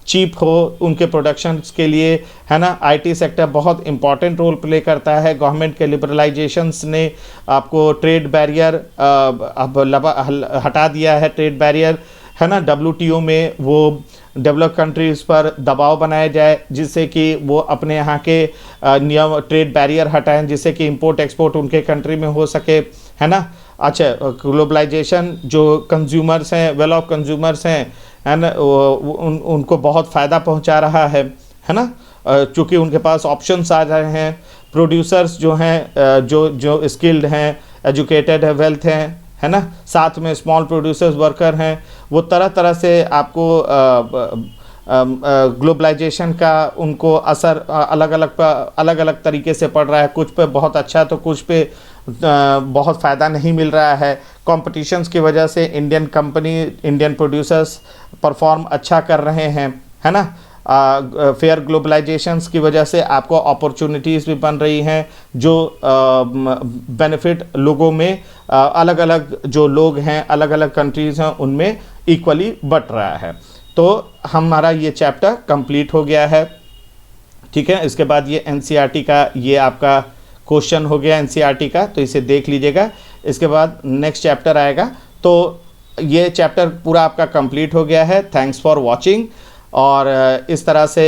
चीप हो उनके प्रोडक्शंस के लिए, है ना। IT सेक्टर बहुत इंपॉर्टेंट रोल प्ले करता है। गवर्नमेंट के लिबरलाइजेशंस ने आपको ट्रेड बैरियर अब हटा दिया है, ट्रेड बैरियर, है ना। WTO में वो डेवलप कंट्रीज़ पर दबाव बनाया जाए जिससे कि वो अपने यहाँ के नियम, ट्रेड बैरियर हटाएं, जिससे कि इंपोर्ट एक्सपोर्ट उनके कंट्री में हो सके, है ना। अच्छा, ग्लोबलाइजेशन जो कंज्यूमर्स हैं, वेल ऑफ कंज्यूमर्स हैं, है ना, उनको बहुत फ़ायदा पहुँचा रहा है ना, चूँकि उनके पास ऑप्शंस आ रहे हैं। प्रोड्यूसर्स जो हैं, जो स्किल्ड हैं, एजुकेटेड है, वेल्थ हैं, है ना, साथ में स्मॉल प्रोड्यूसर्स वर्कर हैं, वो तरह तरह से आपको ग्लोबलाइजेशन का उनको असर अलग अलग तरीके से पड़ रहा है। कुछ पे बहुत अच्छा तो कुछ पे बहुत फ़ायदा नहीं मिल रहा है। कॉम्पिटिशन्स की वजह से इंडियन प्रोड्यूसर्स परफॉर्म अच्छा कर रहे हैं, है ना। फेयर ग्लोबलाइजेशंस की वजह से आपको अपॉर्चुनिटीज़ भी बन रही हैं, जो बेनिफिट लोगों में अलग अलग जो लोग हैं, अलग अलग कंट्रीज़ हैं, उनमें इक्वली बट रहा है। तो हमारा ये चैप्टर कंप्लीट हो गया है, ठीक है। इसके बाद ये NCERT का ये आपका क्वेश्चन हो गया NCERT का, तो इसे देख लीजिएगा। इसके बाद नेक्स्ट चैप्टर आएगा, तो ये चैप्टर पूरा आपका कंप्लीट हो गया है। Thanks for watching. और इस तरह से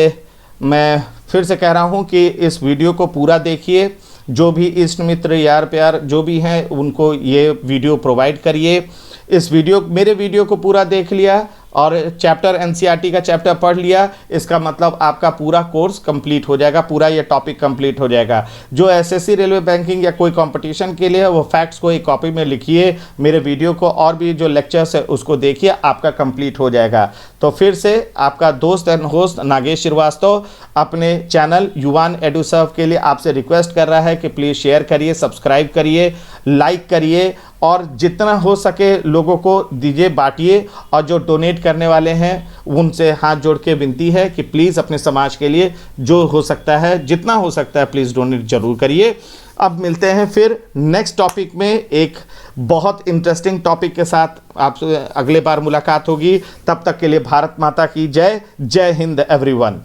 मैं फिर से कह रहा हूँ कि इस वीडियो को पूरा देखिए। जो भी इष्ट मित्र, यार प्यार जो भी हैं, उनको ये वीडियो प्रोवाइड करिए। मेरे वीडियो को पूरा देख लिया और चैप्टर NCERT का चैप्टर पढ़ लिया, इसका मतलब आपका पूरा कोर्स कंप्लीट हो जाएगा, पूरा ये टॉपिक कंप्लीट हो जाएगा। जो SSC, रेलवे, बैंकिंग या कोई कंपटीशन के लिए, वो फैक्ट्स को एक कॉपी में लिखिए, मेरे वीडियो को और भी जो लेक्चर्स है उसको देखिए, आपका कंप्लीट हो जाएगा। तो फिर से आपका दोस्त एंड होस्ट नागेश श्रीवास्तव अपने चैनल युवान एडुसर्व के लिए आपसे रिक्वेस्ट कर रहा है कि प्लीज़ शेयर करिए, सब्सक्राइब करिए, लाइक करिए और जितना हो सके लोगों को दीजिए, बांटिए। और जो डोनेट करने वाले हैं उनसे हाथ जोड़ के विनती है कि प्लीज़ अपने समाज के लिए जो हो सकता है, जितना हो सकता है, प्लीज़ डोनेट जरूर करिए। अब मिलते हैं फिर नेक्स्ट टॉपिक में, एक बहुत इंटरेस्टिंग टॉपिक के साथ आपसे अगले बार मुलाकात होगी। तब तक के लिए भारत माता की जय। जय हिंद एवरीवन।